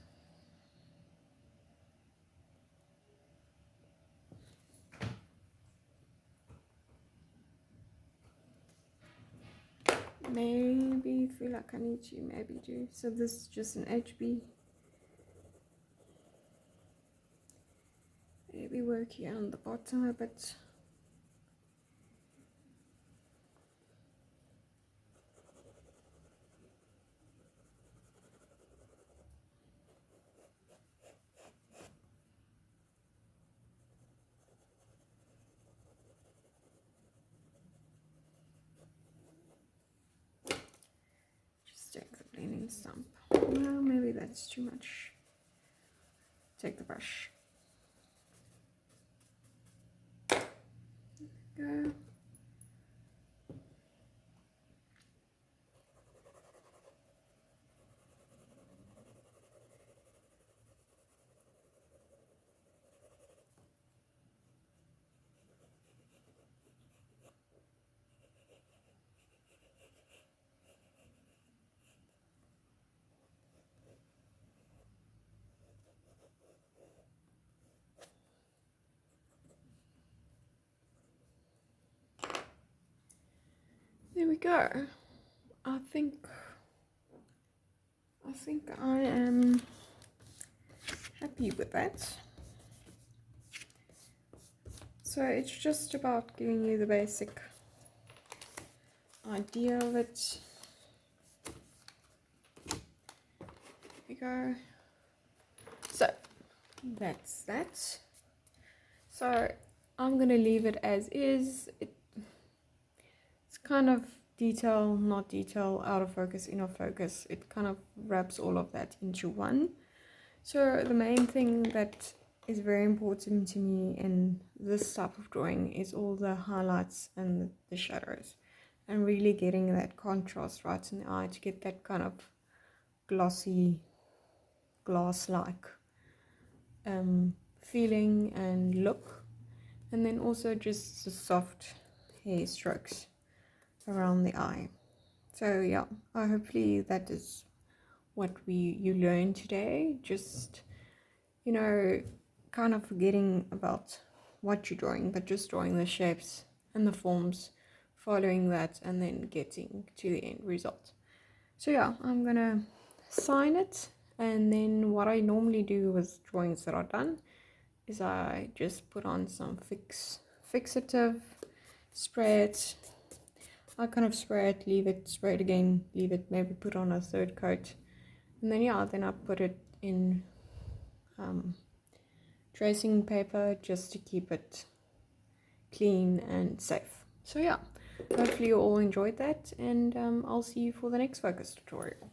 Maybe feel like I need to maybe do, so this is just an HB. Maybe work here on the bottom a bit. Just take the blending stump. Well, maybe that's too much. Take the brush. Go. go. I think I am happy with that. So it's just about giving you the basic idea of it. There we go. So that's that. So I'm going to leave it as is. It's kind of detail, not detail, out of focus, in of focus. It kind of wraps all of that into one. So the main thing that is very important to me in this type of drawing is all the highlights and the shadows, and really getting that contrast right in the eye to get that kind of glossy, glass-like feeling and look, and then also just the soft hair strokes around the eye. So yeah, hopefully that is what you learned today. Just, you know, kind of forgetting about what you're drawing, but just drawing the shapes and the forms, following that, and then getting to the end result. So yeah, I'm gonna sign it, and then what I normally do with drawings that are done is I just put on some fixative, spray it. I kind of spray it, leave it, spray it again, leave it, maybe put on a third coat, and then yeah, then I put it in tracing paper just to keep it clean and safe. So yeah, hopefully you all enjoyed that, and I'll see you for the next focus tutorial.